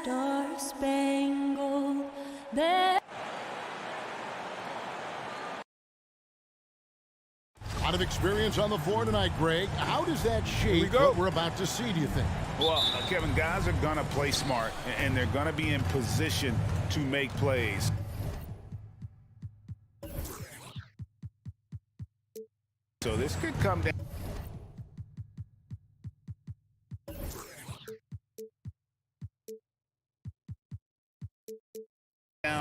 Star-Spangled Banner. A lot of experience on the floor tonight, Greg. How does that shape what we're about to see, do you think? Well, Kevin, guys are going to play smart, and they're going to be in position to make plays. So this could come down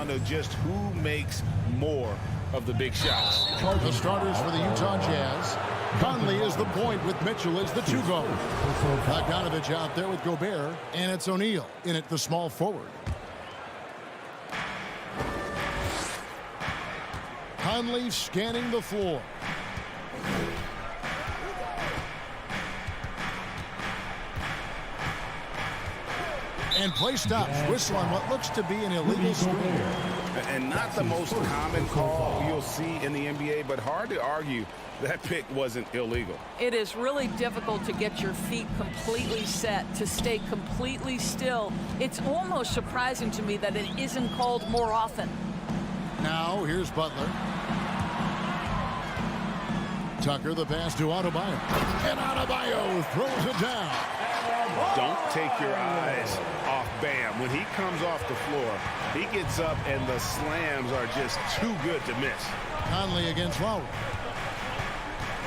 to just who makes more of the big shots. The starters for the Utah Jazz. Conley is the point with Mitchell as the two guard. Bogdanovich out there with Gobert, and it's O'Neal in at the small forward. Conley scanning the floor. And play stops. Whistle on what looks to be an illegal screen. And not the most common call you'll see in the NBA, but hard to argue that pick wasn't illegal. It is really difficult to get your feet completely set, to stay completely still. It's almost surprising to me that it isn't called more often. Now here's Butler. Tucker, the pass to Adebayo. And Adebayo throws it down. Don't take your eyes off Bam. When he comes off the floor, he gets up and the slams are just too good to miss. Conley against Lowry.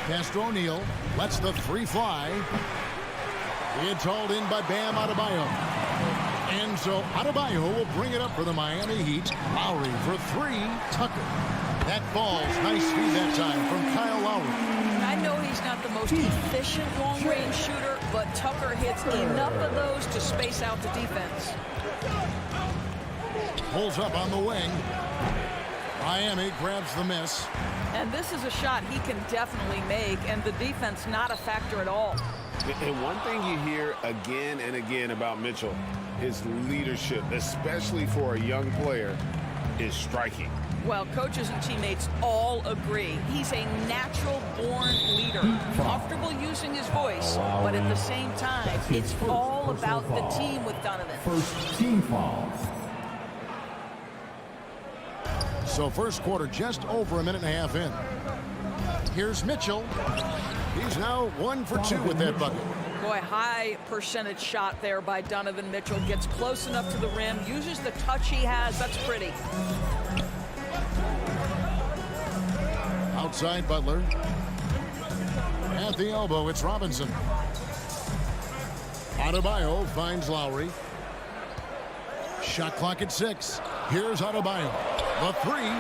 Pass to O'Neal. Lets the three fly. It's hauled in by Bam Adebayo. And so Adebayo will bring it up for the Miami Heat. Lowry for three. Tucker. That falls. Nice feed that time from Kyle Lowry. I know he's not the most efficient long-range shooter, but Tucker hits enough of those to space out the defense. Pulls up on the wing. Miami grabs the miss. And this is a shot he can definitely make, and the defense not a factor at all. And one thing you hear again and again about Mitchell, his leadership, especially for a young player, is striking. Well, coaches and teammates all agree. He's a natural-born leader, comfortable using his voice, but at the same time, it's all about the team with Donovan. First team foul. So first quarter just over a minute and a half in. Here's Mitchell. He's now 1 for 2 with that bucket. Boy, high percentage shot there by Donovan Mitchell. Gets close enough to the rim, uses the touch he has. That's pretty. Outside Butler. At the elbow, it's Robinson. Adebayo finds Lowry. Shot clock at 6. Here's Adebayo. The three.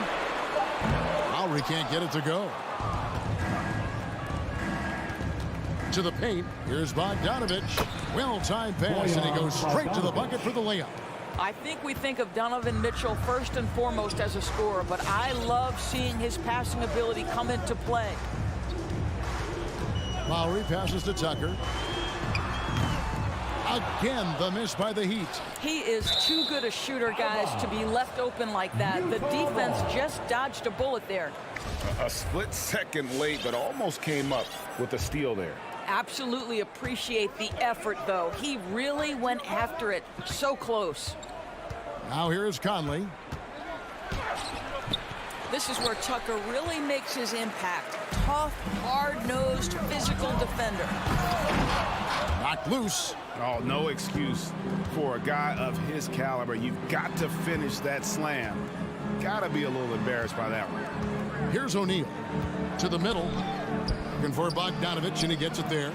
Lowry can't get it to go. To the paint. Here's Bogdanovich. Well-timed pass, and he goes straight to the bucket for the layup. I think we think of Donovan Mitchell first and foremost as a scorer, but I love seeing his passing ability come into play. Lowry passes to Tucker. Again, the miss by the Heat. He is too good a shooter, guys, to be left open like that. The defense just dodged a bullet there. A split second late, but almost came up with a steal there. Absolutely appreciate the effort, though. He really went after it. So close. Now here's Conley. This is where Tucker really makes his impact. Tough, hard-nosed, physical defender. Knocked loose. Oh, no excuse for a guy of his caliber. You've got to finish that slam. Got to be a little embarrassed by that one. Here's O'Neal. To the middle. Looking for Bogdanovich, and he gets it there.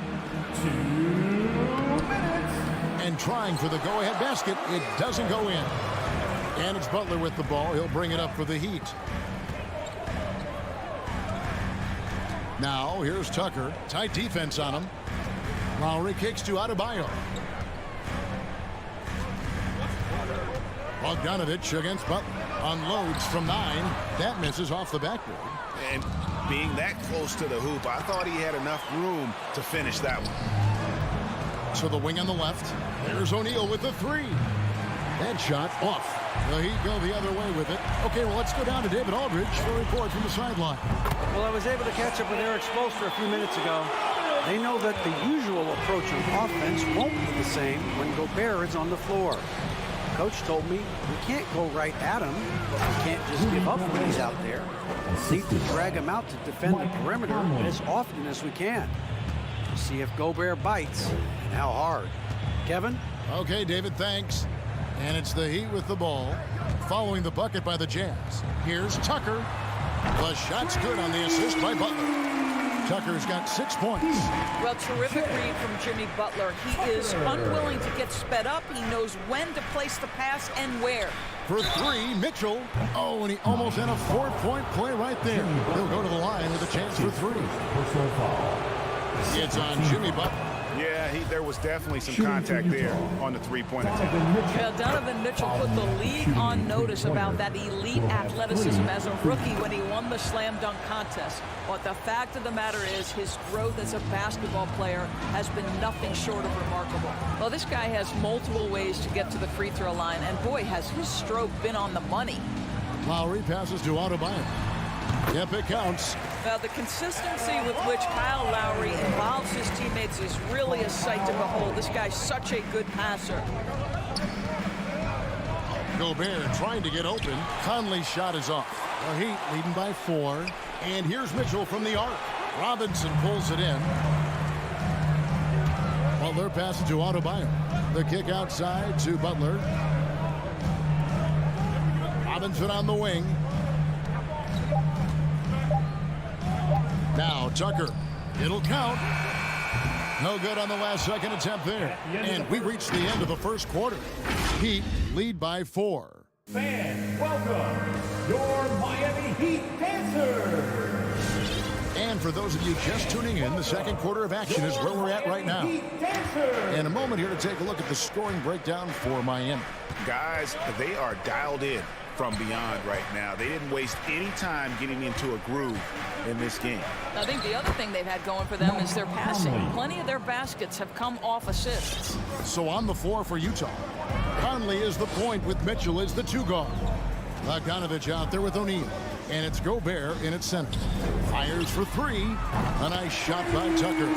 2 minutes. And trying for the go-ahead basket. It doesn't go in. And it's Butler with the ball. He'll bring it up for the Heat. Now, here's Tucker. Tight defense on him. Lowry kicks to Adebayo. Bogdanovich against Butler. Unloads from 9. That misses off the backboard. And being that close to the hoop, I thought he had enough room to finish that one. So the wing on the left. There's O'Neal with the three. That shot off. The Heat go the other way with it. Okay, well, let's go down to David Aldridge for a report from the sideline. Well, I was able to catch up with Eric Spoelstra a few minutes ago. They know that the usual approach on offense won't be the same when Gobert is on the floor. Coach told me we can't go right at him, but we can't just give up when he's out there. We need to drag him out to defend the perimeter as often as we can. See if Gobert bites and how hard. Kevin? Okay, David, thanks. And it's the Heat with the ball, following the bucket by the Jazz. Here's Tucker. The shot's good on the assist by Butler. Tucker's got 6 points. Well, terrific read from Jimmy Butler. He is unwilling to get sped up. He knows when to place the pass and where. For three, Mitchell. Oh, and he almost had a 4-point play right there. He'll go to the line with a chance for three. It's on Jimmy Butler. Yeah, there was definitely some contact there on the three-point attempt. Well, Donovan Mitchell put the league on notice about that elite athleticism as a rookie when he won the slam dunk contest. But the fact of the matter is his growth as a basketball player has been nothing short of remarkable. Well, this guy has multiple ways to get to the free throw line, and boy, has his stroke been on the money. Lowry passes to Adebayo. Yep, it counts. Now, the consistency with which Kyle Lowry involves his teammates is really a sight to behold. This guy's such a good passer. Gobert trying to get open. Conley's shot is off. The Heat leading by 4. And here's Mitchell from the arc. Robinson pulls it in. Butler passes to Adebayo. The kick outside to Butler. Robinson on the wing. Now Tucker. It'll count. No good on the last second attempt there. And we reached the end of the first quarter. Heat lead by 4. Fans, welcome your Miami Heat dancers. And for those of you just tuning in, the second quarter of action is where we're at right now. In a moment here to take a look at the scoring breakdown for Miami. Guys, they are dialed in from beyond right now. They didn't waste any time getting into a groove in this game. I think the other thing they've had going for them is their passing. Plenty of their baskets have come off assists. So on the floor for Utah, Conley is the point with Mitchell as the 2 guard. Bogdanovich out there with O'Neal. And it's Gobert in its center. Fires for 3. A nice shot by Tucker.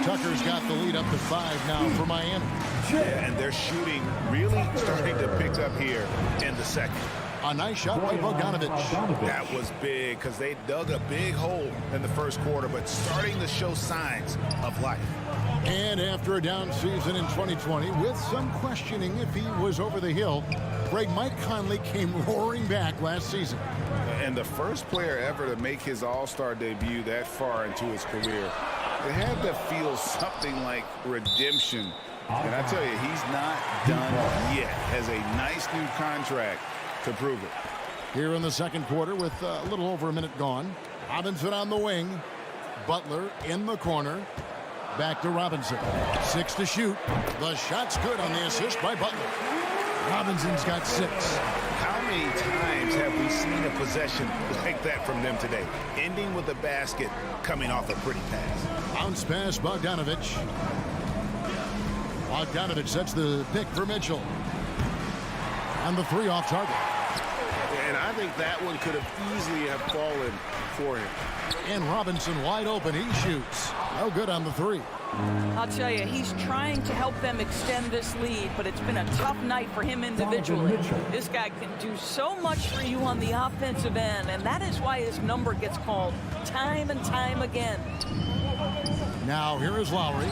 Tucker's got the lead up to 5 now for Miami. Yeah, and their shooting really starting to pick up here in the second. A nice shot by Bogdanovich. That was big because they dug a big hole in the first quarter, but starting to show signs of life. And after a down season in 2020, with some questioning if he was over the hill, Mike Conley came roaring back last season. And the first player ever to make his All-Star debut that far into his career, it had to feel something like redemption. And I tell you, he's not done yet. Has a nice new contract to prove it. Here in the second quarter with a little over a minute gone. Robinson on the wing. Butler in the corner. Back to Robinson. 6 to shoot. The shot's good on the assist by Butler. Robinson's got 6. How many times have we seen a possession like that from them today? Ending with a basket, coming off a pretty pass. Bounce pass, Bogdanovich. Bogdanovich sets the pick for Mitchell. And the 3 off target. And I think that one could have easily have fallen for him. And Robinson wide open. He shoots. No good on the 3. I'll tell you, he's trying to help them extend this lead, but it's been a tough night for him individually. This guy can do so much for you on the offensive end, and that is why his number gets called time and time again. Now here is Lowry.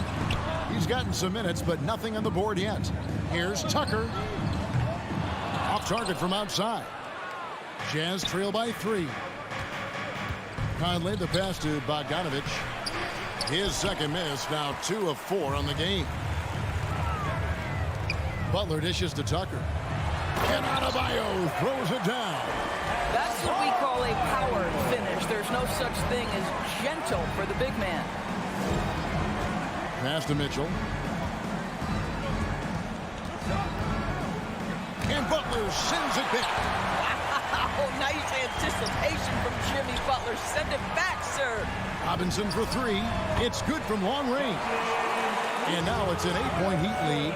He's gotten some minutes, but nothing on the board yet. Here's Tucker. Off target from outside. Jazz trail by 3. Conley the pass to Bogdanovich. His second miss, now 2 of 4 on the game. Butler dishes to Tucker. And Adebayo throws it down. That's what we call a power finish. There's no such thing as gentle for the big man. Pass to Mitchell. And Butler sends it back. Wow, nice anticipation from Jimmy Butler. Send it back, sir. Robinson for 3. It's good from long range. And now it's an 8-point Heat lead.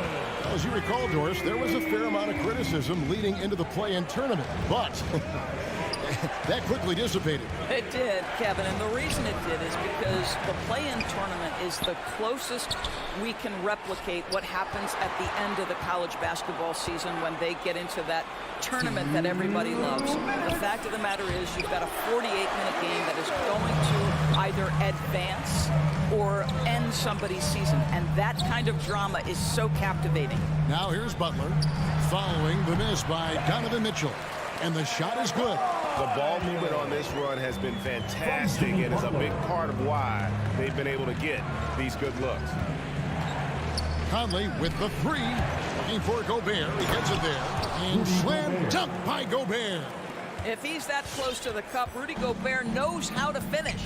As you recall, Doris, there was a fair amount of criticism leading into the play-in tournament. But that quickly dissipated. It did, Kevin, and the reason it did is because the play-in tournament is the closest we can replicate what happens at the end of the college basketball season when they get into that tournament that everybody loves. The fact of the matter is you've got a 48-minute game that is going to either advance or end somebody's season, and that kind of drama is so captivating. Now here's Butler following the miss by Donovan Mitchell, and the shot is good. The ball movement on this run has been fantastic and is a big part of why they've been able to get these good looks. Conley with the three, looking for Gobert. He gets it there, and slam dunk by Gobert. If he's that close to the cup, Rudy Gobert knows how to finish.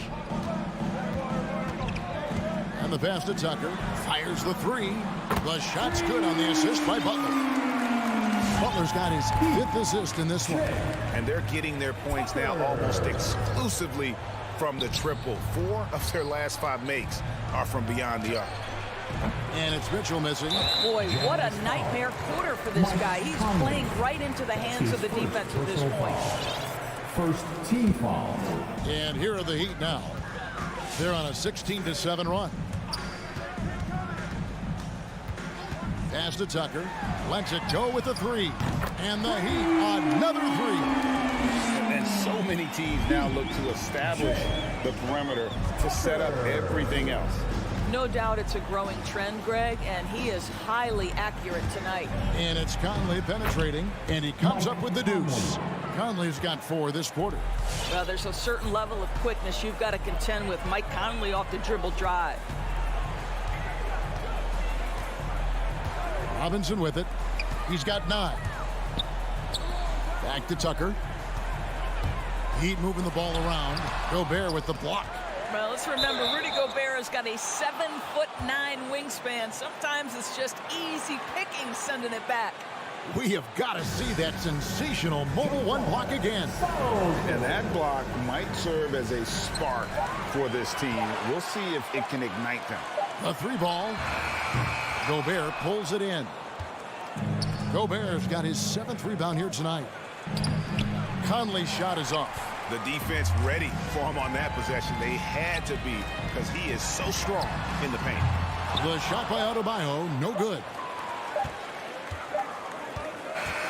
And the pass to Tucker, fires the three. The shot's good on the assist by Butler. Butler's got his 5th assist in this one. And they're getting their points now almost exclusively from the triple. 4 of their last 5 makes are from beyond the arc. And it's Mitchell missing. Boy, what a nightmare quarter for this guy. He's playing right into the hands of the defense at this point. First team foul. And here are the Heat now. They're on a 16-7 run. Pass to Tucker. Lets it go with the three. And the Heat, another three. And so many teams now look to establish the perimeter to set up everything else. No doubt it's a growing trend, Greg, and he is highly accurate tonight. And it's Conley penetrating, and he comes up with the deuce. Conley's got 4 this quarter. Well, there's a certain level of quickness you've got to contend with. Mike Conley off the dribble drive. Robinson with it. He's got 9. Back to Tucker. Heat moving the ball around. Gobert with the block. Well, let's remember, Rudy Gobert has got a 7'9" wingspan. Sometimes it's just easy picking sending it back. We have got to see that sensational mobile 1 block again. And that block might serve as a spark for this team. We'll see if it can ignite them. The 3 ball. Gobert pulls it in. Gobert's got his 7th rebound here tonight. Conley's shot is off. The defense ready for him on that possession. They had to be because he is so strong in the paint. The shot by Adebayo, no good.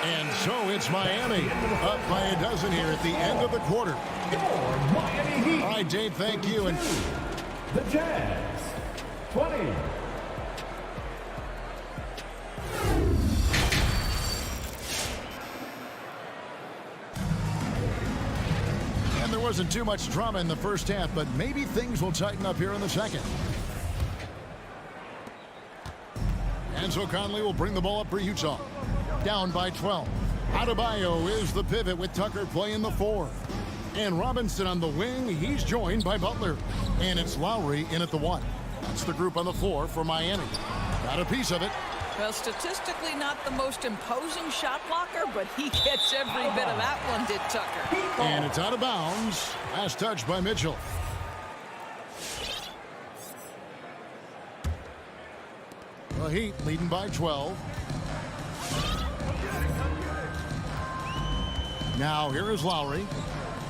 And so it's Miami up by a dozen here at the end of the quarter. Miami Heat. All right, Dave, thank you. And The Jazz. 20. And there wasn't too much drama in the first half, but maybe things will tighten up here in the second. And so Conley will bring the ball up for Utah. Down by 12. Adebayo is the pivot with Tucker playing the 4. And Robinson on the wing. He's joined by Butler. And it's Lowry in at the 1. That's the group on the floor for Miami. Got a piece of it. Well, statistically not the most imposing shot blocker, but he gets every bit of that one, did Tucker. And it's out of bounds. Last touch by Mitchell. The Heat leading by 12. Now here is Lowry.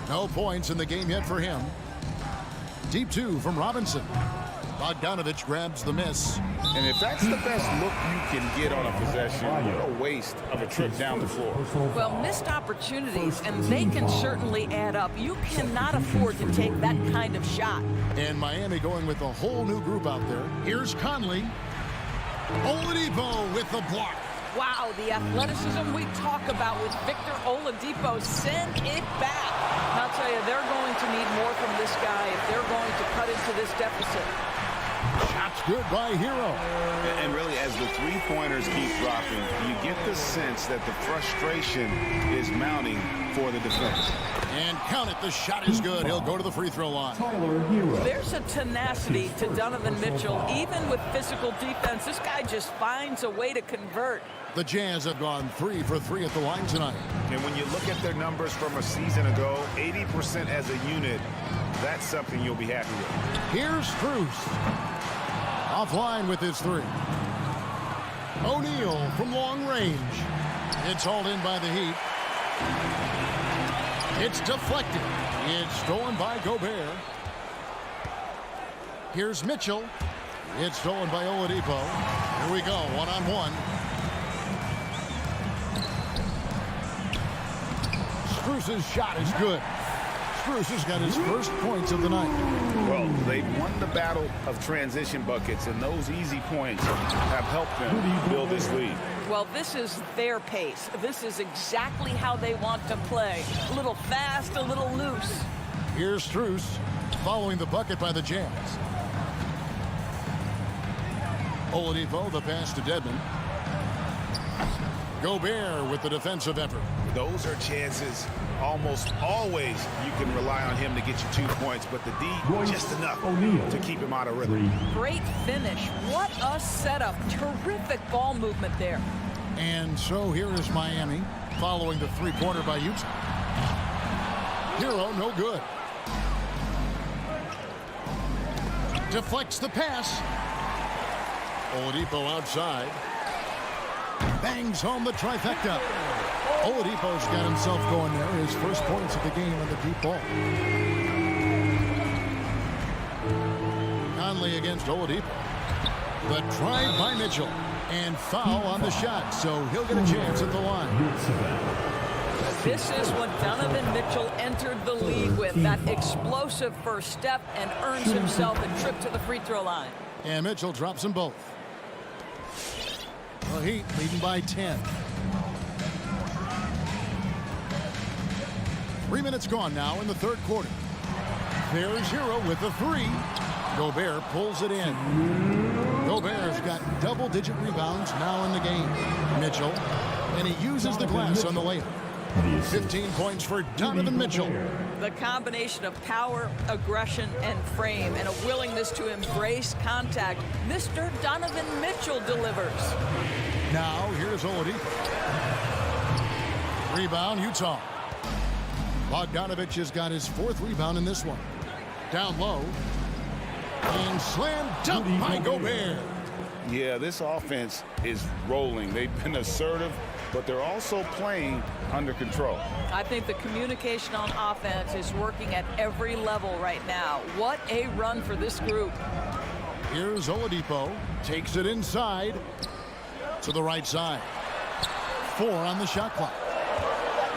No points in the game yet for him. Deep 2 from Robinson. Bogdanovich grabs the miss. And if that's the best look you can get on a possession, what a waste of a trip down the floor. Well, missed opportunities, and they can certainly add up. You cannot afford to take that kind of shot. And Miami going with a whole new group out there. Here's Conley. Oladipo with the block. Wow, the athleticism we talk about with Victor Oladipo. Send it back. I'll tell you, they're going to need more from this guy if they're going to cut into this deficit. Shot's good by Hero. And really, as the three-pointers keep dropping, you get the sense that the frustration is mounting for the defense. And count it, the shot is good. He'll go to the free throw line. There's a tenacity to Donovan Mitchell. Even with physical defense, this guy just finds a way to convert. The Jazz have gone 3 for 3 at the line tonight. And when you look at their numbers from a season ago, 80% as a unit, that's something you'll be happy with. Here's Strus. Offline with his 3. O'Neal from long range. It's hauled in by the Heat. It's deflected. It's stolen by Gobert. Here's Mitchell. It's stolen by Oladipo. Here we go, one-on-one. Strus's shot is good. Strus has got his first points of the night. Well, they've won the battle of transition buckets, and those easy points have helped them build this lead. Well, this is their pace. This is exactly how they want to play. A little fast, a little loose. Here's Strus following the bucket by the Jazz. Oladipo, the pass to Dedmon. Gobert with the defensive effort. Those are chances almost always you can rely on him to get you 2 points, but the D just enough to keep him out of rhythm. Great finish. What a setup. Terrific ball movement there. And so here is Miami following the three-pointer by Utah. Hero, no good. Deflects the pass. Oladipo outside. Bangs home the trifecta. Oladipo's got himself going there. His first points of the game on the deep ball. Conley against Oladipo. The drive by Mitchell. And foul on the shot, so he'll get a chance at the line. This is what Donovan Mitchell entered the league with. That explosive first step, and earns himself a trip to the free throw line. And Mitchell drops them both. The Heat leading by 10. 3 minutes gone now in the third quarter. There's Hero with the three. Gobert pulls it in. Gobert's got double-digit rebounds now in the game. Mitchell, and he uses the glass on the layup. 15 points for Donovan Mitchell. The combination of power, aggression, and frame, and a willingness to embrace contact, Mr. Donovan Mitchell delivers. Now, here's Oladipo. Rebound, Utah. Bogdanovich has got his fourth rebound in this one. Down low. And slam dunk by Gobert. Yeah, this offense is rolling. They've been assertive, but they're also playing under control. I think the communication on offense is working at every level right now. What a run for this group. Here's Oladipo. Takes it inside to the right side. 4 on the shot clock.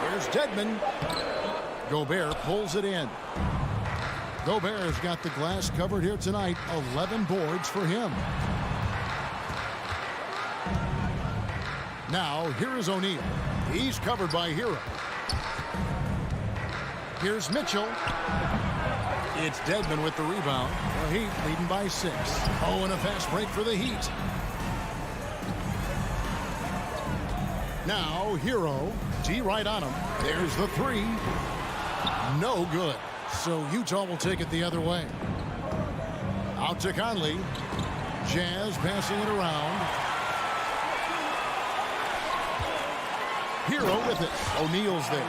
Here's Dedmon. Gobert pulls it in. Gobert's got the glass covered here tonight. 11 boards for him. Now, here is O'Neal. He's covered by Hero. Here's Mitchell. It's Dedmon with the rebound. The Heat leading by 6. Oh, and a fast break for the Heat. Now, Hero. D right on him. There's the three. No good. So Utah will take it the other way. Out to Conley. Jazz passing it around. Hero with it. O'Neal's there.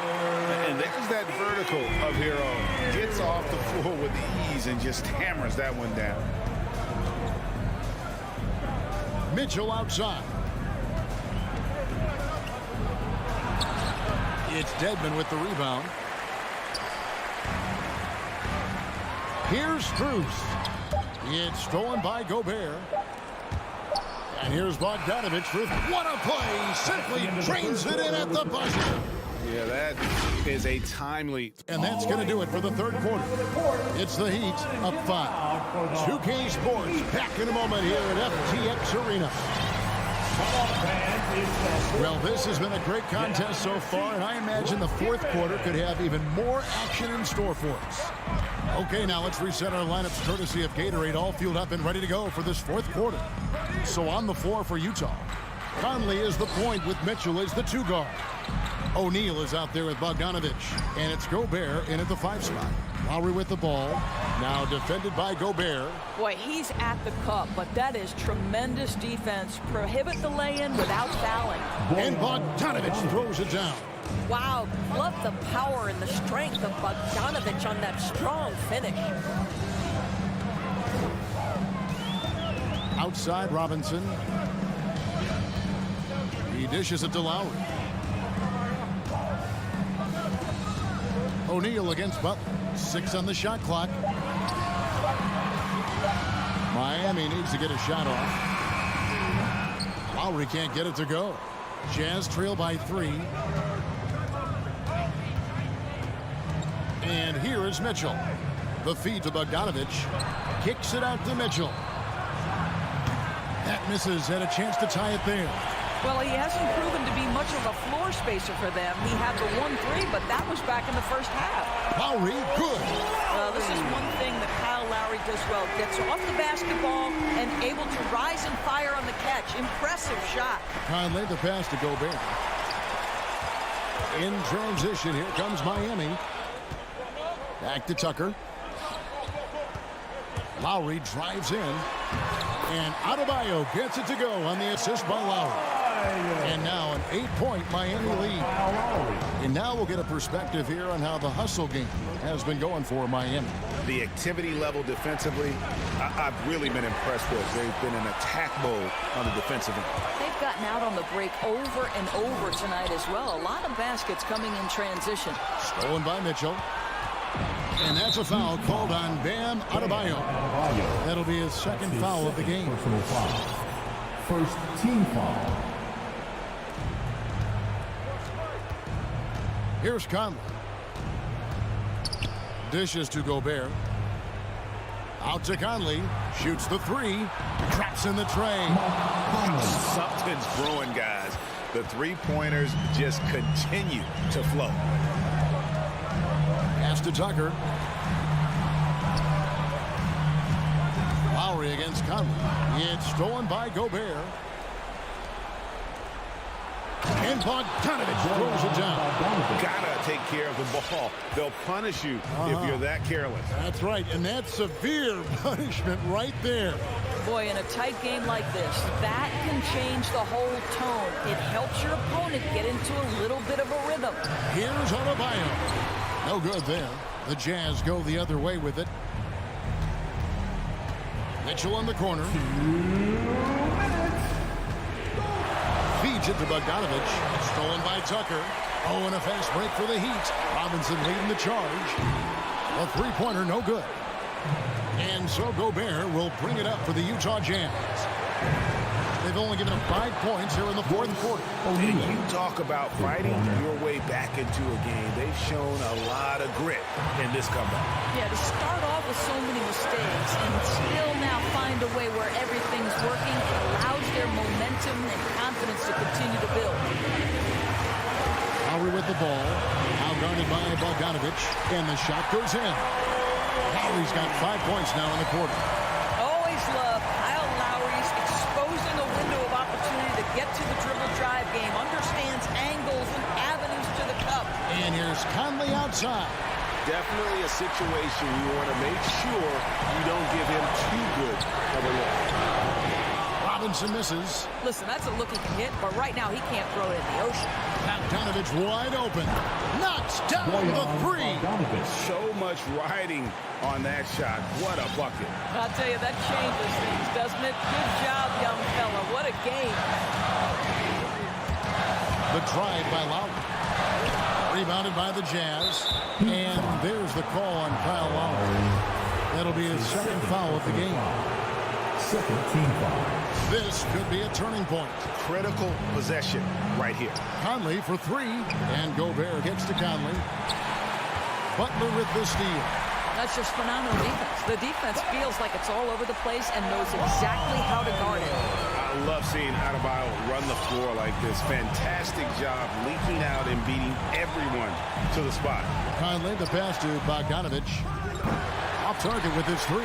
And there's that vertical of Hero. Gets off the floor with ease and just hammers that one down. Mitchell outside. It's Dedmon with the rebound. Here's Strus. It's stolen by Gobert. And here's Bogdanovich with what a play. Simply drains it in at the buzzer. Yeah, that is a timely. And that's going to do it for the third quarter. It's the Heat up 5. 2K Sports back in a moment here at FTX Arena. Well, this has been a great contest so far, and I imagine the fourth quarter could have even more action in store for us. Okay, now let's reset our lineups courtesy of Gatorade, all fueled up and ready to go for this fourth quarter. So on the floor for Utah, Conley is the point with Mitchell as the 2 guard. O'Neal is out there with Bogdanovich, and it's Gobert in at the 5 spot. Lowry with the ball, now defended by Gobert. Boy, he's at the cup, but that is tremendous defense. Prohibit the lay-in without fouling. And Bogdanovich throws it down. Wow, love the power and the strength of Bogdanovich on that strong finish. Outside Robinson. He dishes it to Lowry. O'Neal against Butler. 6 on the shot clock. Miami needs to get a shot off. Lowry can't get it to go. Jazz trail by 3. And here is Mitchell. The feed to Bogdanovich. Kicks it out to Mitchell. That misses. Had a chance to tie it there. Well, he hasn't proven to be much of a floor spacer for them. He had the 1-3, but that was back in the first half. Lowry, good. Well, this is one thing that Kyle Lowry does well. Gets off the basketball and able to rise and fire on the catch. Impressive shot. Conley, the pass to Gobert. In transition, here comes Miami. Back to Tucker. Lowry drives in. And Adebayo gets it to go on the assist by Lowry. And now an 8-point Miami lead. And now we'll get a perspective here on how the hustle game has been going for Miami. The activity level defensively, I've really been impressed with. They've been in attack mode on the defensive end. They've gotten out on the break over and over tonight as well. A lot of baskets coming in transition. Stolen by Mitchell. And that's a foul called on Bam Adebayo. That'll be his second foul of the game. Personal foul. First team foul. Here's Conley. Dishes to Gobert. Out to Conley. Shoots the 3. Traps in the tray. Something's brewing, guys. The three-pointers just continue to flow. Pass to Tucker. Lowry against Conley. It's stolen by Gobert. And Bogdanovich throws it down. Gotta take care of the ball. They'll punish you if you're that careless. That's right, and that's severe punishment right there. Boy, in a tight game like this, that can change the whole tone. It helps your opponent get into a little bit of a rhythm. Here's Adebayo. No good there. The Jazz go the other way with it. Mitchell in the corner. Feeds it to Bogdanovich. Stolen by Tucker. Oh, and a fast break for the Heat. Robinson leading the charge. A three-pointer, no good. And so Gobert will bring it up for the Utah Jazz. They've only given up 5 points here in the fourth quarter. And you talk about fighting your way back into a game. They've shown a lot of grit in this comeback. Yeah, to start off with so many mistakes and still now find a way where everything's working allows their momentum and confidence to continue to build. Lowry with the ball. Now guarded by Bogdanovich. And the shot goes in. Lowry's got 5 points now in the quarter. Always love Kyle Lowry's exposing a window of opportunity to get to the dribble drive game. Understands angles and avenues to the cup. And here's Conley outside. Definitely a situation you want to make sure you don't give him too good of a look. Robinson misses. Listen, that's a look he can hit, but right now he can't throw it in the ocean. Bogdanovich wide open. Knocks down the 3. So much riding on that shot. What a bucket. I'll tell you, that changes things, doesn't it? Good job, young fella. What a game. The drive by Lowry. Rebounded by the Jazz. And there's the call on Kyle Lowry. That'll be his second foul of the game. Second team foul. This could be a turning point. Critical possession right here. Conley for 3. And Gobert gets to Conley. Butler with the steal. That's just phenomenal defense. The defense feels like it's all over the place and knows exactly how to guard it. I love seeing Adebayo run the floor like this. Fantastic job leaking out and beating everyone to the spot. Conley, the pass to Bogdanovich. Off target with his 3.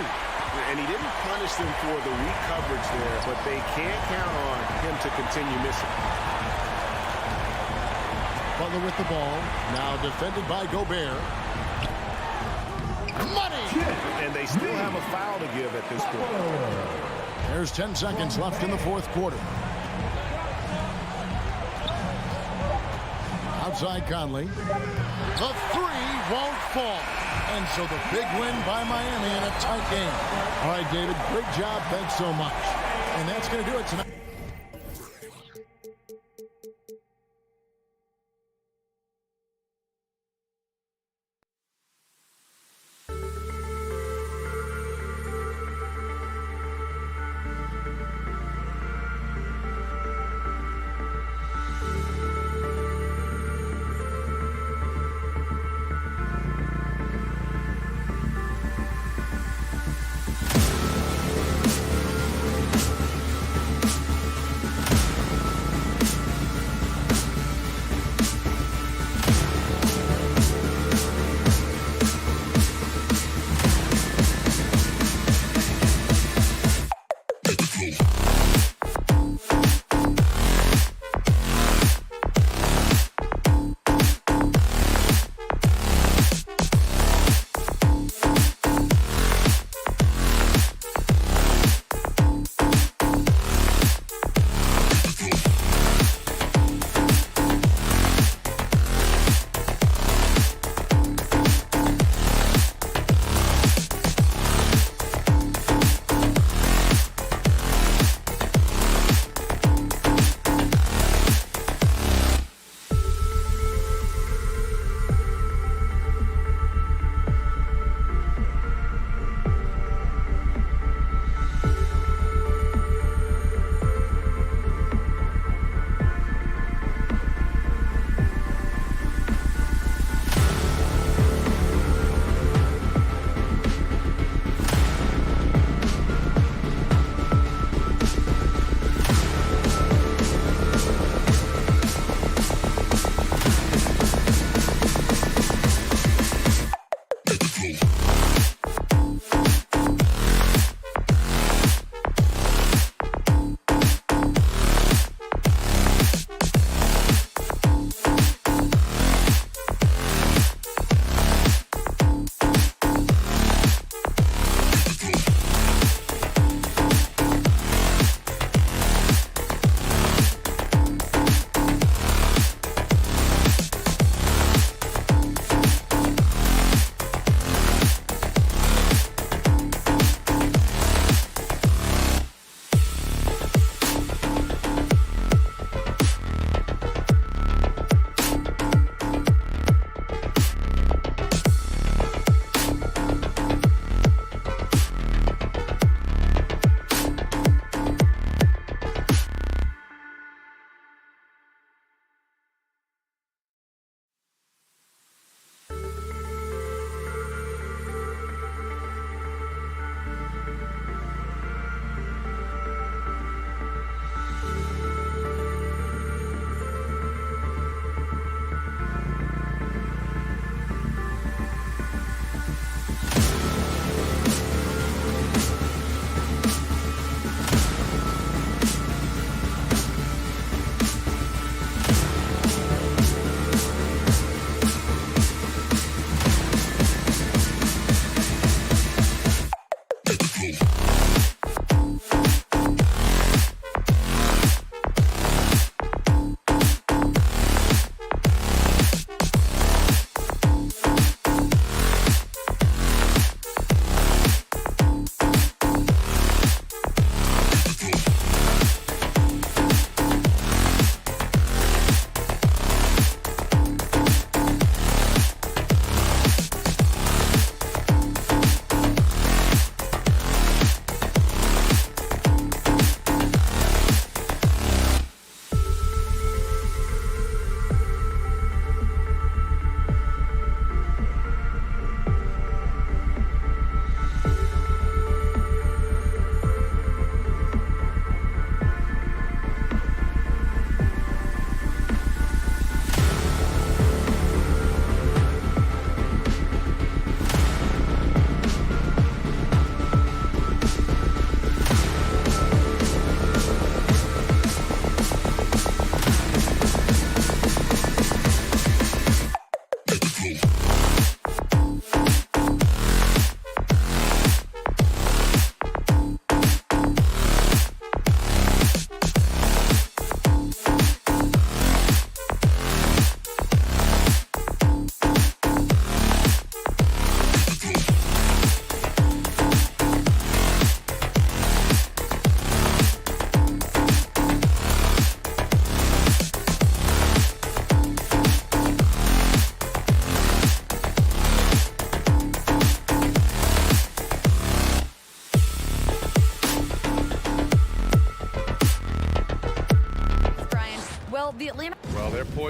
And he didn't punish them for the weak coverage there, but they can't count on him to continue missing. Butler with the ball. Now defended by Gobert. Money! And they still have a foul to give at this point. There's 10 seconds left in the fourth quarter. Outside Conley. The 3 won't fall. And so the big win by Miami in a tight game. All right, David, great job. Thanks so much. And that's going to do it tonight.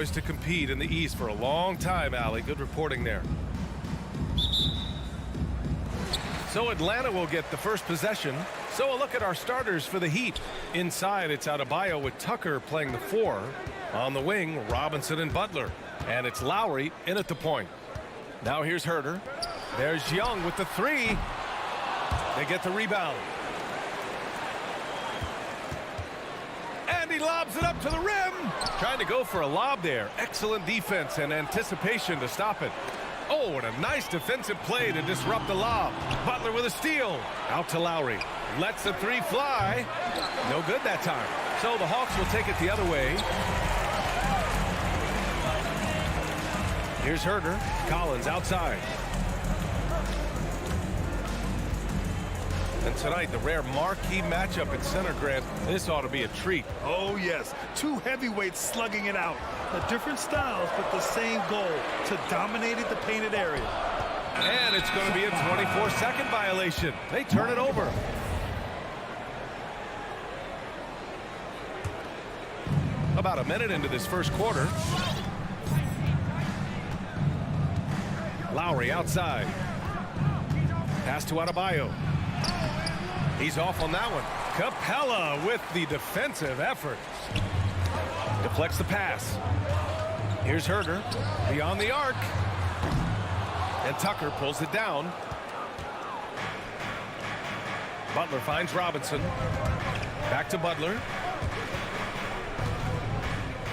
poised to compete in the East for a long time, Allie. Good reporting there. So Atlanta will get the first possession. So a look at our starters for the Heat. Inside, it's Adebayo with Tucker playing the 4. On the wing, Robinson and Butler. And it's Lowry in at the point. Now here's Herter. There's Young with the 3. They get the rebound. And he lobs it up to the rim. Trying to go for a lob there. Excellent defense and anticipation to stop it. Oh, and a nice defensive play to disrupt the lob. Butler with a steal. Out to Lowry. Lets the 3 fly. No good that time. So the Hawks will take it the other way. Here's Herter. Collins outside. And tonight, the rare marquee matchup at center, Grant. This ought to be a treat. Oh, yes. Two heavyweights slugging it out. Different styles, but the same goal, to dominate the painted area. And it's going to be a 24-second violation. They turn it over. About a minute into this first quarter. Lowry outside. Pass to Adebayo. He's off on that one. Capella with the defensive effort. Deflects the pass. Here's Herter beyond the arc. And Tucker pulls it down. Butler finds Robinson. Back to Butler.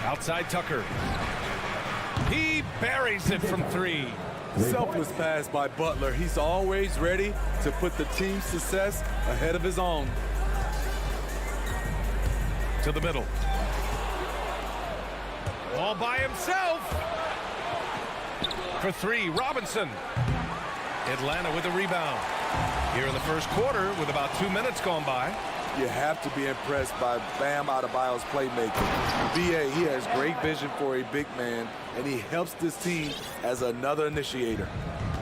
Outside Tucker. He buries it from 3. Selfless pass by Butler. He's always ready to put the team's success ahead of his own. To the middle. All by himself. For 3, Robinson. Atlanta with a rebound. Here in the first quarter with about 2 minutes gone by. You have to be impressed by Bam Adebayo's playmaking. BA, he has great vision for a big man, and he helps this team as another initiator.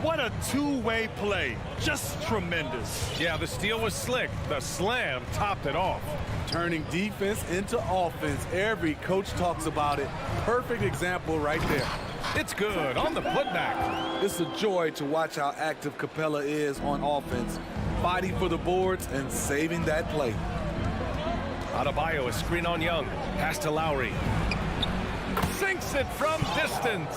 What a two-way play. Just tremendous. Yeah, the steal was slick. The slam topped it off. Turning defense into offense. Every coach talks about it. Perfect example right there. It's good on the putback. It's a joy to watch how active Capella is on offense, fighting for the boards and saving that play. Adebayo, a screen on Young. Pass to Lowry. Sinks it from distance.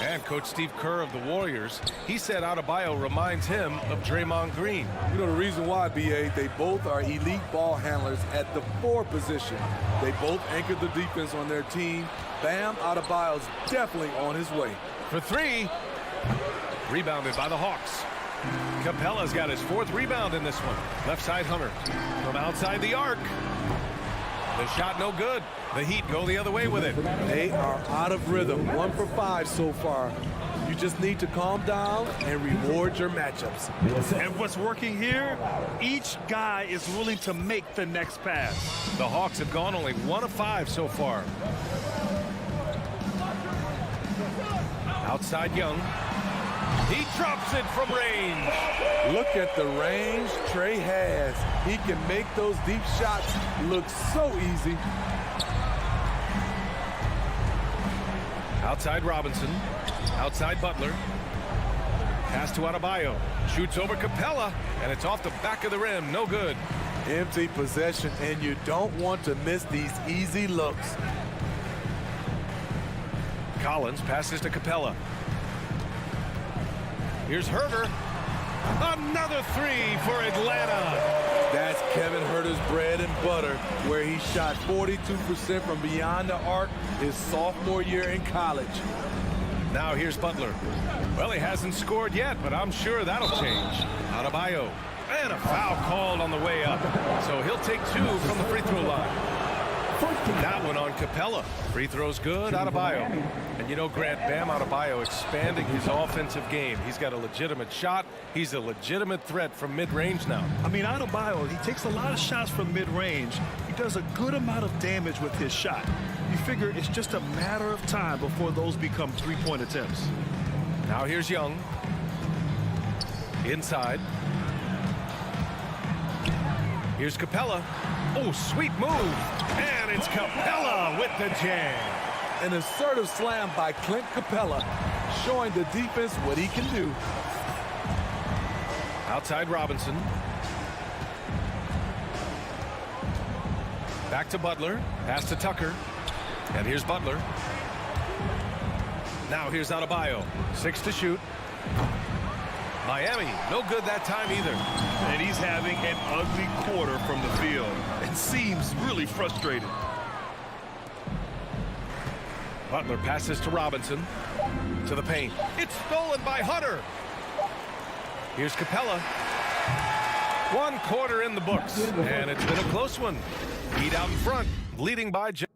And Coach Steve Kerr of the Warriors, he said Adebayo reminds him of Draymond Green. You know the reason why, BA, they both are elite ball handlers at the 4 position. They both anchor the defense on their team. Bam Adebayo's definitely on his way. For 3. Rebounded by the Hawks. Capella's got his 4th rebound in this one. Left side Hunter. From outside the arc. The shot no good. The Heat go the other way with it. They are out of rhythm. 1 for 5 so far. You just need to calm down and reward your matchups. And what's working here, each guy is willing to make the next pass. The Hawks have gone only 1 of 5 so far. Outside Young. He drops it from range. Look at the range Trey has. He can make those deep shots look so easy. Outside Robinson. Outside Butler. Pass to Adebayo. Shoots over Capella, and it's off the back of the rim. No good. Empty possession, and you don't want to miss these easy looks. Collins passes to Capella. Here's Herter. Another 3 for Atlanta. That's Kevin Herter's bread and butter, where he shot 42% from beyond the arc his sophomore year in college. Now here's Butler. Well, he hasn't scored yet, but I'm sure that'll change. Adebayo. And a foul called on the way up. So he'll take 2 from the free throw line. That one on Capella. Free throws good, Adebayo. And you know, Grant, Bam Adebayo expanding his offensive game. He's got a legitimate shot. He's a legitimate threat from mid-range now. I mean, Adebayo, he takes a lot of shots from mid-range. He does a good amount of damage with his shot. You figure it's just a matter of time before those become three-point attempts. Now here's Young. Inside. Here's Capella. Oh, sweet move. And it's Capella with the jam. An assertive slam by Clint Capella, showing the defense what he can do. Outside Robinson. Back to Butler. Pass to Tucker. And here's Butler. Now here's Adebayo. 6 to shoot. Miami, no good that time either. And he's having an ugly quarter from the field. It seems really frustrated. Butler passes to Robinson. To the paint. It's stolen by Hunter. Here's Capella. 1 quarter in the books. And it's been a close one. Heat out in front. Leading by Jeff.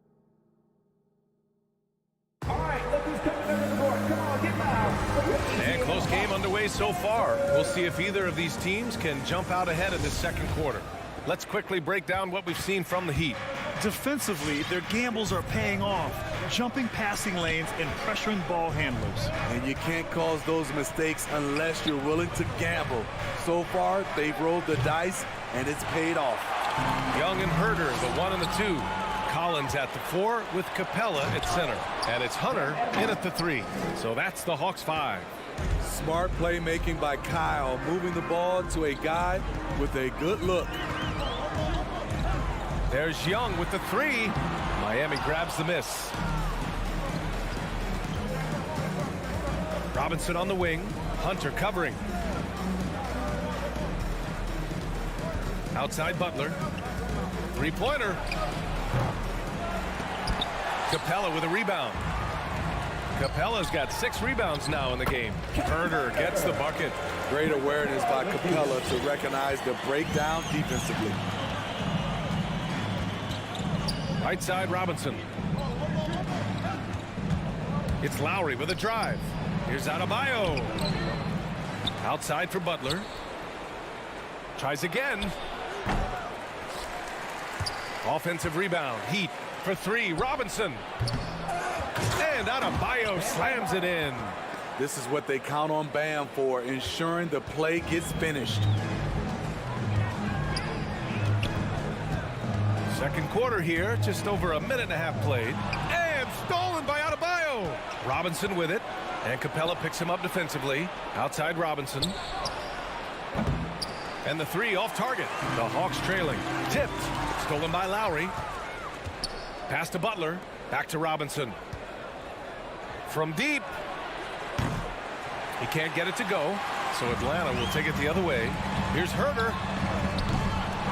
And close game underway so far. We'll see if either of these teams can jump out ahead in this second quarter. Let's quickly break down what we've seen from the Heat. Defensively, their gambles are paying off, jumping passing lanes and pressuring ball handlers. And you can't cause those mistakes unless you're willing to gamble. So far, they've rolled the dice, and it's paid off. Young and Herter, the 1 and the 2. Collins at the 4 with Capella at center. And it's Hunter in at the 3. So that's the Hawks 5. Smart playmaking by Kyle, moving the ball to a guy with a good look. There's Young with the 3. Miami grabs the miss. Robinson on the wing. Hunter covering. Outside Butler. 3-pointer. Capella with a rebound. Capella's got 6 rebounds now in the game. Herter gets the bucket. Great awareness by Capella to recognize the breakdown defensively. Right side Robinson. It's Lowry with a drive. Here's Adebayo. Outside for Butler. Tries again. Offensive rebound. Heat for 3. Robinson. And Adebayo slams it in. This is what they count on Bam for, ensuring the play gets finished. Second quarter here, just over a minute and a half played. And stolen by Adebayo. Robinson with it. And Capella picks him up defensively. Outside Robinson. And the 3 off target. The Hawks trailing. Tipped. Stolen by Lowry. Pass to Butler. Back to Robinson. From deep. He can't get it to go. So Atlanta will take it the other way. Here's Herter.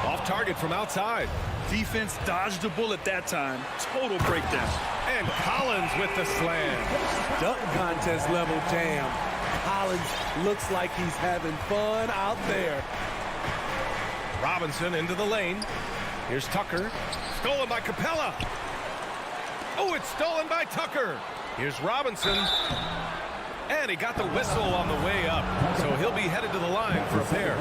Off target from outside. Defense dodged a bullet that time. Total breakdown. And Collins with the slam. Dunk contest level jam. Collins looks like he's having fun out there. Robinson into the lane. Here's Tucker. Stolen by Capella. Oh, it's stolen by Tucker. Here's Robinson. And he got the whistle on the way up. So he'll be headed to the line for a pair.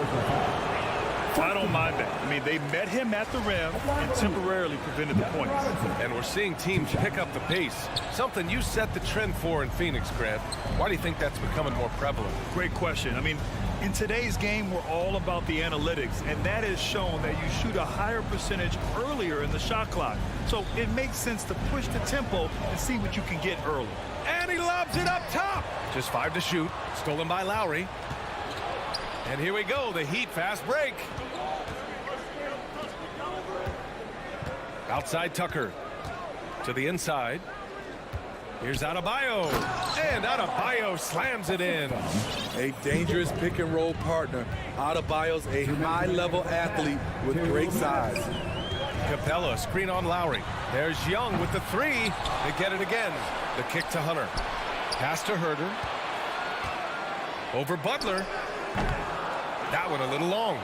I don't mind that. I mean, they met him at the rim and temporarily prevented the points. And we're seeing teams pick up the pace. Something you set the trend for in Phoenix, Grant. Why do you think that's becoming more prevalent? Great question. I mean, in today's game, we're all about the analytics, and that has shown that you shoot a higher percentage earlier in the shot clock. So it makes sense to push the tempo and see what you can get early. And he lobs it up top. Just 5 to shoot. Stolen by Lowry. And here we go, the Heat fast break. Outside Tucker. To the inside. Here's Adebayo. And Adebayo slams it in. A dangerous pick and roll partner. Adebayo's a high-level athlete with great size. Capella, screen on Lowry. There's Young with the 3. They get it again. The kick to Hunter. Pass to Herter. Over Butler. That one a little long.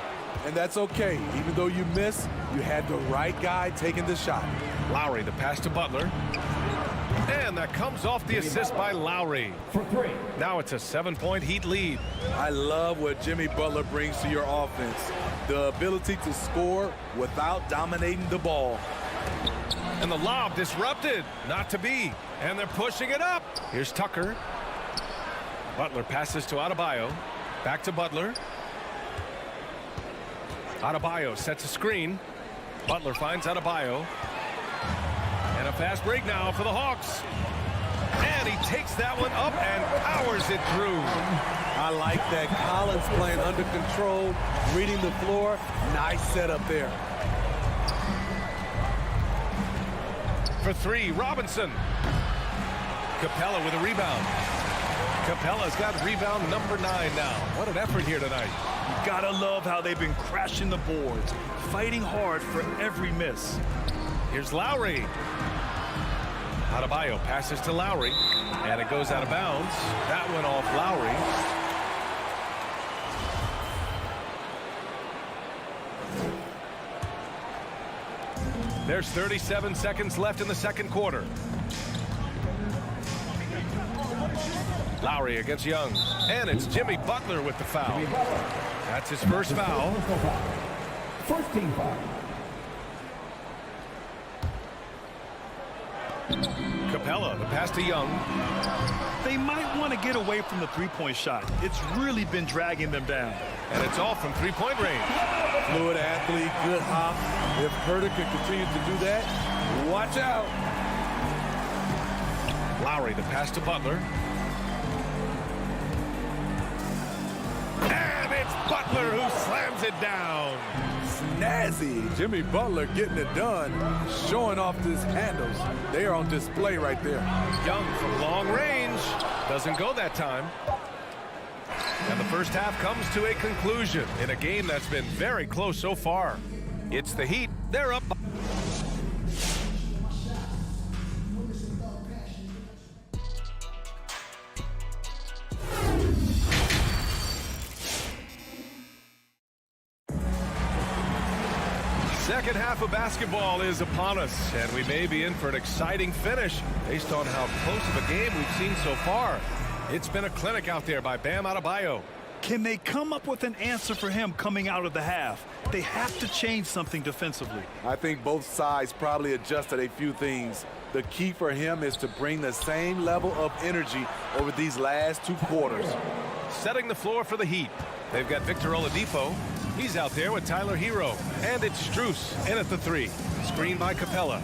And that's okay. Even though you miss, you had the right guy taking the shot. Lowry, the pass to Butler. And that comes off the assist by Lowry. For 3. Now it's a 7-point Heat lead. I love what Jimmy Butler brings to your offense. The ability to score without dominating the ball. And the lob disrupted. Not to be. And they're pushing it up. Here's Tucker. Butler passes to Adebayo. Back to Butler. Adebayo sets a screen. Butler finds Adebayo. And a fast break now for the Hawks. And he takes that one up and powers it through. I like that. Collins playing under control, reading the floor. Nice setup there. For three, Robinson. Capella with a rebound. Capella's got rebound number 9 now. What an effort here tonight. You gotta love how they've been crashing the boards, fighting hard for every miss. Here's Lowry. Adebayo passes to Lowry, and it goes out of bounds. That went off Lowry. There's 37 seconds left in the second quarter. Lowry against Young, and it's Jimmy Butler with the foul. That's his first foul. First team foul. Capella, the pass to Young. They might want to get away from the three-point shot. It's really been dragging them down. And it's all from three-point range. Fluid athlete, good hop. If Herter can continue to do that, watch out. Lowry, the pass to Butler. And it's Butler who slams it down. Snazzy. Jimmy Butler getting it done, showing off his handles. They are on display right there. Young from long range. Doesn't go that time. And the first half comes to a conclusion in a game that's been very close so far. It's the Heat. They're up. Second half of basketball is upon us, and we may be in for an exciting finish based on how close of a game we've seen so far. It's been a clinic out there by Bam Adebayo. Can they come up with an answer for him coming out of the half? They have to change something defensively. I think both sides probably adjusted a few things. The key for him is to bring the same level of energy over these last 2 quarters. Setting the floor for the Heat. They've got Victor Oladipo. He's out there with Tyler Hero. And it's Strus in at the 3. Screen by Capella.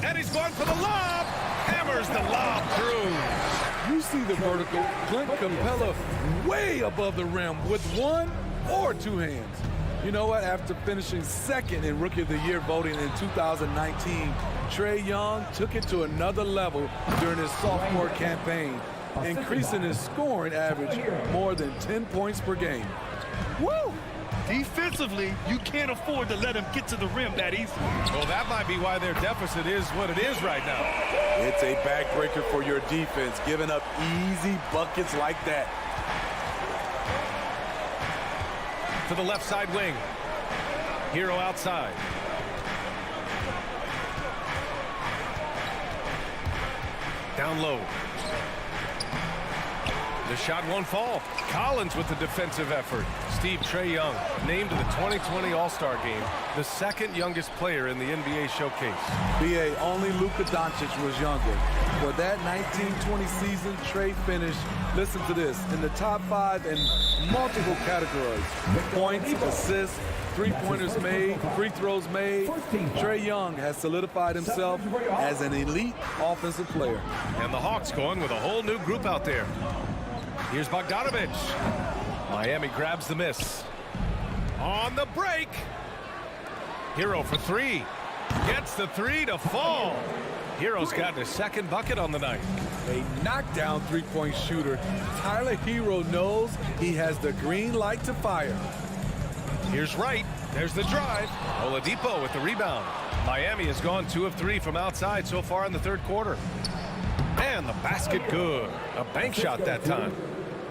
And he's going for the lob. Hammers the lob through. You see the vertical. Clint Capella way above the rim with 1 or 2 hands. You know what? After finishing second in Rookie of the Year voting in 2019, Trae Young took it to another level during his sophomore campaign, increasing his scoring average more than 10 points per game. Woo! Defensively, you can't afford to let him get to the rim that easy. Well, that might be why their deficit is what it is right now. It's a backbreaker for your defense, giving up easy buckets like that. To the left side wing. Hero outside. Down low. The shot won't fall. Collins with the defensive effort. Trae Young named to the 2020 All-Star Game, the second youngest player in the NBA showcase. BA, only Luka Doncic was younger. For that 1920 season, Trae finished, listen to this, in the top 5 in multiple categories. Points, assists, three-pointers made, free throws made. Trae Young has solidified himself as an elite offensive player. And the Hawks going with a whole new group out there. Here's Bogdanovich. Miami grabs the miss. On the break. Hero for 3. Gets the 3 to fall. Hero's gotten his second bucket on the night. A knockdown three-point shooter. Tyler Hero knows he has the green light to fire. Here's Wright. There's the drive. Oladipo with the rebound. Miami has gone 2 of 3 from outside so far in the third quarter. And the basket good. A bank shot that time.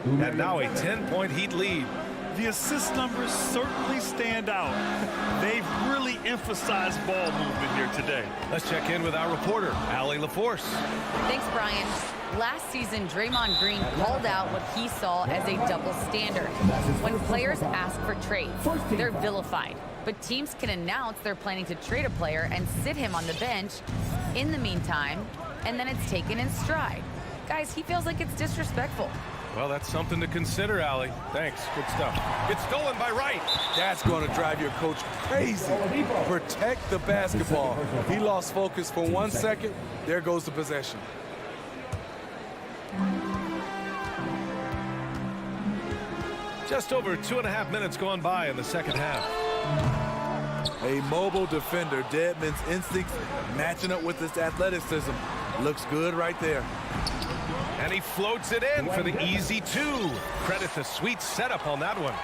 And now a 10-point Heat lead. The assist numbers certainly stand out. They've really emphasized ball movement here today. Let's check in with our reporter, Allie LaForce. Thanks, Brian. Last season, Draymond Green called out what he saw as a double standard. When players ask for trades, they're vilified. But teams can announce they're planning to trade a player and sit him on the bench in the meantime, and then it's taken in stride. Guys, he feels like it's disrespectful. Well, that's something to consider, Allie. Thanks. Good stuff. It's stolen by Wright. That's going to drive your coach crazy. Protect the basketball. He lost focus for 1 second. There goes the possession. Just over 2.5 minutes gone by in the second half. A mobile defender. Dedmon's instincts matching up with his athleticism. Looks good right there. And he floats it in for the easy 2. Credit the sweet setup on that one.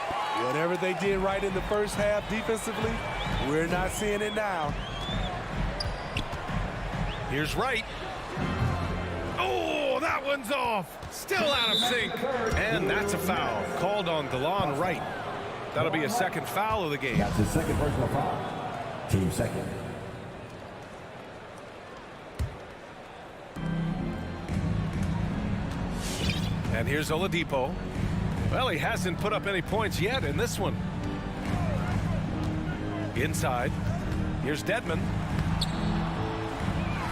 Whatever they did right in the first half defensively, we're not seeing it now. Here's Wright. Oh, that one's off. Still out of sync. And that's a foul called on DeLon Wright. That'll be a second foul of the game. That's his second personal foul. Team second. And here's Oladipo. Well, he hasn't put up any points yet in this one. Inside. Here's Dedmon.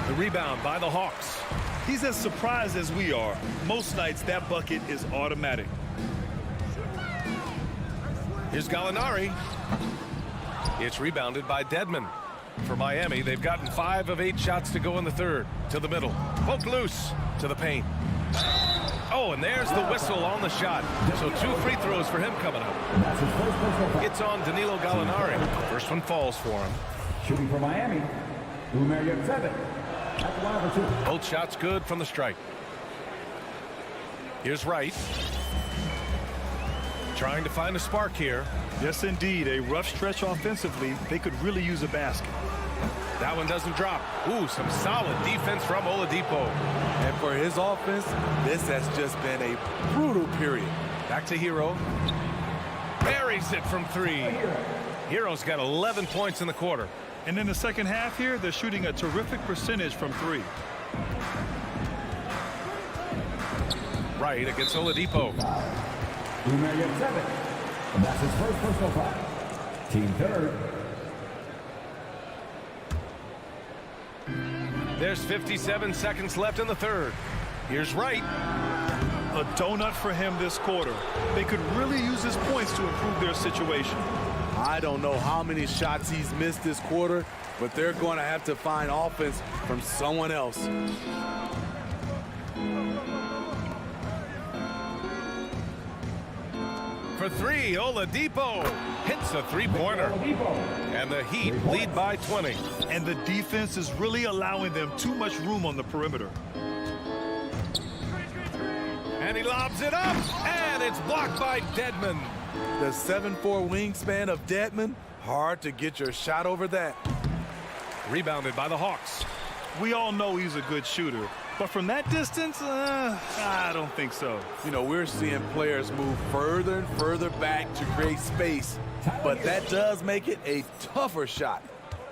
The rebound by the Hawks. He's as surprised as we are. Most nights that bucket is automatic. Here's Gallinari. It's rebounded by Dedmon. For Miami, they've gotten 5 of 8 shots to go in the third. To the middle. Poked loose. To the paint. Oh, and there's the whistle on the shot. So 2 free throws for him coming up. That's his first personal foul. It's on Danilo Gallinari. First one falls for him. Shooting for Miami. Umar 7. At the line for 2. Both shots good from the strike. Here's Wright. Trying to find a spark here. Yes, indeed. A rough stretch offensively. They could really use a basket. That one doesn't drop. Ooh, some solid defense from Oladipo. And for his offense, this has just been a brutal period. Back to Hero. Buries it from 3. Hero's got 11 points in the quarter. And in the second half here, they're shooting a terrific percentage from 3. Right against Oladipo. Umar 7. And that's his first personal foul. Team third. There's 57 seconds left in the third. Here's Wright. A donut for him this quarter. They could really use his points to improve their situation. I don't know how many shots he's missed this quarter, but they're going to have to find offense from someone else. For 3, Oladipo hits a 3-pointer. And the Heat lead by 20. And the defense is really allowing them too much room on the perimeter. And he lobs it up, and it's blocked by Dedmon. The 7'4" wingspan of Dedmon, hard to get your shot over that. Rebounded by the Hawks. We all know he's a good shooter, but from that distance, I don't think so. You know, we're seeing players move further and further back to create space, but that does make it a tougher shot.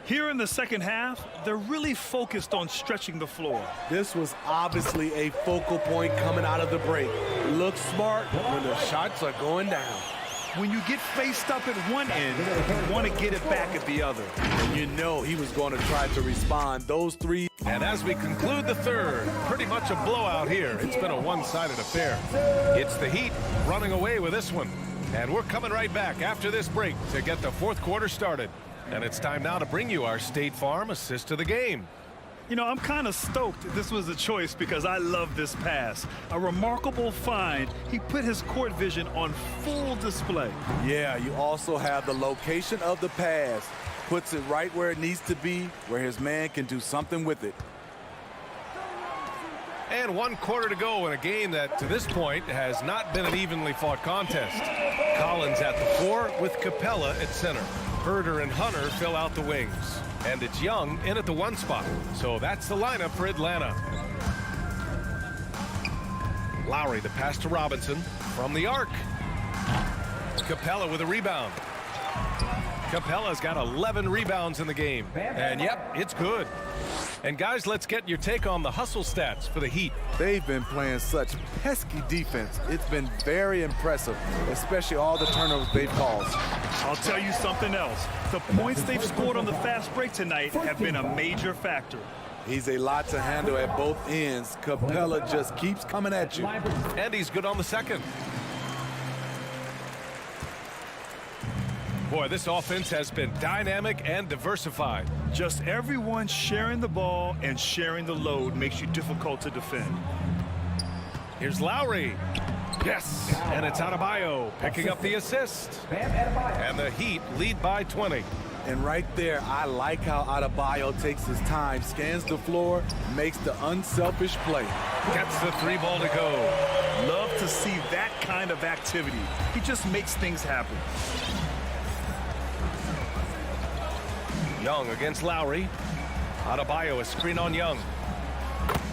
Here in the second half, they're really focused on stretching the floor. This was obviously a focal point coming out of the break. Look smart when the shots are going down. When you get faced up at one end, you want to get it back at the other. And you know he was going to try to respond. Those 3. And as we conclude the third, pretty much a blowout here. It's been a one-sided affair. It's the Heat running away with this one. And we're coming right back after this break to get the fourth quarter started. And it's time now to bring you our State Farm assist to the game. You know, I'm kind of stoked this was a choice because I love this pass. A remarkable find. He put his court vision on full display. Yeah, you also have the location of the pass. Puts it right where it needs to be, where his man can do something with it. And 1 quarter to go in a game that, to this point, has not been an evenly fought contest. Collins at the 4 with Capella at center. Herder and Hunter fill out the wings. And it's Young in at the 1 spot. So that's the lineup for Atlanta. Lowry, the pass to Robinson from the arc. Capella with a rebound. Capella's got 11 rebounds in the game. And yep, it's good. And guys, let's get your take on the hustle stats for the Heat. They've been playing such pesky defense. It's been very impressive, especially all the turnovers they've caused. I'll tell you something else. The points they've scored on the fast break tonight have been a major factor. He's a lot to handle at both ends. Capella just keeps coming at you. And he's good on the second. Boy, this offense has been dynamic and diversified. Just everyone sharing the ball and sharing the load makes you difficult to defend. Here's Lowry. Yes, and it's Adebayo picking up the assist. And the Heat lead by 20. And right there, I like how Adebayo takes his time, scans the floor, makes the unselfish play. Gets the 3 ball to go. Love to see that kind of activity. He just makes things happen. Young against Lowry. Adebayo, a screen on Young.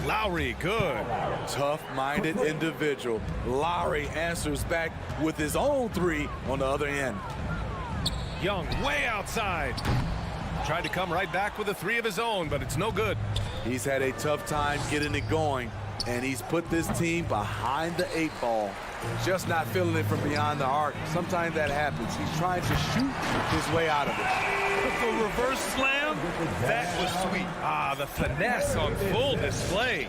Lowry, good. Tough-minded individual. Lowry answers back with his own 3 on the other end. Young way outside. Tried to come right back with a 3 of his own, but it's no good. He's had a tough time getting it going, and he's put this team behind the 8 ball. Just not feeling it from beyond the arc. Sometimes that happens. He's trying to shoot his way out of it. The reverse slam, that was sweet. Ah, the finesse on full display.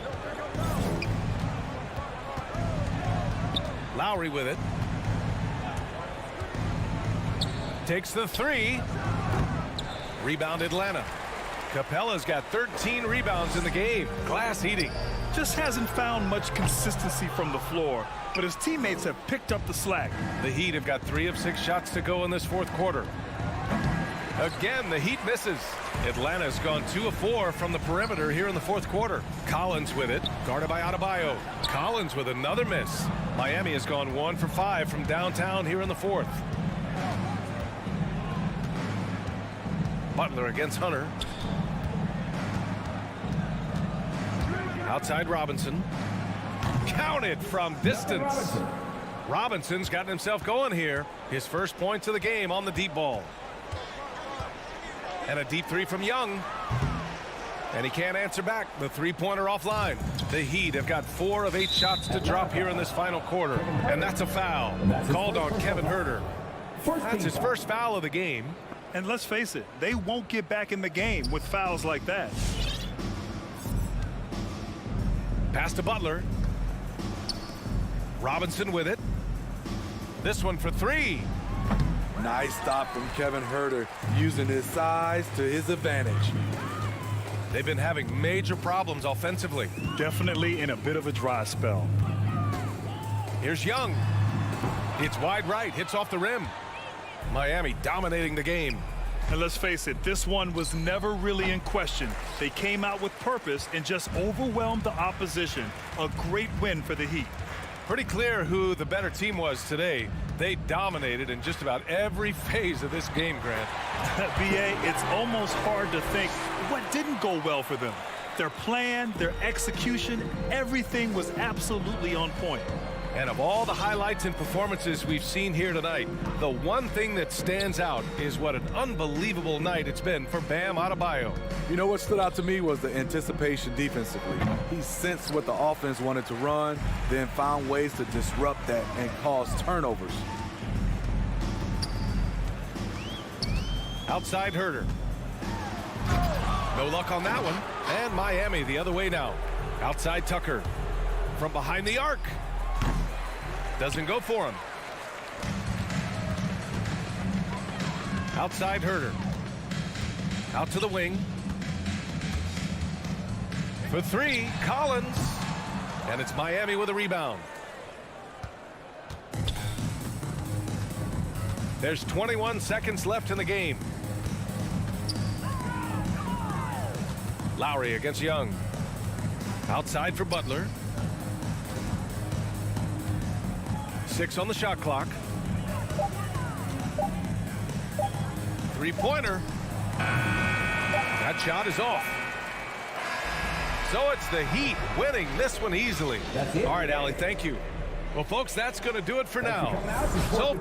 Lowry with it. Takes the 3. Rebound Atlanta. Capella's got 13 rebounds in the game. Glass eating. Just hasn't found much consistency from the floor, but his teammates have picked up the slack. The Heat have got 3 of 6 shots to go in this 4th quarter. Again, the Heat misses. Atlanta's gone 2 of 4 from the perimeter here in the 4th quarter. Collins with it, guarded by Adebayo. Collins with another miss. Miami has gone 1 for 5 from downtown here in the 4th. Butler against Hunter. Outside Robinson. Counted from distance. Robinson's gotten himself going here. His first points of the game on the deep ball. And a deep 3 from Young. And he can't answer back. The 3-pointer offline. The Heat have got 4 of 8 shots to drop here in this final quarter. And that's a foul. Called on Kevin Huerter. That's his first foul of the game. And let's face it, they won't get back in the game with fouls like that. Pass to Butler. Robinson with it. This one for 3. Nice stop from Kevin Huerter, using his size to his advantage. They've been having major problems offensively. Definitely in a bit of a dry spell. Here's Young. It's wide right, hits off the rim. Miami dominating the game. And let's face it, this one was never really in question. They came out with purpose and just overwhelmed the opposition. A great win for the Heat. Pretty clear who the better team was today. They dominated in just about every phase of this game, Grant. BA, it's almost hard to think what didn't go well for them. Their plan, their execution, everything was absolutely on point. And of all the highlights and performances we've seen here tonight, the one thing that stands out is what an unbelievable night it's been for Bam Adebayo. You know what stood out to me was the anticipation defensively. He sensed what the offense wanted to run, then found ways to disrupt that and cause turnovers. Outside Huerter. No luck on that one. And Miami the other way now. Outside Tucker. From behind the arc. Doesn't go for him. Outside Huerter. Out to the wing. For 3, Collins. And it's Miami with a rebound. There's 21 seconds left in the game. Lowry against Young. Outside for Butler. 6 on the shot clock. 3-pointer. That shot is off. So it's the Heat winning this one easily. All right, Allie, thank you. Well, folks, that's going to do it for now. So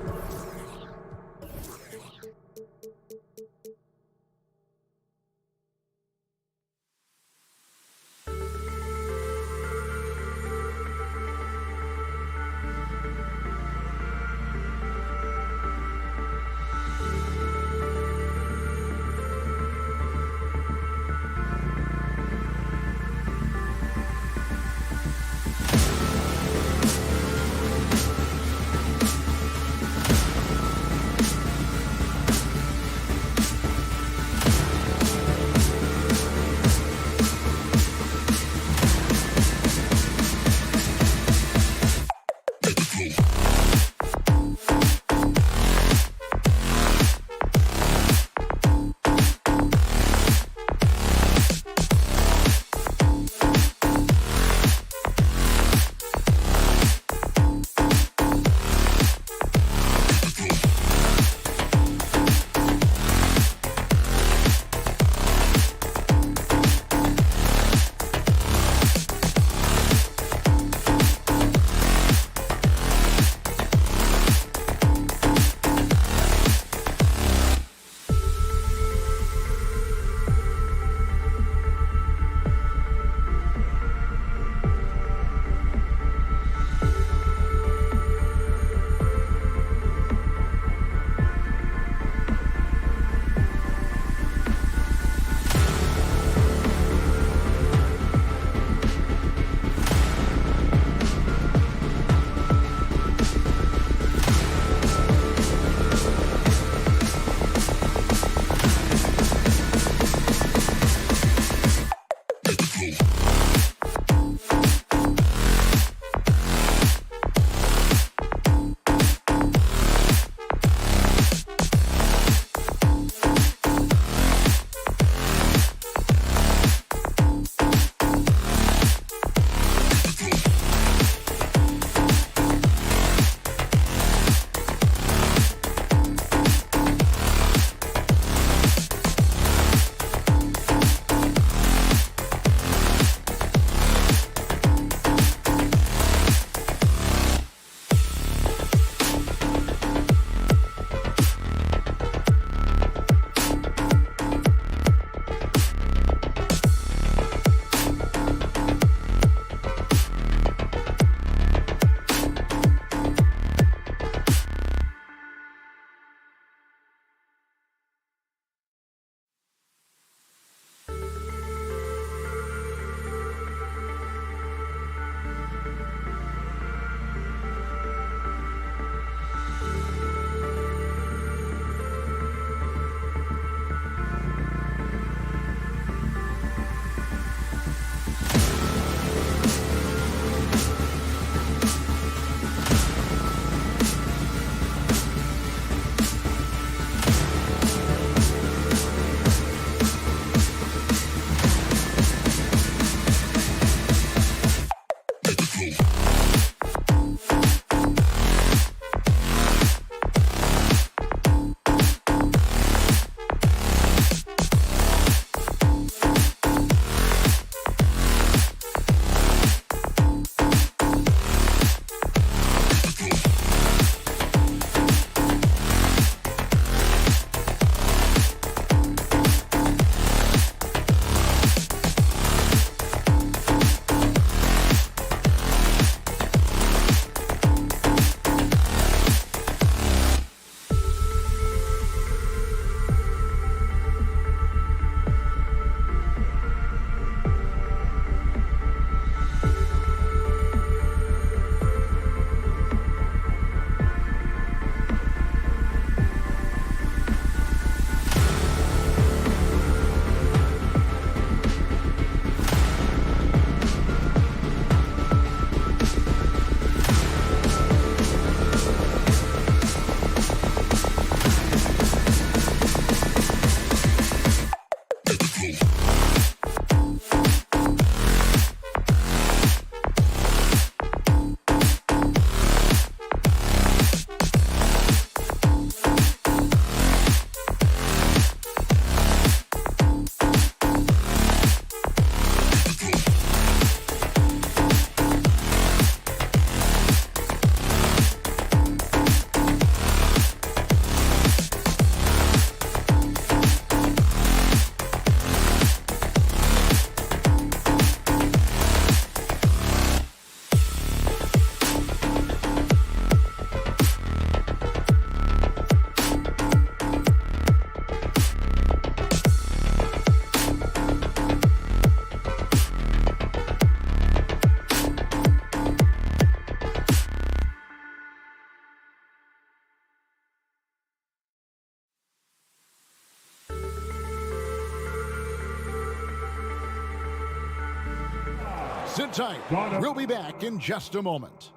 Sit tight. We'll be back in just a moment.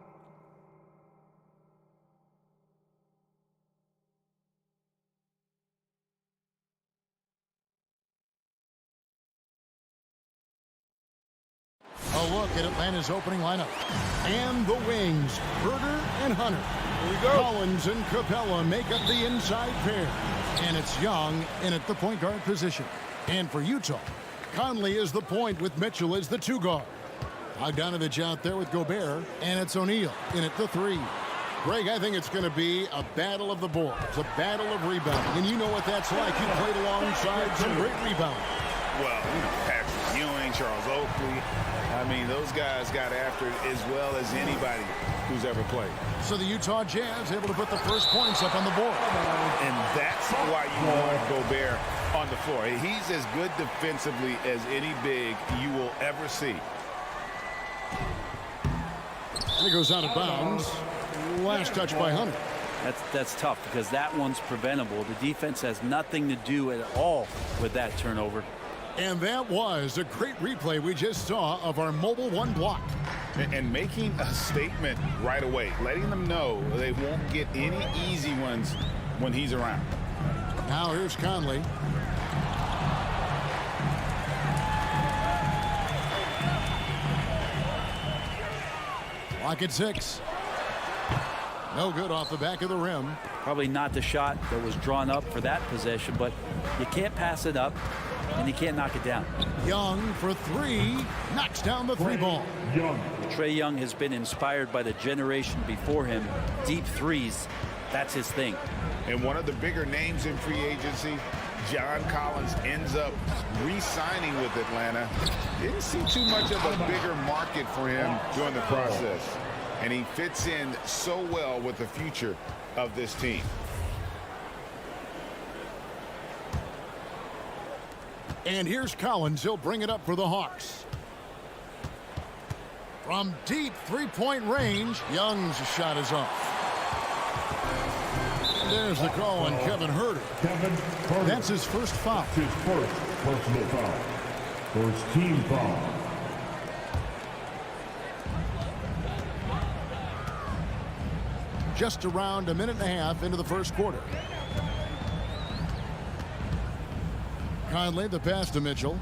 A look at Atlanta's opening lineup. And the wings, Herder and Hunter. Here we go. Collins and Capella make up the inside pair. And it's Young in at the point guard position. And for Utah, Conley is the point with Mitchell as the 2 guard. Bogdanovich out there with Gobert. And it's O'Neal in at the 3. Greg, I think it's going to be a battle of the boards, a battle of rebounding. And you know what that's like. You played alongside some great rebounding. Well, Patrick Ewing, Charles Oakley. I mean, those guys got after it as well as anybody who's ever played. So the Utah Jazz able to put the first points up on the board. And that's why you want Gobert on the floor. He's as good defensively as any big you will ever see. And he goes out of bounds. Last touch by Hunter. That's tough because that one's preventable. The defense has nothing to do at all with that turnover. And that was a great replay we just saw of our Mobile One block. And making a statement right away, letting them know they won't get any easy ones when he's around. Now here's Conley. Lock at 6. No good off the back of the rim. Probably not the shot that was drawn up for that possession, but you can't pass it up. And you can't knock it down. Young for 3. Knocks down the 3 ball. Trae Young has been inspired by the generation before him. Deep threes, that's his thing. And one of the bigger names in free agency, John Collins, ends up re-signing with Atlanta. Didn't see too much of a bigger market for him during the process. And he fits in so well with the future of this team. And here's Collins. He'll bring it up for the Hawks. From deep 3-point range, Young's shot is off. There's the call on Kevin Herder. That's his first foul. His first personal foul. First team foul. Just around a minute and a half into the first quarter. Conley, the pass to Mitchell.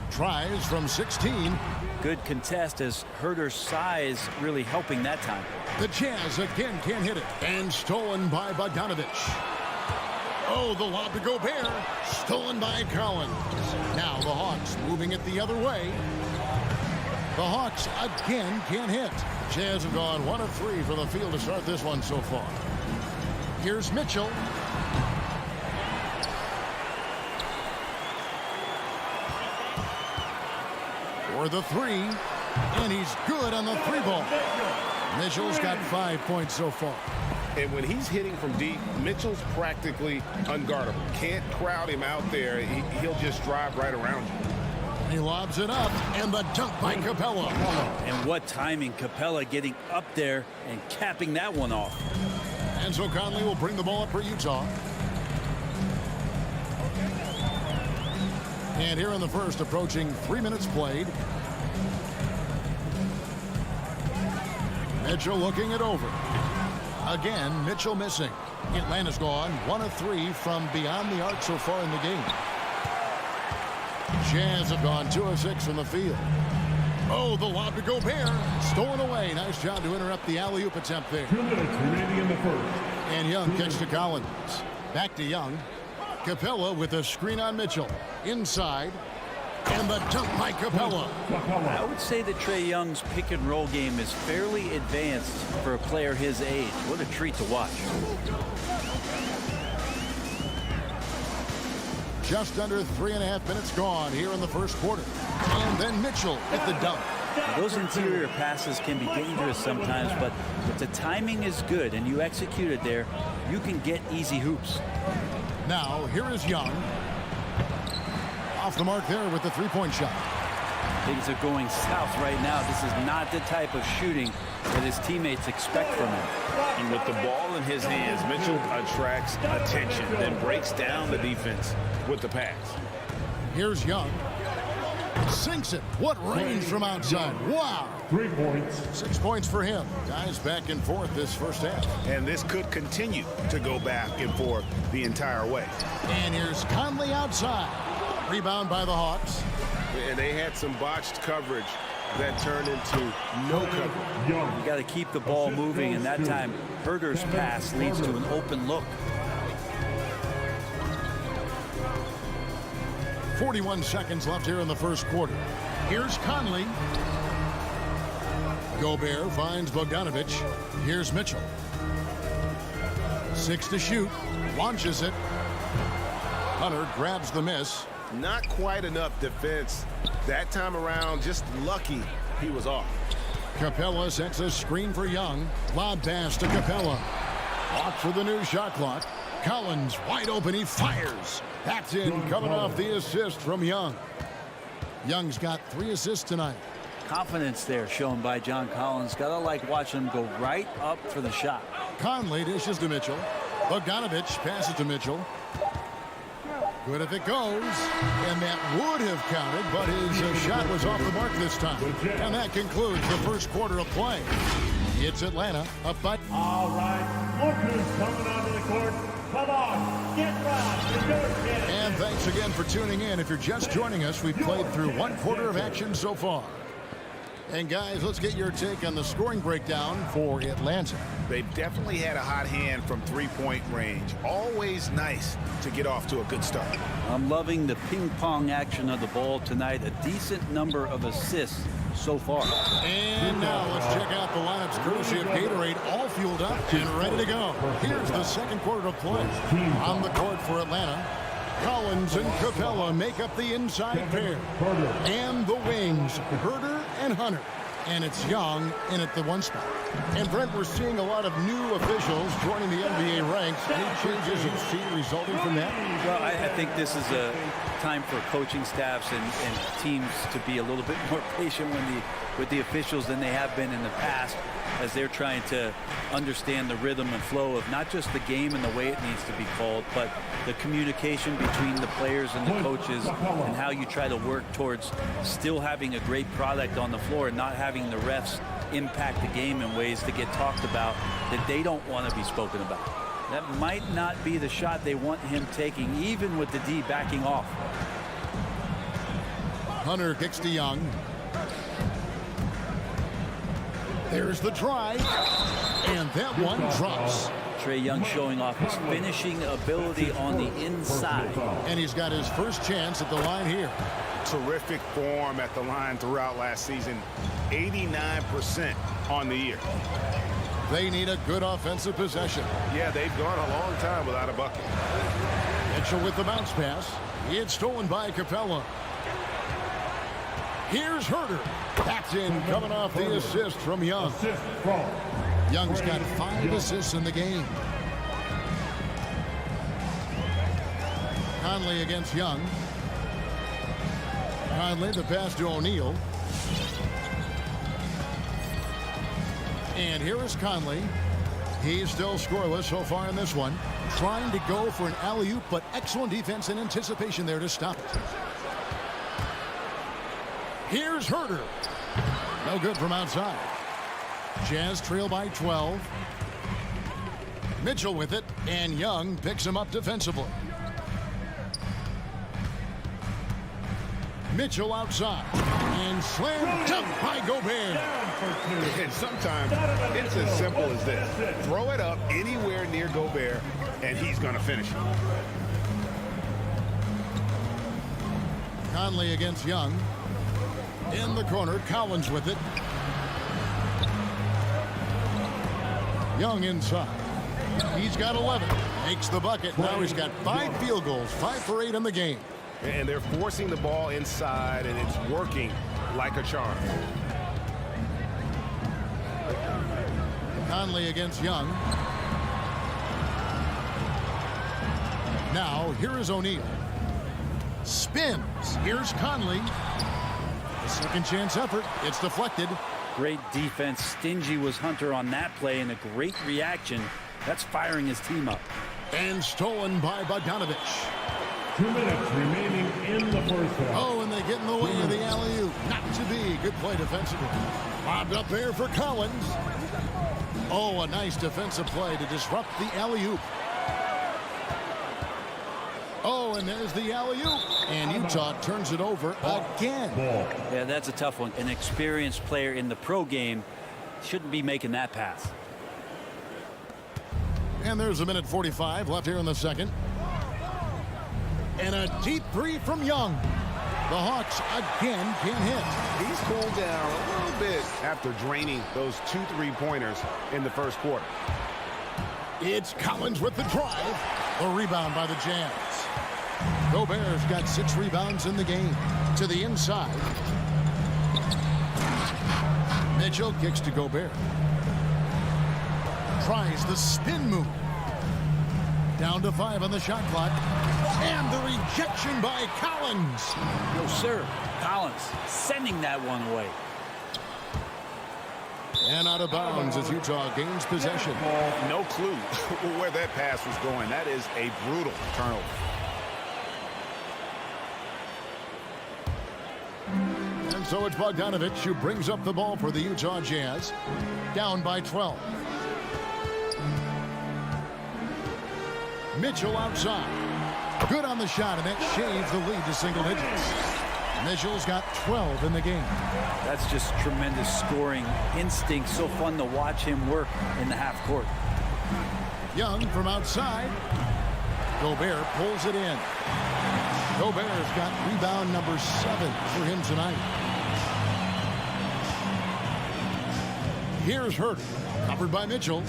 Tries from 16. Good contest as Herder's size really helping that time. The Jazz again can't hit it. And stolen by Bogdanovich. Oh, the lob to Gobert. Stolen by Collins. Now the Hawks moving it the other way. The Hawks again can't hit. Jazz have gone 1 of 3 from the field to start this one so far. Here's Mitchell. For the 3. And he's good on the 3 ball. Mitchell's got 5 points so far. And when he's hitting from deep, Mitchell's practically unguardable. Can't crowd him out there. He'll just drive right around you. He lobs it up, and the dunk by Capella. And what timing, Capella getting up there and capping that one off. And so Conley will bring the ball up for Utah. And here in the first, approaching 3 minutes played. Mitchell looking it over. Again, Mitchell missing. Atlanta's gone 1 of 3 from beyond the arc so far in the game. Jazz have gone 2 of 6 from the field. Oh, the lob to Gobert. Stolen away. Nice job to interrupt the alley-oop attempt there. 2 minutes remaining in the first. And Young kicks to Collins. Back to Young. Capella with a screen on Mitchell. Inside. And the dunk by Capella. I would say that Trae Young's pick and roll game is fairly advanced for a player his age. What a treat to watch. Just under 3.5 minutes gone here in the first quarter. And then Mitchell at the dunk. Those interior passes can be dangerous sometimes, but if the timing is good and you execute it there, you can get easy hoops. Now, here is Young. Off the mark there with the 3-point shot. Things are going south right now. This is not the type of shooting that his teammates expect from him. And with the ball in his hands, Mitchell attracts attention, then breaks down the defense with the pass. Here's Young. Sinks it. What range from outside. Wow. 3 points. 6 points for him. Guys back and forth this first half. And this could continue to go back and forth the entire way. And here's Conley outside. Rebound by the Hawks. And they had some botched coverage that turned into no coverage. You got to keep the ball moving, and that time Herder's pass leads to an open look. 41 seconds left here in the first quarter. Here's Conley. Gobert finds Bogdanovic. Here's Mitchell. 6 to shoot. Launches it. Hunter grabs the miss. Not quite enough defense that time around. Just lucky he was off. Capella sets a screen for Young. Lob pass to Capella. Off for the new shot clock. Collins wide open. He fires. That's in, coming off the assist from Young. Young's got 3 assists tonight. Confidence there shown by John Collins. Gotta like watching him go right up for the shot. Conley dishes to Mitchell. Bogdanovic passes to Mitchell. Good if it goes. And that would have counted, but his shot was off the mark this time. And that concludes the first quarter of play. It's Atlanta up by... All right, look who's coming onto the court. Come on, get right. And thanks again for tuning in. If you're just joining us, we've played through 1 quarter of action so far. And guys, let's get your take on the scoring breakdown for Atlanta. They've definitely had a hot hand from three-point range. Always nice to get off to a good start. I'm loving the ping-pong action of the ball tonight. A decent number of assists so far. And now let's check out the lineups courtesy of Gatorade, all fueled up and ready to go. Here's the second quarter of play. On the court for Atlanta, Collins and Capella make up the inside pair. And the wings, Herder and Hunter. And it's Young in at the 1 spot. And Brent, we're seeing a lot of new officials joining the NBA ranks. Any changes you see resulting from that? Well, I think this is a time for coaching staffs and teams to be a little bit more patient with the officials than they have been in the past, as they're trying to understand the rhythm and flow of not just the game and the way it needs to be called, but the communication between the players and the coaches, and how you try to work towards still having a great product on the floor and not having the refs impact the game in ways to get talked about that they don't want to be spoken about. That might not be the shot they want him taking, even with the D backing off. Hunter kicks to Young. There's the drive, and that one drops. Trae Young showing off his finishing ability on the inside. And he's got his first chance at the line here. Terrific form at the line throughout last season. 89% on the year. They need a good offensive possession. Yeah, they've gone a long time without a bucket. Mitchell with the bounce pass. It's stolen by Capella. Here's Herder. That's in, coming off the assist from Young. Young's got 5 assists in the game. Conley against Young. Conley, the pass to O'Neal. And here is Conley. He's still scoreless so far in this one. Trying to go for an alley-oop, but excellent defense and anticipation there to stop it. Here's Herder. No good from outside. Jazz trail by 12. Mitchell with it, and Young picks him up defensively. Mitchell outside, and slam dunk by Gobert. And sometimes it's as simple as this. Throw it up anywhere near Gobert, and he's going to finish it. Conley against Young. In the corner, Collins with it. Young inside. He's got 11. Makes the bucket. Now he's got 5 field goals, 5 for 8 in the game. And they're forcing the ball inside, and it's working like a charm. Conley against Young. Now, here is O'Neal. Spins. Here's Conley. The Second chance effort. It's deflected. Great defense. Stingy was Hunter on that play, and a great reaction. That's firing his team up. And stolen by Bogdanovich. 2 minutes remaining in the first half. Oh, and they get in the way of the alley-oop. Not to be. Good play defensively. Lobbed up there for Collins. Oh, a nice defensive play to disrupt the alley-oop. Oh, and there's the alley-oop. And Utah turns it over again. Yeah, that's a tough one. An experienced player in the pro game shouldn't be making that pass. And there's a minute 45 left here in the second. And a deep three from Young. The Hawks again can't hit. He's cooled down a little bit after draining those 2 3-pointers in the first quarter. It's Collins with the drive. A rebound by the Jazz. Gobert's got 6 rebounds in the game. To the inside. Mitchell kicks to Gobert. Tries the spin move. Down to 5 on the shot clock. And the rejection by Collins. No, sir. Collins sending that one away. And out of bounds as Utah gains possession. No clue where that pass was going. That is a brutal turnover. And so it's Bogdanovich who brings up the ball for the Utah Jazz. Down by 12. Mitchell outside. Good on the shot, and that shaves the lead to single digits. Mitchell's got 12 in the game. That's just tremendous scoring instinct. So fun to watch him work in the half court. Young from outside. Gobert pulls it in. Gobert's got rebound number 7 for him tonight. Here's Herter, covered by Mitchell.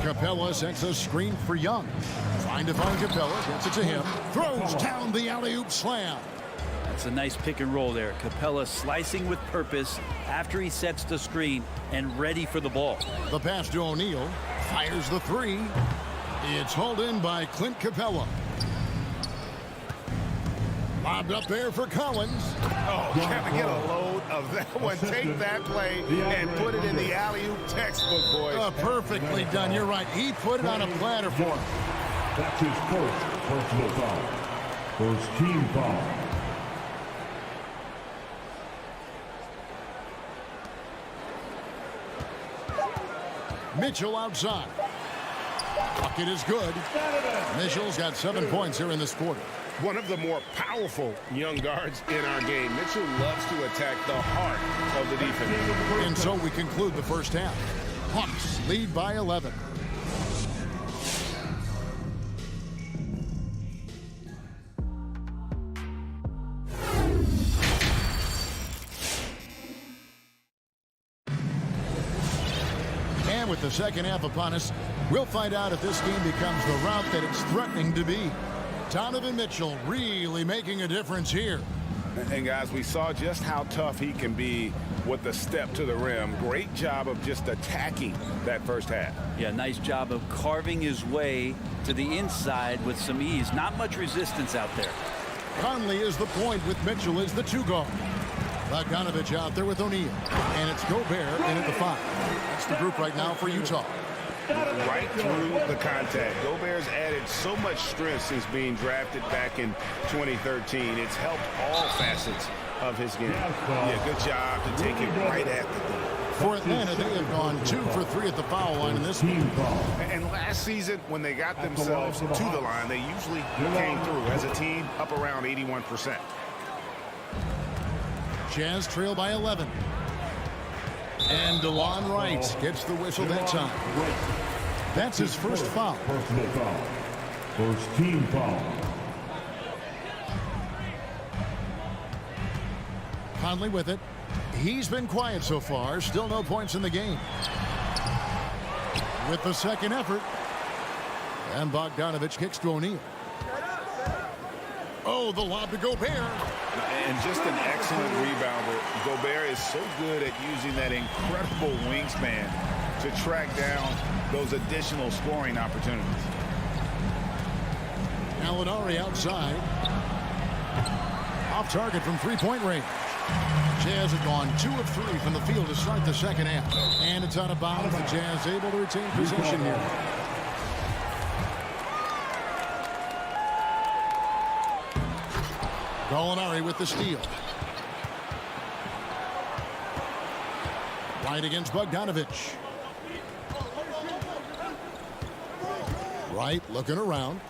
Capella sets a screen for Young. Trying to find Capella, gets it to him. Throws down the alley-oop slam. That's a nice pick and roll there. Capella slicing with purpose after he sets the screen and ready for the ball. The pass to O'Neal. Fires the 3. It's hauled in by Clint Capella. Lobbed up there for Collins. Oh, can we get a load of that one? Take that play and put it in the alley-oop textbook, boys. Perfectly done. You're right. He put it on a platter for him. That's his first personal foul. First team foul. Mitchell outside. Bucket is good. Mitchell's got 7 points here in this quarter. One of the more powerful young guards in our game. Mitchell loves to attack the heart of the defense. And so we conclude the first half. Hawks lead by 11. And with the second half upon us, we'll find out if this game becomes the route that it's threatening to be. Donovan Mitchell really making a difference here. And guys, we saw just how tough he can be with the step to the rim. Great job of just attacking that first half. Yeah, nice job of carving his way to the inside with some ease. Not much resistance out there. Conley is the point with Mitchell as the 2 guard. Bogdanovich out there with O'Neal. And it's Gobert in at the 5. That's the group right now for Utah. Right through the contact. Gobert's added so much strength since being drafted back in 2013. It's helped all facets of his game. Yeah, good job to take it right at the goal. For Atlanta, they have gone 2 for 3 at the foul line in this game. And last season, when they got themselves to the line, they usually came through as a team up around 81%. Jazz trail by 11. And DeLon Wright gets the whistle that time. That's his first foul. Personal foul. First team foul. Conley with it. He's been quiet so far. Still no points in the game. With the second effort. And Bogdanovich kicks to O'Neal. Oh, the lob to Gobert. And just an excellent rebounder. Gobert is so good at using that incredible wingspan to track down those additional scoring opportunities. Gallinari outside. Off target from three-point range. Jazz have gone 2 of 3 from the field to start the second half. And it's out of bounds. The Jazz able to retain possession here. Gallinari with the steal. Right against Bogdanovich. Right, looking around.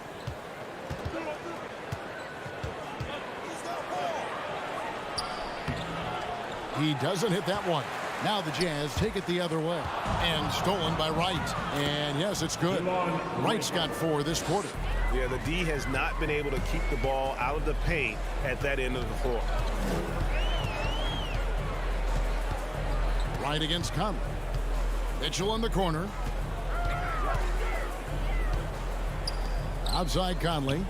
He doesn't hit that one. Now the Jazz take it the other way. And stolen by Wright. And yes, it's good. Wright's got 4 this quarter. Yeah, the D has not been able to keep the ball out of the paint at that end of the floor. Right against Conley. Mitchell in the corner. Outside Conley.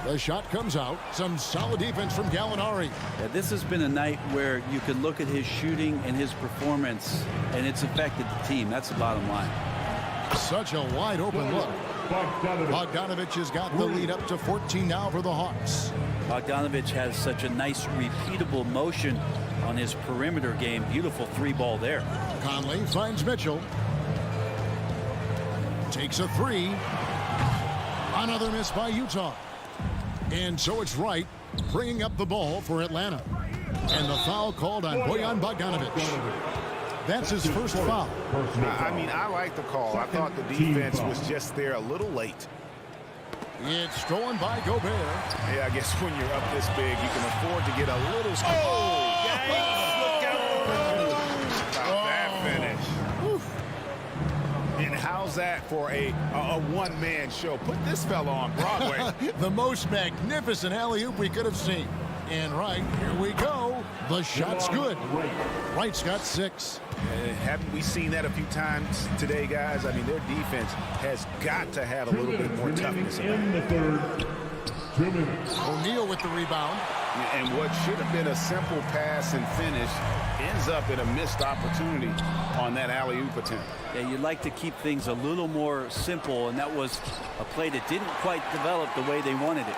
The shot comes out. Some solid defense from Gallinari. Yeah, this has been a night where you can look at his shooting and his performance, and it's affected the team. That's the bottom line. Such a wide open look. Bogdanovich has got the lead up to 14 now for the Hawks. Bogdanovich has such a nice repeatable motion on his perimeter game. Beautiful 3-ball there. Conley finds Mitchell. Takes a 3. Another miss by Utah. And so it's Wright bringing up the ball for Atlanta. And the foul called on Bojan Bogdanovich. That's his first foul. I mean, I like the call. I thought the defense was just there a little late. It's stolen by Gobert. Yeah, I guess when you're up this big, you can afford to get a little... Oh! Yikes! Look out! Stop that finish. And how's that for a one-man show? Put this fella on Broadway. The most magnificent alley-oop we could have seen. And right, here we go. The shot's good. Wright's got 6. Haven't we seen that a few times today, guys? I mean, their defense has got to have a little bit more toughness in the third. O'Neal with the rebound. And what should have been a simple pass and finish ends up in a missed opportunity on that alley-oop attempt. Yeah, you'd like to keep things a little more simple, and that was a play that didn't quite develop the way they wanted it.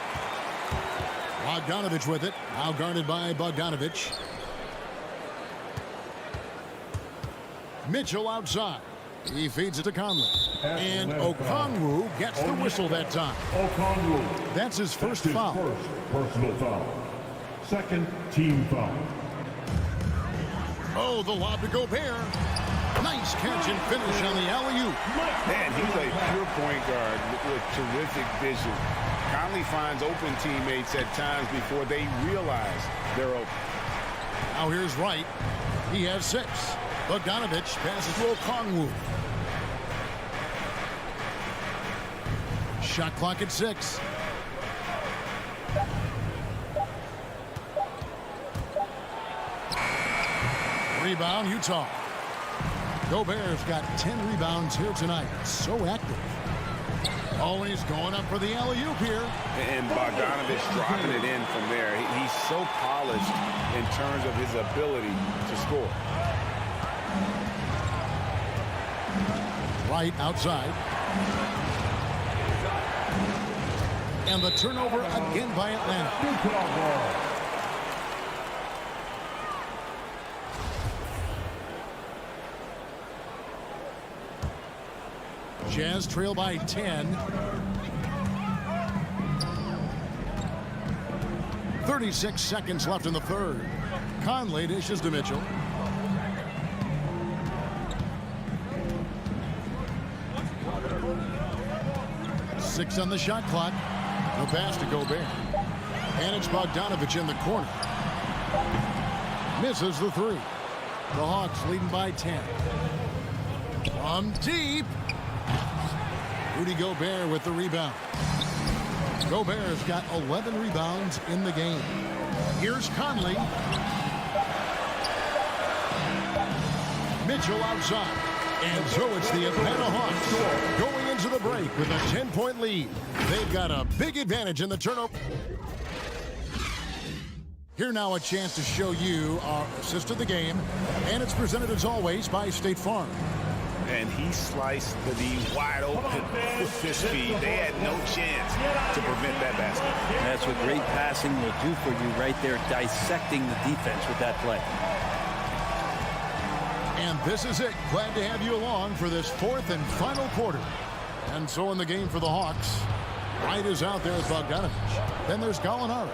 Bogdanovich with it. Now guarded by Bogdanovich. Mitchell outside. He feeds it to Conley. And Okongwu gets the whistle that time. That's his first foul. Personal foul. Second team foul. Oh, the lob to Gobert. Nice catch and finish on the alley-oop. Man, he's a pure point guard with terrific vision. Conley finds open teammates at times before they realize they're open. Now here's Wright. He has 6. Bogdanovich passes to Okongwu. Shot clock at 6. Rebound, Utah. Gobert's got 10 rebounds here tonight. So active. Oh, and he's going up for the alley-oop here. And Bogdanovich dropping it in from there. He's so polished in terms of his ability to score. Right outside. And the turnover again by Atlanta. Jazz trail by 10. 36 seconds left in the third. Conley dishes to Mitchell. Six on the shot clock. The pass to Gobert. And it's Bogdanovich in the corner. Misses the 3. The Hawks leading by 10. From deep. Rudy Gobert with the rebound. Gobert's got 11 rebounds in the game. Here's Conley. Mitchell outside. And so it's the Atlanta Hawks going into the break with a 10-point lead. They've got a big advantage in the turnover. Here now a chance to show you our assist of the game. And it's presented as always by State Farm. and he sliced the D wide open with his feet. They had no chance to prevent that basket. That's what great passing will do for you right there, dissecting the defense with that play. And this is it. Glad to have you along for this fourth and final quarter. And so in the game for the Hawks, Wright is out there with Bogdanovich. Then there's Gallinari.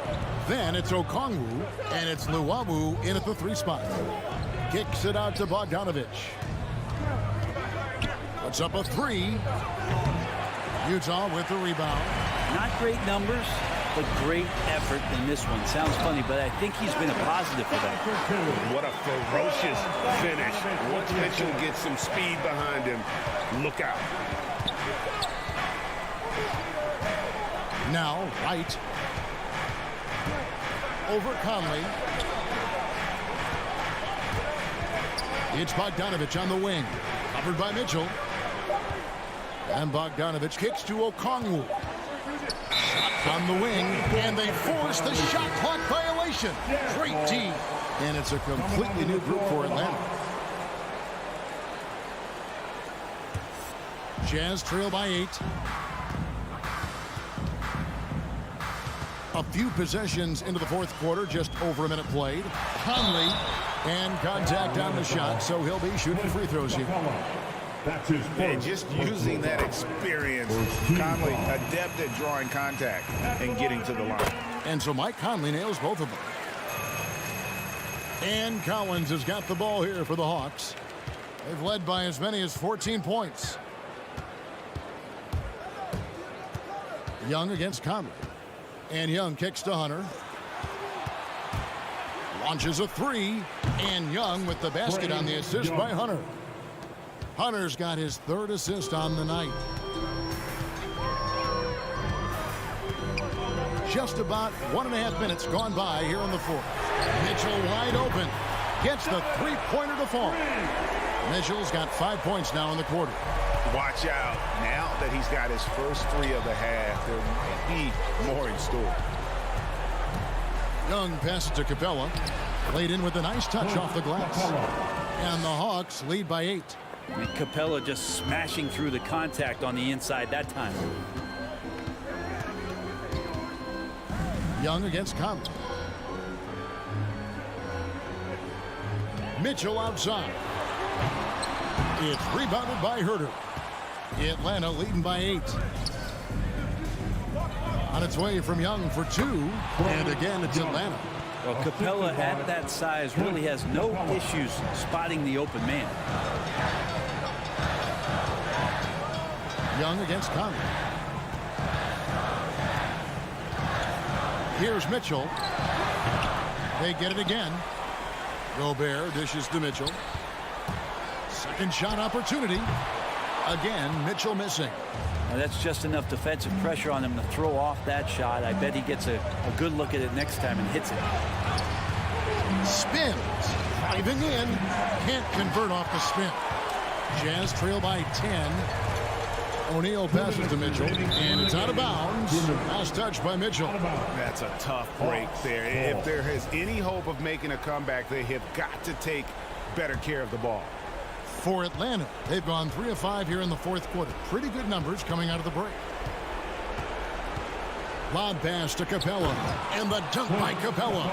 Then it's Okongwu, and it's Luwawu in at the 3 spot. Kicks it out to Bogdanovich. Puts up a 3. Utah with the rebound. Not great numbers, but great effort in this one. Sounds funny, but I think he's been a positive for them. What a ferocious finish. Once Mitchell gets some speed behind him, look out. Now, Wright. Over Conley. It's Bogdanovich on the wing. Covered by Mitchell. And Bogdanovich kicks to Okongwu. On the wing, and they force the shot clock violation. Great D. And it's a completely new group for Atlanta. Jazz trail by 8. A few possessions into the fourth quarter, just over a minute played. Conley, and contact on the shot, so he'll be shooting free throws here. That's his And just using that experience, Conley adept at drawing contact and getting to the line. And so Mike Conley nails both of them. And Collins has got the ball here for the Hawks. They've led by as many as 14 points. Young against Conley. And Young kicks to Hunter. Launches a 3. And Young with the basket on the assist by Hunter. Hunter's got his 3rd assist on the night. Just about 1.5 minutes gone by here in the fourth. Mitchell wide open. Gets the 3-pointer to fall. Mitchell's got 5 points now in the quarter. Watch out. Now that he's got his first 3 of the half, there may be more in store. Young passes to Capella. Played in with a nice touch off the glass. And the Hawks lead by 8. And Capella just smashing through the contact on the inside that time. Young against Conley. Mitchell outside. It's rebounded by Herter. Atlanta leading by 8. On its way from Young for 2. And again, it's Atlanta. Well, Capella at that size really has no issues spotting the open man. Young against Conley. Here's Mitchell. They get it again. Gobert dishes to Mitchell. Second shot opportunity. Again, Mitchell missing. Now that's just enough defensive pressure on him to throw off that shot. I bet he gets a good look at it next time and hits it. Spins. Driving in. Can't convert off the spin. Jazz trail by 10. O'Neal passes to Mitchell, and it's out of bounds. Last touch by Mitchell. That's a tough break there. If there is any hope of making a comeback, they have got to take better care of the ball. For Atlanta, they've gone 3 of 5 here in the fourth quarter. Pretty good numbers coming out of the break. Lob pass to Capella, and the dunk by Capella.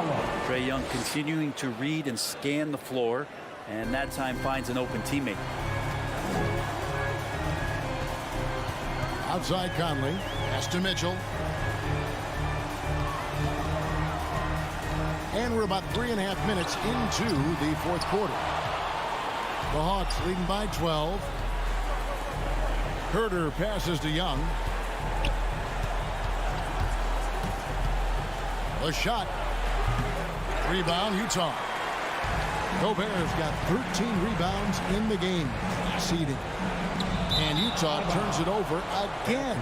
Trae Young continuing to read and scan the floor, and that time finds an open teammate. Outside Conley, pass to Mitchell. And we're about 3.5 minutes into the fourth quarter. The Hawks leading by 12. Herter passes to Young. A shot. Rebound, Utah. Gobert's got 13 rebounds in the game. Seeding. And Utah turns it over again.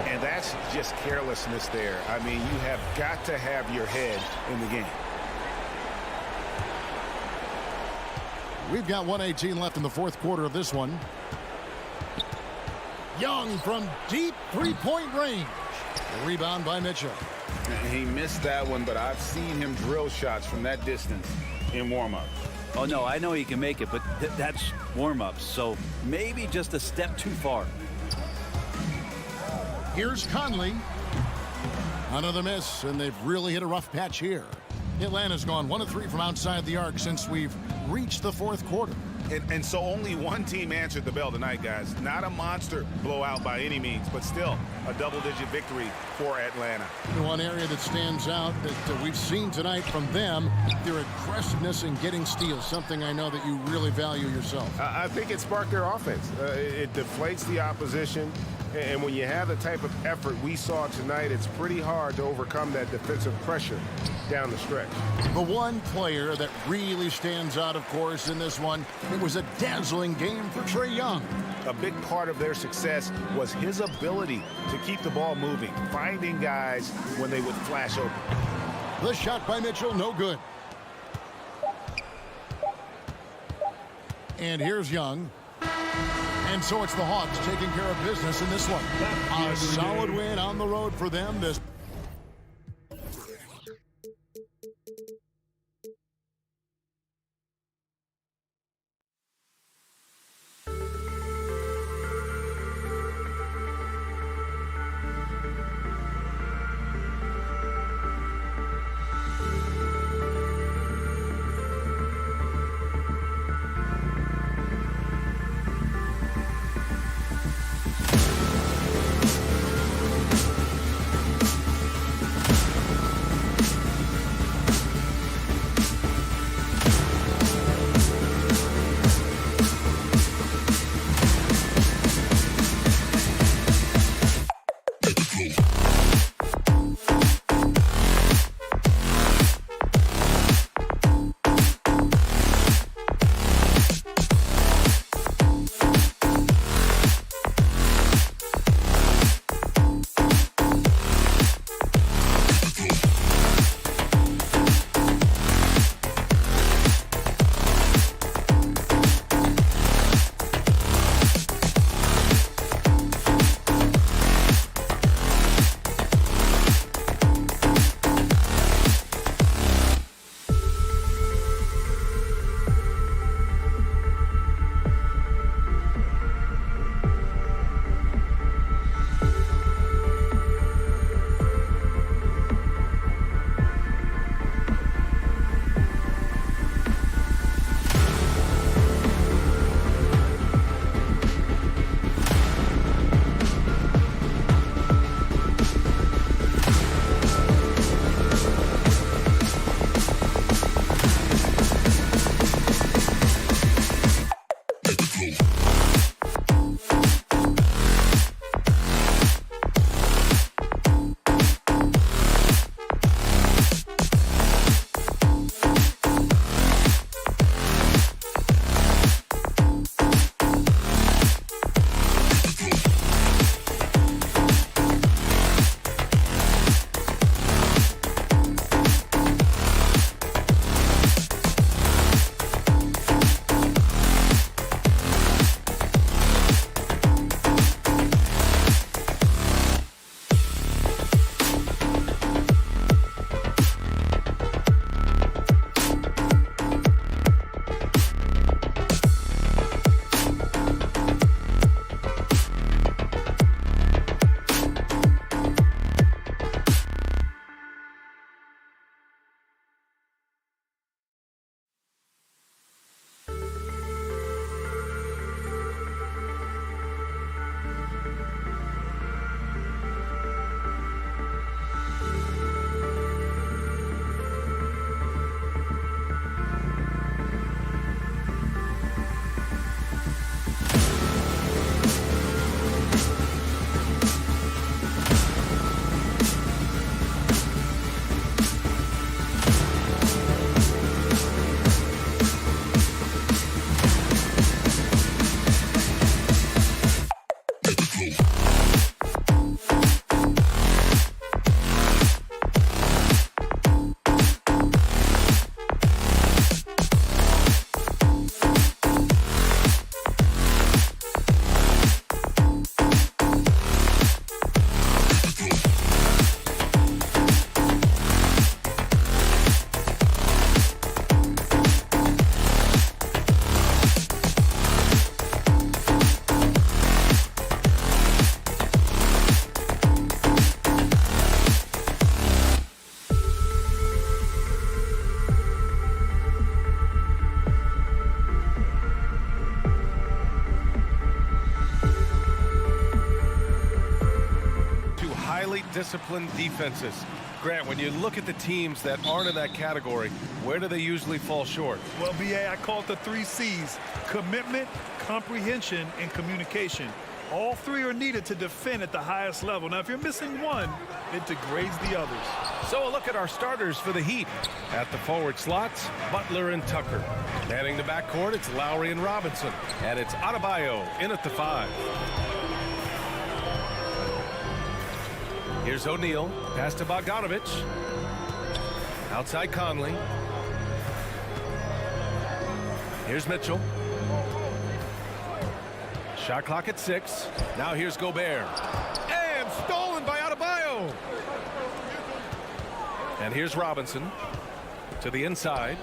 And that's just carelessness there. I mean, you have got to have your head in the game. We've got 1:18 left in the fourth quarter of this one. Young from deep three-point range. The rebound by Mitchell. He missed that one, but I've seen him drill shots from that distance in warm-up. Oh, no, I know he can make it, but that's warm-ups. So maybe just a step too far. Here's Conley. Another miss, and they've really hit a rough patch here. Atlanta's gone 1 of 3 from outside the arc since we've reached the fourth quarter. And so only one team answered the bell tonight, guys. Not a monster blowout by any means, but still a double-digit victory for Atlanta. The one area that stands out that we've seen tonight from them, their aggressiveness in getting steals, something I know that you really value yourself. I think it sparked their offense. It deflates the opposition. And when you have the type of effort we saw tonight, it's pretty hard to overcome that defensive pressure down the stretch. The one player that really stands out, of course, in this one, it was a dazzling game for Trae Young. A big part of their success was his ability to keep the ball moving, finding guys when they would flash open. The shot by Mitchell, no good. And here's Young. And so it's the Hawks taking care of business in this one. A solid win on the road for them this disciplined defenses. Grant, when you look at the teams that aren't in that category, where do they usually fall short? Well, BA, I call it the 3 C's: commitment, comprehension, and communication. All 3 are needed to defend at the highest level. Now, if you're missing one, it degrades the others. So a look at our starters for the Heat. At the forward slots, Butler and Tucker. Manning the backcourt, it's Lowry and Robinson. And it's Adebayo in at the 5. Here's O'Neal, pass to Bogdanovich. Outside Conley. Here's Mitchell. Shot clock at 6. Now here's Gobert. And stolen by Adebayo. And here's Robinson to the inside.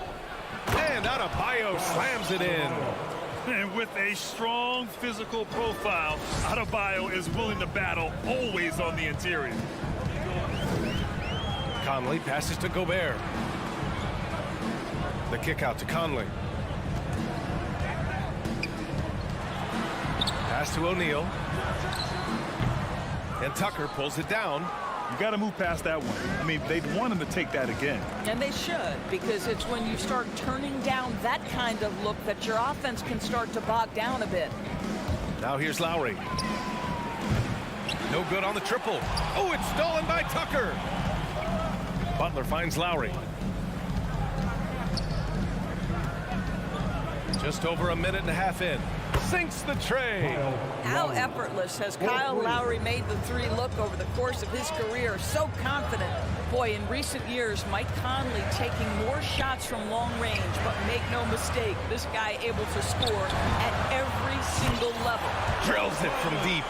And Adebayo slams it in. And with a strong physical profile, Adebayo is willing to battle, always on the interior. Conley passes to Gobert. The kick out to Conley. Pass to O'Neal. And Tucker pulls it down. You got to move past that one. I mean, they'd want him to take that again. And they should, because it's when you start turning down that kind of look that your offense can start to bog down a bit. Now here's Lowry. No good on the triple. Oh, it's stolen by Tucker. Butler finds Lowry. Just over a minute and a half in. Sinks the tray. How effortless has Kyle Lowry made the 3 look over the course of his career? So confident. Boy, in recent years, Mike Conley taking more shots from long range, but make no mistake, this guy able to score at every single level. Drills it from deep.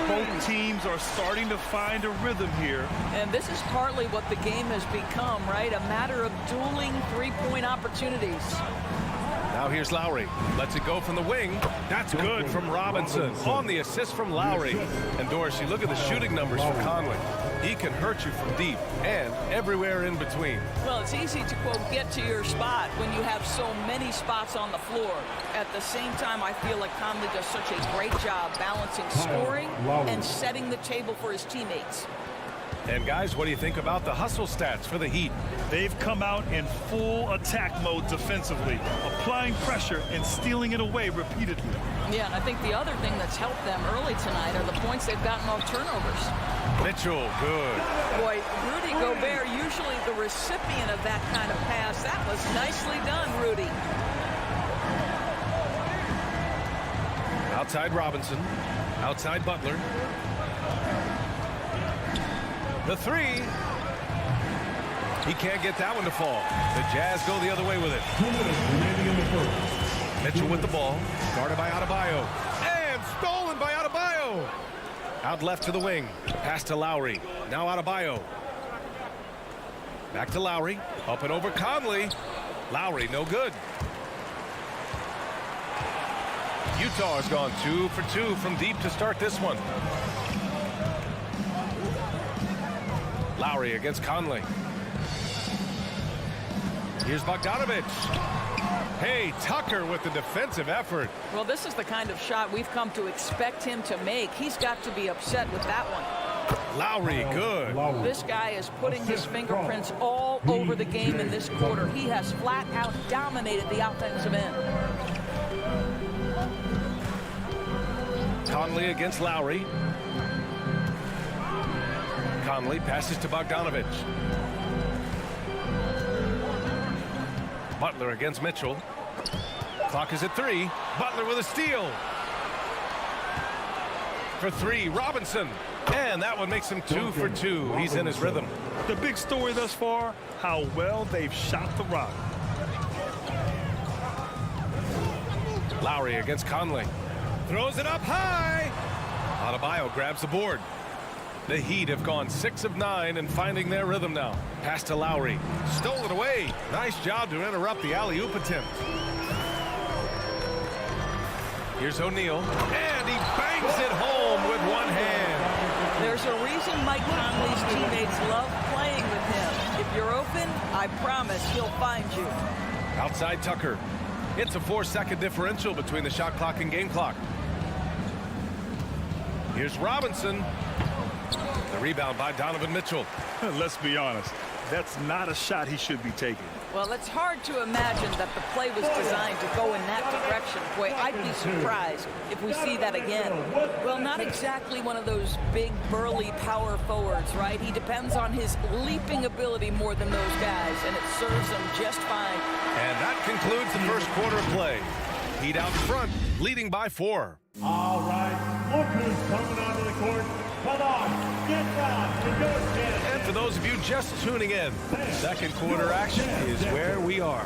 Both teams are starting to find a rhythm here. And this is partly what the game has become, right? A matter of dueling 3-point opportunities. Now here's Lowry. Lets it go from the wing. That's good from Robinson. On the assist from Lowry. And Dorsey, look at the shooting numbers for Conley. He can hurt you from deep and everywhere in between. Well, it's easy to, quote, get to your spot when you have so many spots on the floor. At the same time, I feel like Conley does such a great job balancing scoring and setting the table for his teammates. And guys, what do you think about the hustle stats for the Heat? They've come out in full attack mode defensively, applying pressure and stealing it away repeatedly. Yeah, and I think the other thing that's helped them early tonight are the points they've gotten off turnovers. Mitchell, good. Boy, Rudy Gobert, usually the recipient of that kind of pass. That was nicely done, Rudy. Outside Robinson. Outside Butler. The 3. He can't get that one to fall. The Jazz go the other way with it. Mitchell with the ball. Guarded by Adebayo. And stolen by Adebayo. Out left to the wing. Pass to Lowry. Now Adebayo. Back to Lowry. Up and over Conley. Lowry, no good. Utah has gone 2 for 2 from deep to start this one. Lowry against Conley. Here's Bogdanovich. Hey, Tucker with the defensive effort. Well, this is the kind of shot we've come to expect him to make. He's got to be upset with that one. Lowry, good. This guy is putting his fingerprints all over the game in this quarter. He has flat out dominated the offensive end. Conley against Lowry. Conley passes to Bogdanovich. Butler against Mitchell. Clock is at 3. Butler with a steal. For 3, Robinson. And that one makes him 2 for 2. He's in his rhythm. The big story thus far, how well they've shot the rock. Lowry against Conley. Throws it up high. Adebayo grabs the board. The Heat have gone 6 of 9 and finding their rhythm now. Pass to Lowry. Stole it away. Nice job to interrupt the alley-oop attempt. Here's O'Neal. And he bangs it home with one hand. There's a reason Mike Conley's teammates love playing with him. If you're open, I promise he'll find you. Outside Tucker. It's a 4-second differential between the shot clock and game clock. Here's Robinson. The rebound by Donovan Mitchell. Let's be honest. That's not a shot he should be taking. Well, it's hard to imagine that the play was designed to go in that direction. Boy, I'd be surprised if we see that again. Well, not exactly one of those big, burly power forwards, right? He depends on his leaping ability more than those guys, and it serves him just fine. And that concludes the first quarter of play. Heat out front, leading by 4. All right, look who's coming onto the court. Come on, get down and go again. And for those of you just tuning in, second quarter action is where we are.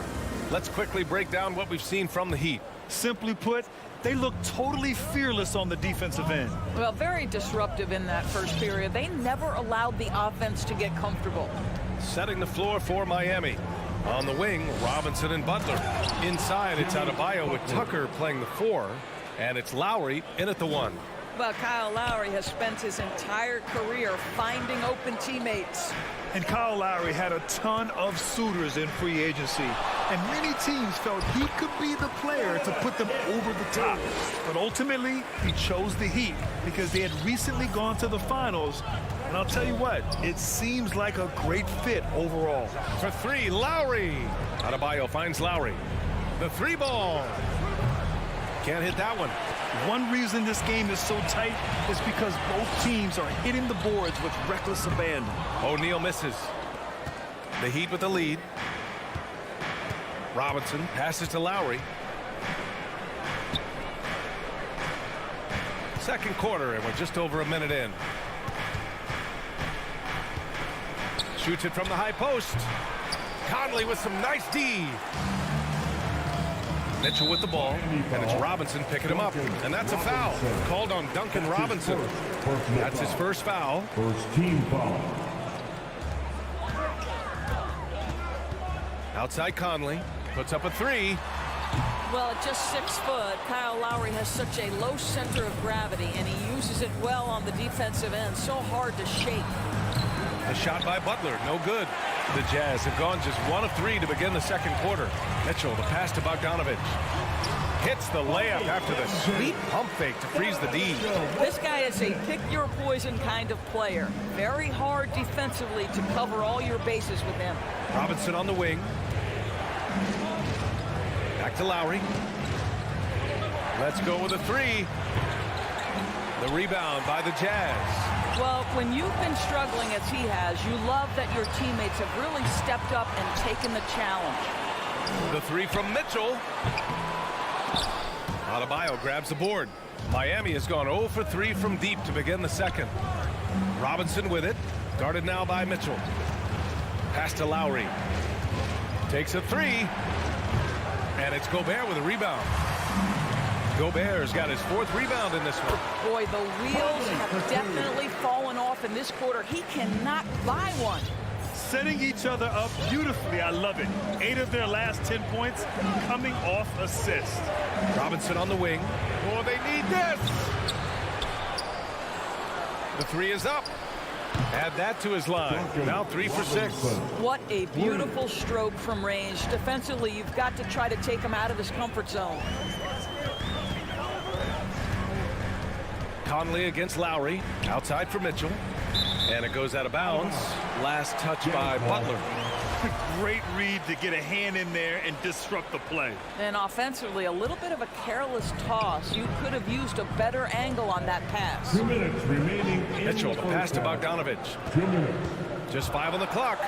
Let's quickly break down what we've seen from the Heat. Simply put, they look totally fearless on the defensive end. Well, very disruptive in that first period. They never allowed the offense to get comfortable. Setting the floor for Miami. On the wing, Robinson and Butler. Inside, it's Adebayo with Tucker playing the 4, and it's Lowry in at the 1. Well, Kyle Lowry has spent his entire career finding open teammates. And Kyle Lowry had a ton of suitors in free agency, and many teams felt he could be the player to put them over the top. But ultimately, he chose the Heat because they had recently gone to the finals. And I'll tell you what, it seems like a great fit overall. For 3, Lowry. Adebayo finds Lowry. The 3 ball. Can't hit that one. One reason this game is so tight is because both teams are hitting the boards with reckless abandon. O'Neal misses. The Heat with the lead. Robinson passes to Lowry. Second quarter, and we're just over a minute in. Shoots it from the high post. Conley with some nice D. Mitchell with the ball, and it's Robinson picking him up, and that's a foul called on Duncan Robinson. That's his first foul. First team foul. Outside Conley puts up a 3. Well, at just 6 foot, Kyle Lowry has such a low center of gravity, and he uses it well on the defensive end. So hard to shake. The shot by Butler, no good. The Jazz have gone just 1 of 3 to begin the second quarter. Mitchell, the pass to Bogdanovich. Hits the layup after the sweet pump fake to freeze the D. This guy is a pick-your-poison kind of player. Very hard defensively to cover all your bases with him. Robinson on the wing. Back to Lowry. Let's go with a 3. The rebound by the Jazz. Well, when you've been struggling as he has, you love that your teammates have really stepped up and taken the challenge. The 3 from Mitchell. Adebayo grabs the board. Miami has gone 0 for 3 from deep to begin the second. Robinson with it. Guarded now by Mitchell. Pass to Lowry. Takes a 3. And it's Gobert with a rebound. Gobert's got his 4th rebound in this one. Boy, the wheels have definitely fallen off in this quarter. He cannot buy one. Setting each other up beautifully. I love it. 8 of their last 10 points coming off assist. Robinson on the wing. Oh, they need this. The 3 is up. Add that to his line. Now 3 for 6. What a beautiful stroke from range. Defensively, you've got to try to take him out of his comfort zone. Conley against Lowry. Outside for Mitchell. And it goes out of bounds. Last touch by Butler. Great read to get a hand in there and disrupt the play. And offensively, a little bit of a careless toss. You could have used a better angle on that pass. 2 minutes remaining. Mitchell, the pass to Bogdanovich. 2 minutes. Just 5 on the clock.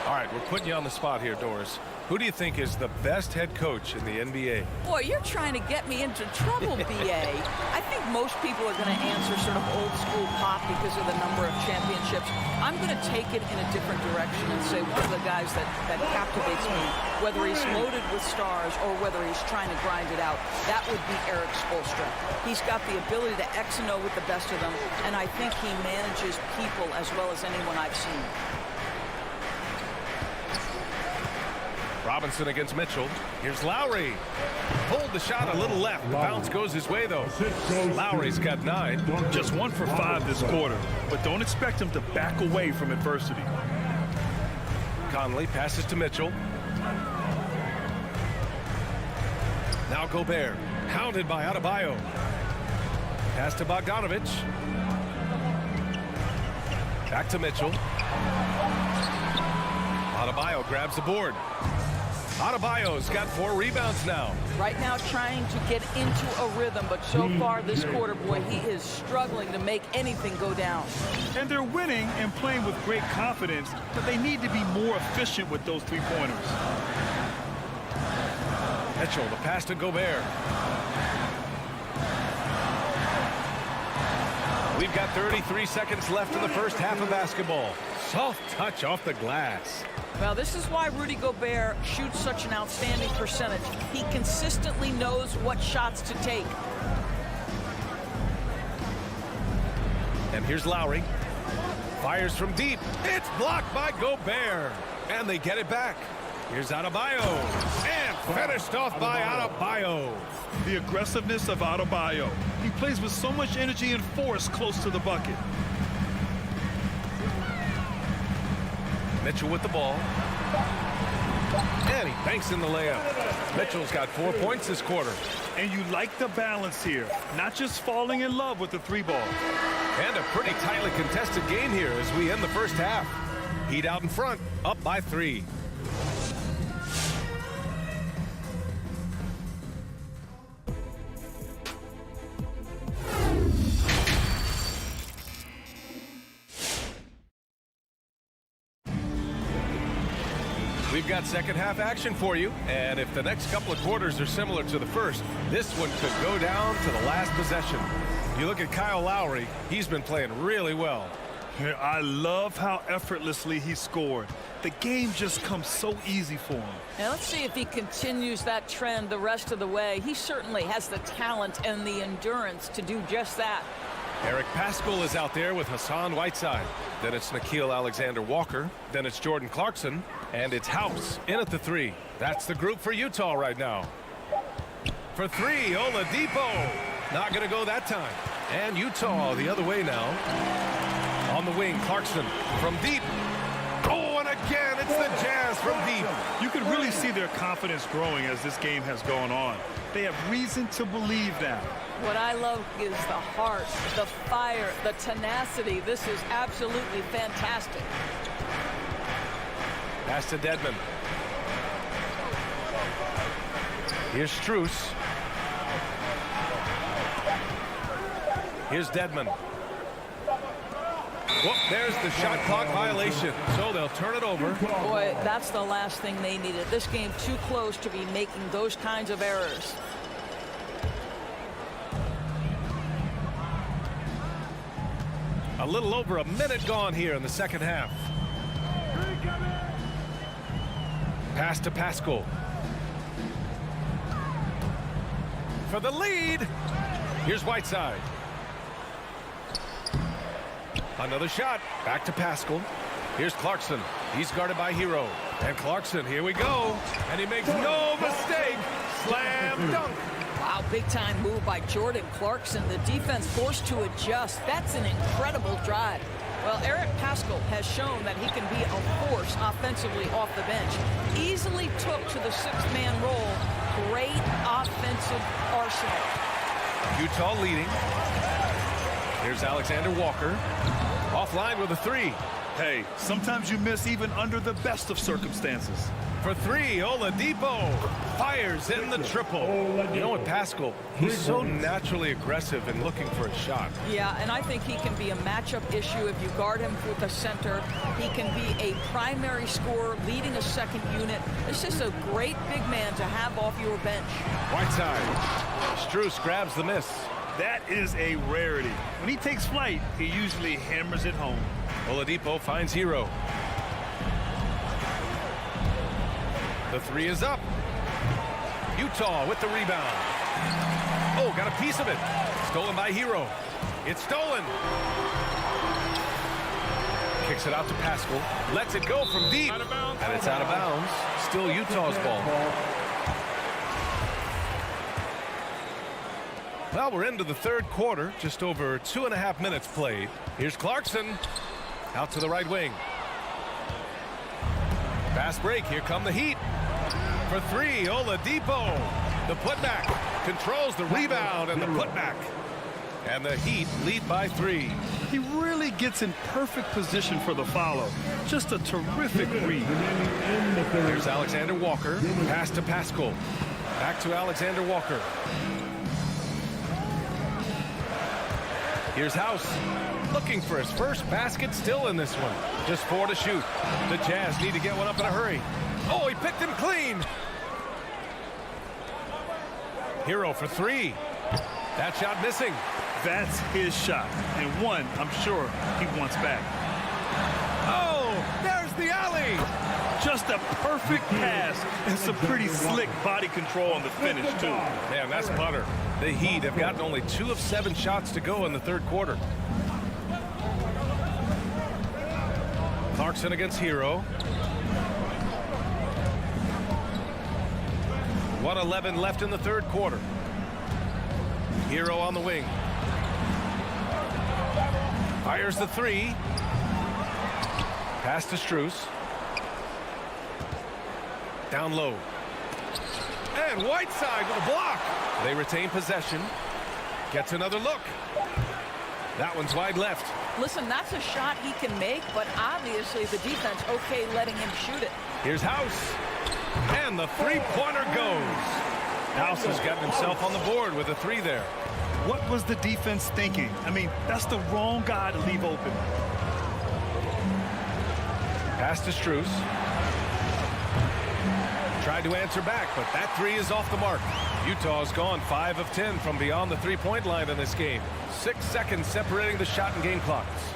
All right, we're putting you on the spot here, Doris. Who do you think is the best head coach in the NBA? Boy, you're trying to get me into trouble, BA. I think most people are going to answer sort of old school Pop because of the number of championships. I'm going to take it in a different direction and say one of the guys that captivates me, whether he's loaded with stars or whether he's trying to grind it out, that would be Eric Spoelstra. He's got the ability to X and O with the best of them, and I think he manages people as well as anyone I've seen. Robinson against Mitchell. Here's Lowry. Pulled the shot a little left. The bounce goes his way, though. Lowry's got 9. Just 1 for 5 this quarter, but don't expect him to back away from adversity. Conley passes to Mitchell. Now Gobert, hounded by Adebayo. Pass to Bogdanovich. Back to Mitchell. Adebayo grabs the board. Adebayo's got 4 rebounds now. Right now trying to get into a rhythm, but so far this quarter, boy, he is struggling to make anything go down. And they're winning and playing with great confidence, but they need to be more efficient with those three-pointers. Mitchell, the pass to Gobert. We've got 33 seconds left in the first half of basketball. Soft touch off the glass. Well, this is why Rudy Gobert shoots such an outstanding percentage. He consistently knows what shots to take. And here's Lowry. Fires from deep. It's blocked by Gobert. And they get it back. Here's Adebayo. And finished off by Adebayo. The aggressiveness of Adebayo. He plays with so much energy and force close to the bucket. Mitchell with the ball. And he banks in the layup. Mitchell's got 4 points this quarter. And you like the balance here. Not just falling in love with the 3-ball. And a pretty tightly contested game here as we end the first half. Heat out in front, up by 3. We've got second half action for you, and if the next couple of quarters are similar to the first, this one could go down to the last possession. You look at Kyle Lowry, he's been playing really well. I love how effortlessly he scored. The game just comes so easy for him. Now let's see if he continues that trend the rest of the way. He certainly has the talent and the endurance to do just that. Eric Paschall is out there with Hassan Whiteside. Then it's Nickeil Alexander-Walker. Then it's Jordan Clarkson. And it's House in at the 3. That's the group for Utah right now. For 3, Oladipo. Not going to go that time. And Utah the other way now. On the wing, Clarkson from deep. Oh, and again, it's the Jazz from deep. You can really see their confidence growing as this game has gone on. They have reason to believe that. What I love is the heart, the fire, the tenacity. This is absolutely fantastic. Pass to Dedmon. Here's Strus. Here's Dedmon. Whoop, there's the shot clock violation. So they'll turn it over. Boy, that's the last thing they needed. This game too close to be making those kinds of errors. A little over a minute gone here in the second half. Pass to Paschall. For the lead. Here's Whiteside. Another shot. Back to Paschall. Here's Clarkson. He's guarded by Hero. And Clarkson, here we go. And he makes no mistake. Slam dunk. Wow, big-time move by Jordan Clarkson. The defense forced to adjust. That's an incredible drive. Well, Eric Paschall has shown that he can be a force offensively off the bench. Easily took to the sixth-man role. Great offensive arsenal. Utah leading. Here's Alexander Walker. Offline with a 3. Hey, sometimes you miss even under the best of circumstances. For 3, Oladipo fires in the triple. You know what, Paschall, he's so naturally aggressive and looking for a shot. Yeah, and I think he can be a matchup issue if you guard him with a center. He can be a primary scorer, leading a second unit. This is a great big man to have off your bench. Whiteside. Strus grabs the miss. That is a rarity. When he takes flight, he usually hammers it home. Oladipo finds Hero. The 3 is up. Utah with the rebound. Oh, got a piece of it. Stolen by Hero. It's stolen. Kicks it out to Paschall. Lets it go from deep. And it's out of bounds. Still Utah's ball. Well, we're into the third quarter. Just over 2.5 minutes played. Here's Clarkson. Out to the right wing. Fast break. Here come the Heat. For 3, Oladipo. The putback. Controls the rebound and the putback. And the Heat lead by 3. He really gets in perfect position for the follow. Just a terrific read. Here's Alexander Walker. Pass to Pascal. Back to Alexander Walker. Here's House. Looking for his first basket, still in this one. Just 4 to shoot. The Jazz need to get one up in a hurry. Oh, he picked him clean. Hero for 3. That shot missing. That's his shot, and one I'm sure he wants back. Oh, there's the alley. Just a perfect pass and some pretty slick body control on the finish, too. Man, that's butter. The Heat have gotten only 2 of 7 shots to go in the third quarter. Clarkson against Hero. 1:11 left in the third quarter. Hero on the wing. Fires the 3. Pass to Strus. Down low. And Whiteside with a block. They retain possession. Gets another look. That one's wide left. Listen, that's a shot he can make, but obviously the defense okay letting him shoot it. Here's House. And the three-pointer goes. House has gotten himself on the board with a 3 there. What was the defense thinking? I mean, that's the wrong guy to leave open. Pass to Strus. Tried to answer back, but that 3 is off the mark. Utah's gone 5 of 10 from beyond the three-point line in this game. 6 seconds separating the shot and game clocks.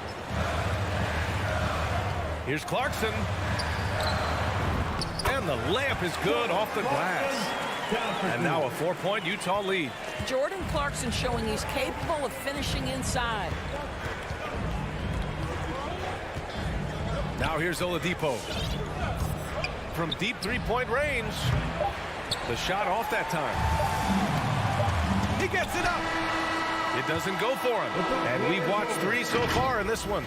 Here's Clarkson. And the layup is good off the glass. And now a 4-point Utah lead. Jordan Clarkson showing he's capable of finishing inside. Now here's Oladipo. From deep three-point range. The shot off that time. He gets it up. It doesn't go for him. And we've watched 3 so far in this one.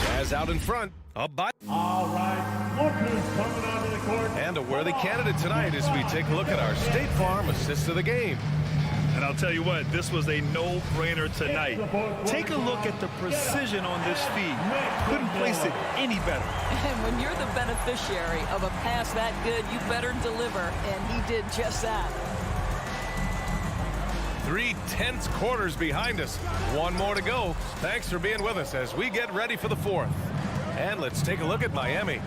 Jazz out in front. Up by. All right, look who's coming onto the court. And a worthy candidate tonight as we take a look at our State Farm assist of the game. And I'll tell you what, this was a no-brainer tonight. Take a look at the precision on this feed. Couldn't place it any better. And when you're the beneficiary of a pass that good, you better deliver, and he did just that. 3 tense quarters behind us. 1 more to go. Thanks for being with us as we get ready for the 4th. And let's take a look at Miami.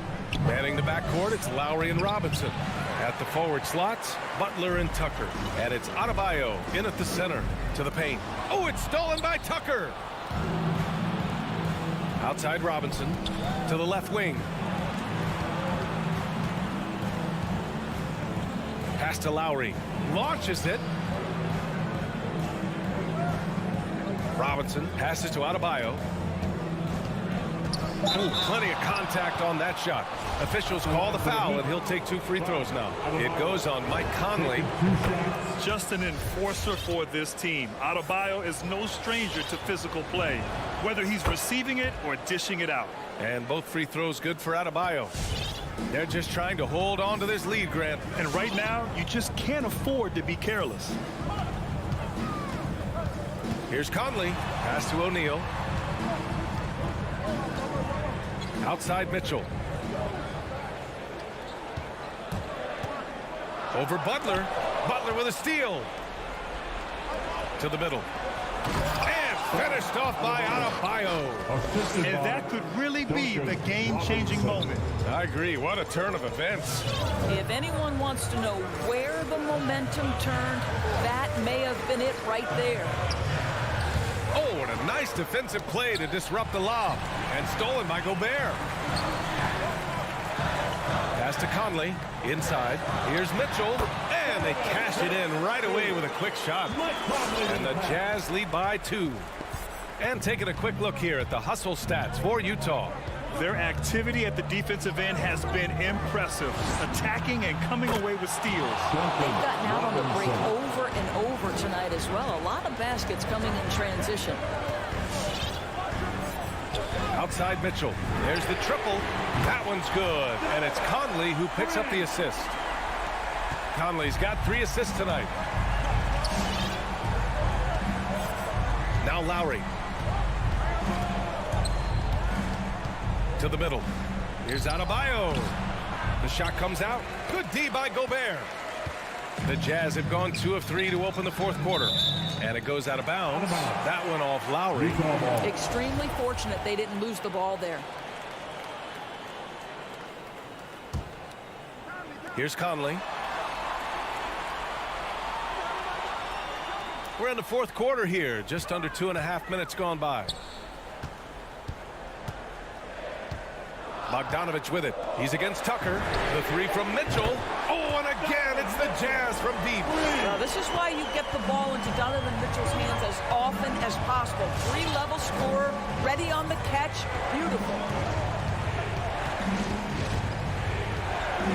Manning the backcourt, it's Lowry and Robinson. At the forward slots, Butler and Tucker. And it's Adebayo in at the center to the paint. Oh, it's stolen by Tucker. Outside Robinson to the left wing. Pass to Lowry. Launches it. Robinson passes to Adebayo. Ooh, plenty of contact on that shot. Officials call the foul, and he'll take 2 free throws now. It goes on Mike Conley. Just an enforcer for this team. Adebayo is no stranger to physical play, whether he's receiving it or dishing it out. And both free throws good for Adebayo. They're just trying to hold on to this lead, Grant. And right now, you just can't afford to be careless. Here's Conley. Pass to O'Neal. Outside Mitchell. Over Butler. Butler with a steal. To the middle. And finished off by Adebayo. And that could really be the game-changing moment. I agree. What a turn of events. If anyone wants to know where the momentum turned, that may have been it right there. Oh, and a nice defensive play to disrupt the lob. And stolen by Gobert. Pass to Conley. Inside. Here's Mitchell. And they cash it in right away with a quick shot. And the Jazz lead by 2. And taking a quick look here at the hustle stats for Utah. Their activity at the defensive end has been impressive, attacking and coming away with steals. They've gotten out on the break over and over tonight as well. A lot of baskets coming in transition. Outside Mitchell. There's the triple. That one's good. And it's Conley who picks up the assist. Conley's got 3 assists tonight. Now Lowry. To the middle. Here's Adebayo. The shot comes out. Good D by Gobert. The Jazz have gone 2 of 3 to open the fourth quarter. And it goes out of bounds. That one off Lowry. Extremely fortunate they didn't lose the ball there. Here's Conley. We're in the fourth quarter here. Just under 2.5 minutes gone by. Bogdanovich with it. He's against Tucker. The three from Mitchell. Oh, and again, it's the Jazz from deep. Now, this is why you get the ball into Donovan Mitchell's hands as often as possible. Three-level scorer, ready on the catch. Beautiful.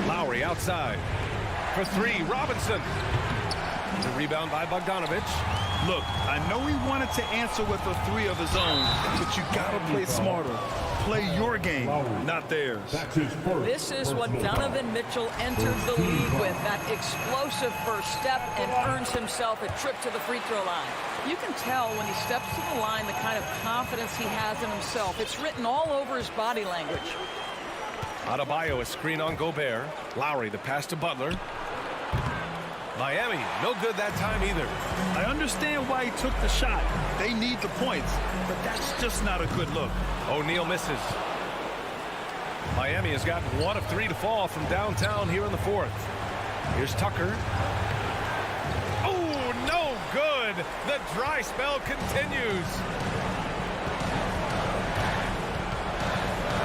Lowry outside. For three, Robinson. The rebound by Bogdanovich. Look, I know he wanted to answer with a three of his own, but you got to play smarter. Play your game, not theirs. This is what Donovan Mitchell entered the league with, that explosive first step, and earns himself a trip to the free throw line. You can tell when he steps to the line the kind of confidence he has in himself. It's written all over his body language. Adebayo, a screen on Gobert. Lowry, the pass to Butler. Miami, no good that time either. I understand why he took the shot. They need the points, but that's just not a good look. O'Neal misses. Miami has got 1 of 3 to fall from downtown here in the fourth. Here's Tucker. Oh, no good. The dry spell continues.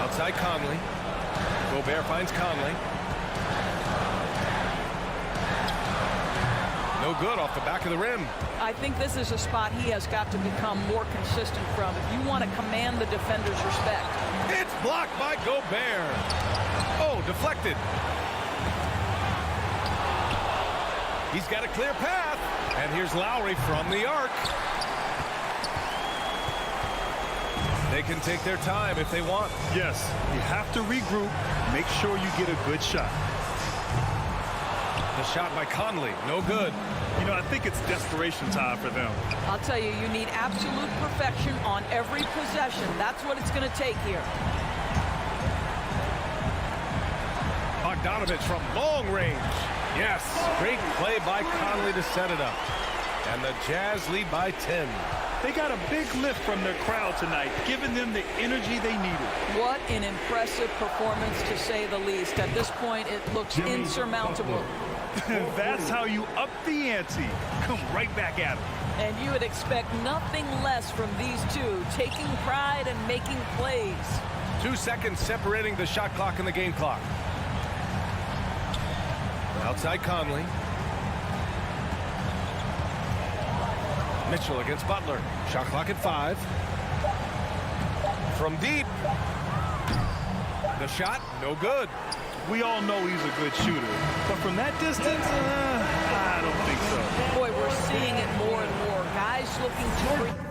Outside Conley. Gobert finds Conley. No good off the back of the rim. I think this is a spot he has got to become more consistent from if you want to command the defender's respect. It's blocked by Gobert. Oh, deflected. He's got a clear path. And here's Lowry from the arc. They can take their time if they want. Yes, you have to regroup. Make sure you get a good shot. The shot by Conley, no good. You know, I think it's desperation time for them. I'll tell you, you need absolute perfection on every possession. That's what it's going to take here. Bogdanovich from long range. Yes, great play by Conley to set it up. And the Jazz lead by 10. They got a big lift from their crowd tonight, giving them the energy they needed. What an impressive performance, to say the least. At this point, it looks insurmountable. That's how you up the ante. Come right back at them. And you would expect nothing less from these two, taking pride and making plays. 2 seconds separating the shot clock and the game clock. Outside Conley. Mitchell against Butler. Shot clock at 5. From deep. The shot, no good. We all know he's a good shooter, but from that distance, I don't think so. Boy, we're seeing it more and more. Guys looking to...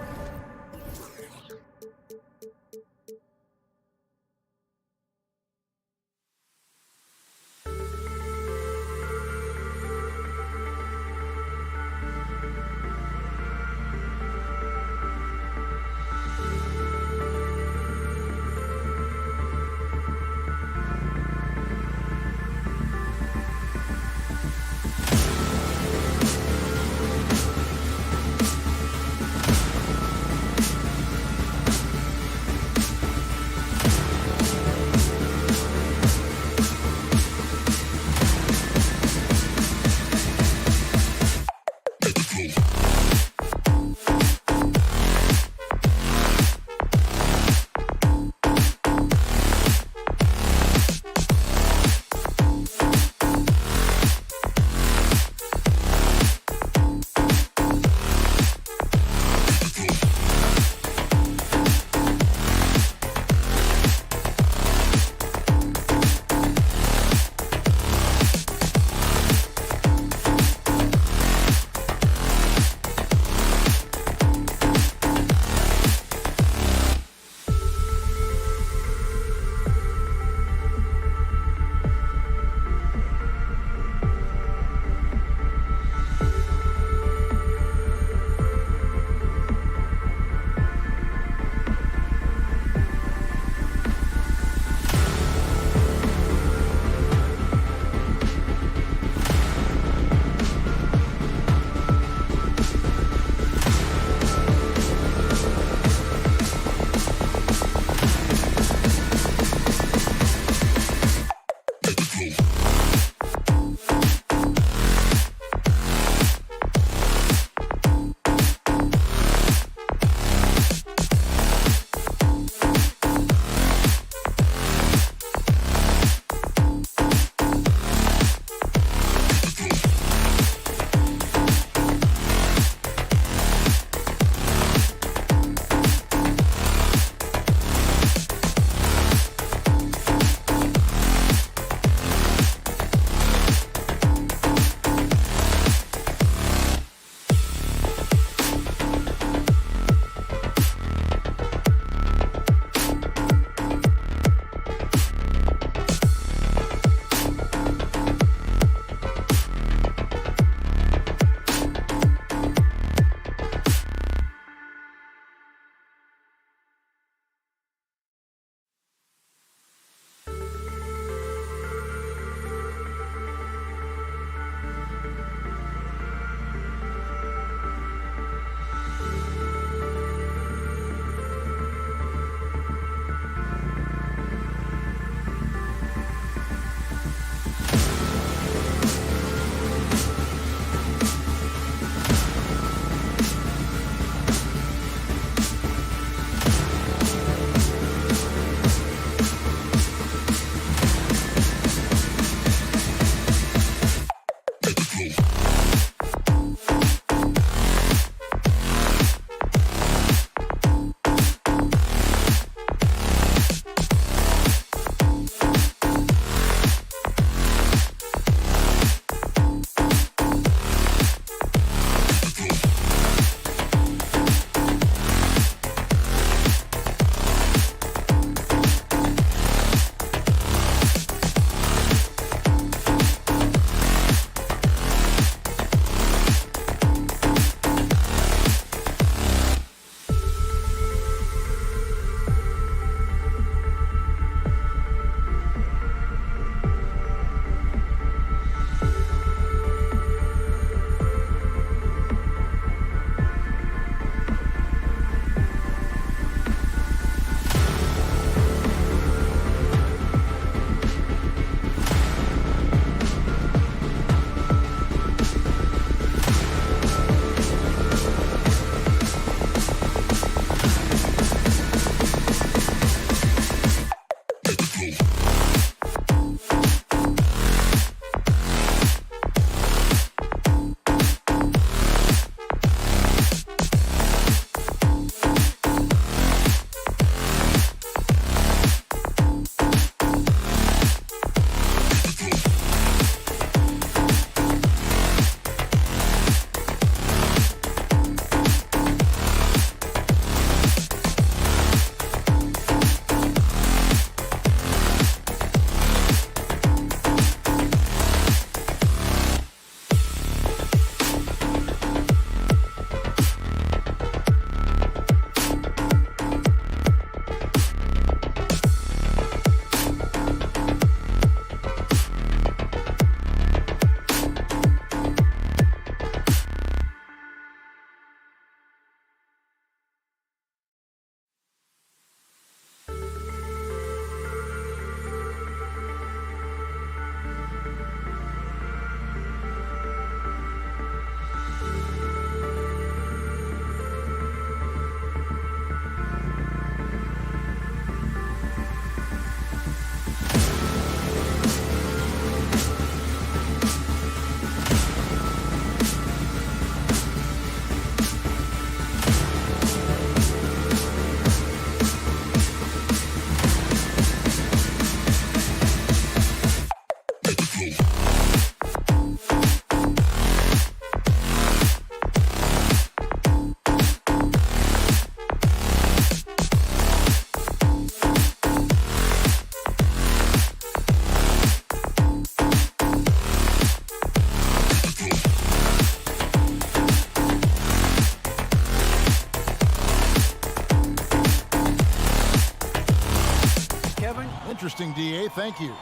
interesting, D.A. Thank you.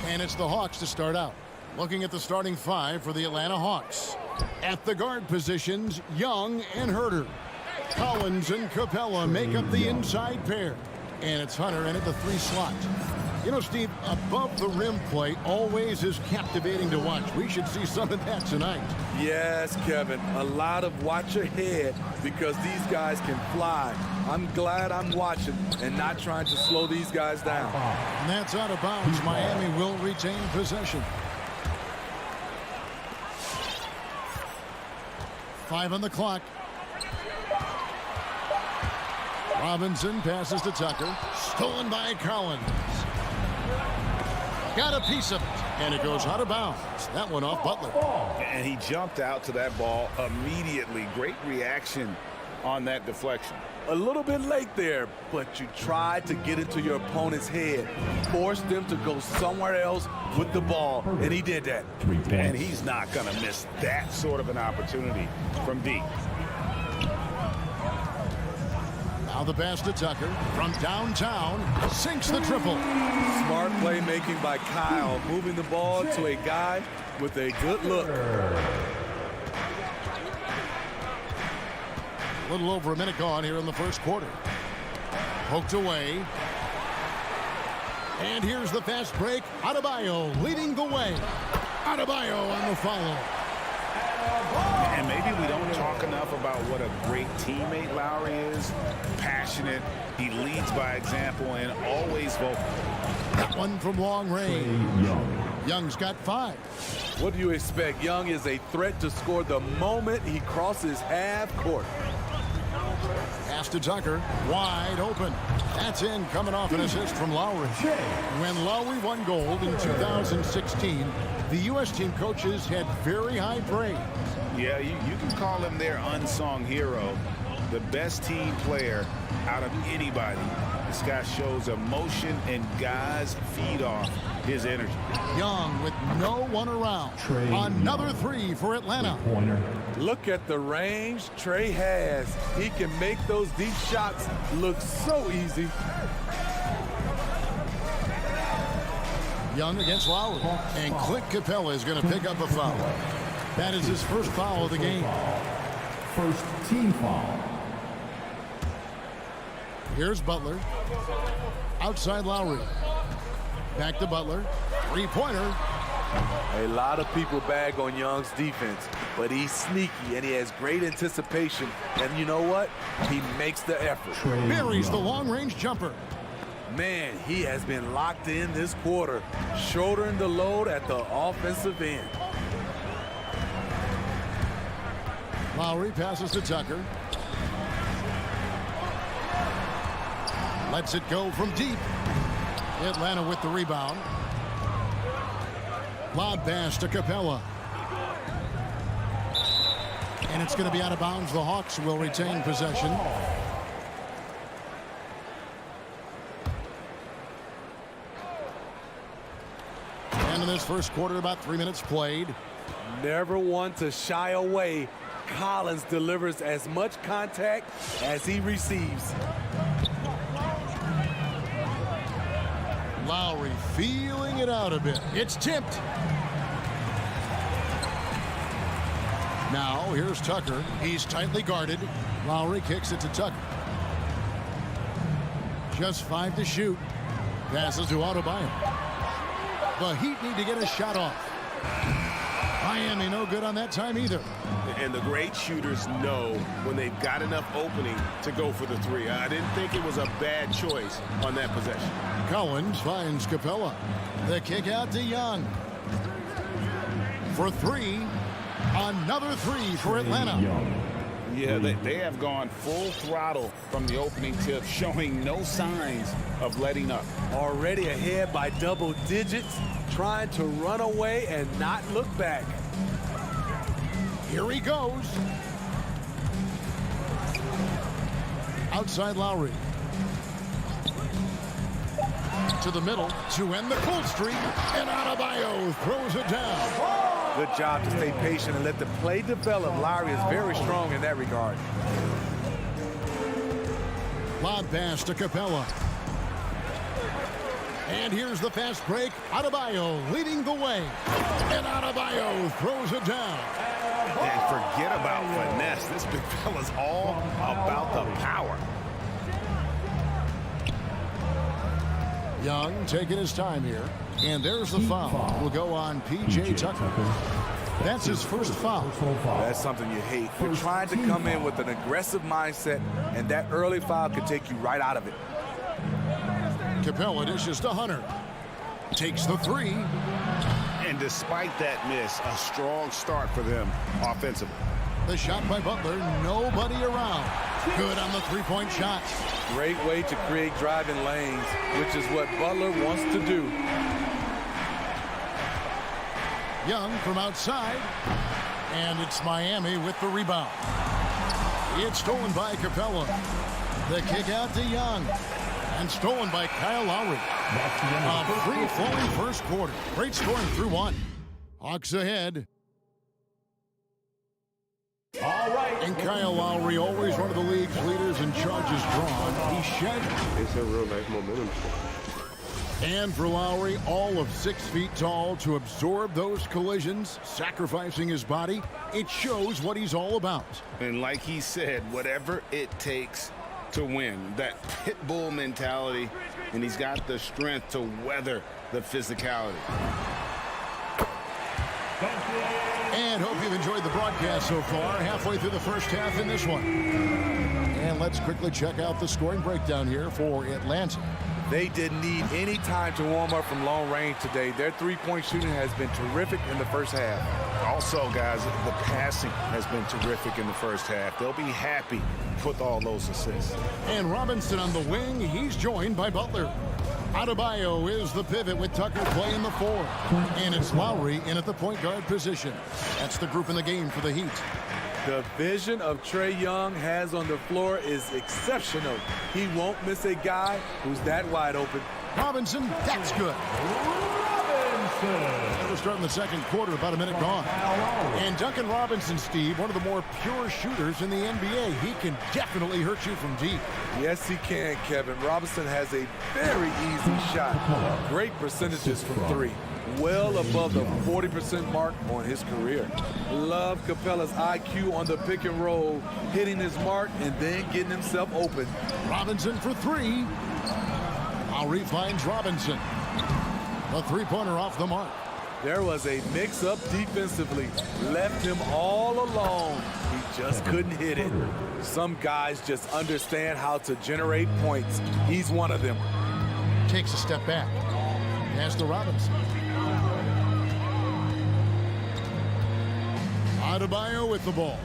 And it's the Hawks to start out. Looking at the starting five for the Atlanta Hawks. At the guard positions, Young and Herter. Collins and Capella make up the inside pair. And it's Hunter in at the 3 slot. You know, Steve, above the rim play always is captivating to watch. We should see some of that tonight. Yes, Kevin. A lot of watch your head because these guys can fly. I'm glad I'm watching and not trying to slow these guys down. And that's out of bounds. Miami will retain possession. 5 on the clock. Robinson passes to Tucker. Stolen by Collins. Got a piece of it. And it goes out of bounds. That one off Butler. And he jumped out to that ball immediately. Great reaction on that deflection. A little bit late there, but you tried to get into your opponent's head. Forced them to go somewhere else with the ball, and he did that. And he's not going to miss that sort of an opportunity from deep. Now the pass to Tucker from downtown. Sinks the triple. Smart playmaking by Kyle, moving the ball to a guy with a good look. A little over a minute gone here in the first quarter. Poked away. And here's the fast break. Adebayo leading the way. Adebayo on the follow. And maybe we don't talk enough about what a great teammate Lowry is. Passionate. He leads by example and always vocal. That one from long range. Young's got 5. What do you expect? Young is a threat to score the moment he crosses half court. Pass to Tucker. Wide open. That's in, coming off an assist from Lowry. When Lowry won gold in 2016, the U.S. team coaches had very high praise. Yeah, you can call him their unsung hero. The best team player out of anybody. This guy shows emotion, and guys feed off his energy. Young with no one around. Another 3 for Atlanta. Look at the range Trey has. He can make those deep shots look so easy. Young against Lowry. And Clint Capella is going to pick up a foul. That is his first foul of the game. First team foul. Here's Butler. Outside Lowry. Back to Butler. 3-pointer. A lot of people bag on Young's defense, but he's sneaky and he has great anticipation. And you know what? He makes the effort. Buries the long-range jumper. Man, he has been locked in this quarter, shouldering the load at the offensive end. Lowry passes to Tucker. Lets it go from deep. Atlanta with the rebound. Lob pass to Capella. And it's going to be out of bounds. The Hawks will retain possession. And in this first quarter, about 3 minutes played. Never one to shy away. Collins delivers as much contact as he receives. Lowry feeling it out a bit. It's tipped. Now here's Tucker. He's tightly guarded. Lowry kicks it to Tucker. Just 5 to shoot. Passes to Adebayo. The Heat need to get a shot off. Miami no good on that time either. And the great shooters know when they've got enough opening to go for the 3. I didn't think it was a bad choice on that possession. Collins finds Capella. The kick out to Young. For 3. Another 3 for Atlanta. Yeah, they have gone full throttle from the opening tip, showing no signs of letting up. Already ahead by double digits, trying to run away and not look back. Here he goes. Outside Lowry. To the middle to end the cold streak. And Adebayo throws it down. Good job to stay patient and let the play develop. Lowry is very strong in that regard. Lob pass to Capella. And here's the fast break. Adebayo leading the way. And Adebayo throws it down. And forget about finesse. This big fella's all about the power. Young taking his time here. And there's the foul. Will go on P.J. Tucker. That's his first foul. That's something you hate. You're trying to come in with an aggressive mindset, and that early foul could take you right out of it. Capella dishes to Hunter. Takes the three. And despite that miss, a strong start for them offensively. The shot by Butler, nobody around. Good on the three-point shot. Great way to create driving lanes, which is what Butler wants to do. Young from outside. And it's Miami with the rebound. It's stolen by Capella. The kick out to Young. And stolen by Kyle Lowry. A free-flowing first quarter. Great scoring through one. Hawks ahead. All right. And Kyle Lowry, always one of the league's leaders in charges drawn. He shed. It's a real nice momentum. And for Lowry, all of 6 feet tall to absorb those collisions, sacrificing his body, it shows what he's all about. And like he said, whatever it takes to win, that pit bull mentality, and he's got the strength to weather the physicality. And hope you've enjoyed the broadcast so far. Halfway through the first half in this one. And let's quickly check out the scoring breakdown here for Atlanta. They didn't need any time to warm up from long range today. Their three-point shooting has been terrific in the first half. Also, guys, the passing has been terrific in the first half. They'll be happy with all those assists. And Robinson on the wing. He's joined by Butler. Adebayo is the pivot with Tucker playing the 4. And it's Lowry in at the point guard position. That's the group in the game for the Heat. The vision of Trae Young has on the floor is exceptional. He won't miss a guy who's that wide open. Robinson, that's good. We're starting the second quarter, about a minute gone. And Duncan Robinson, Steve, one of the more pure shooters in the NBA. He can definitely hurt you from deep. Yes, he can, Kevin. Robinson has a very easy shot. Great percentages from three. Well above the 40% mark on his career. Love Capella's IQ on the pick and roll, hitting his mark and then getting himself open. Robinson for 3. Lowry finds Robinson. A three-pointer off the mark. There was a mix-up defensively. Left him all alone. He just couldn't hit it. Some guys just understand how to generate points. He's one of them. Takes a step back. Pass to Robinson. Adebayo with the ball.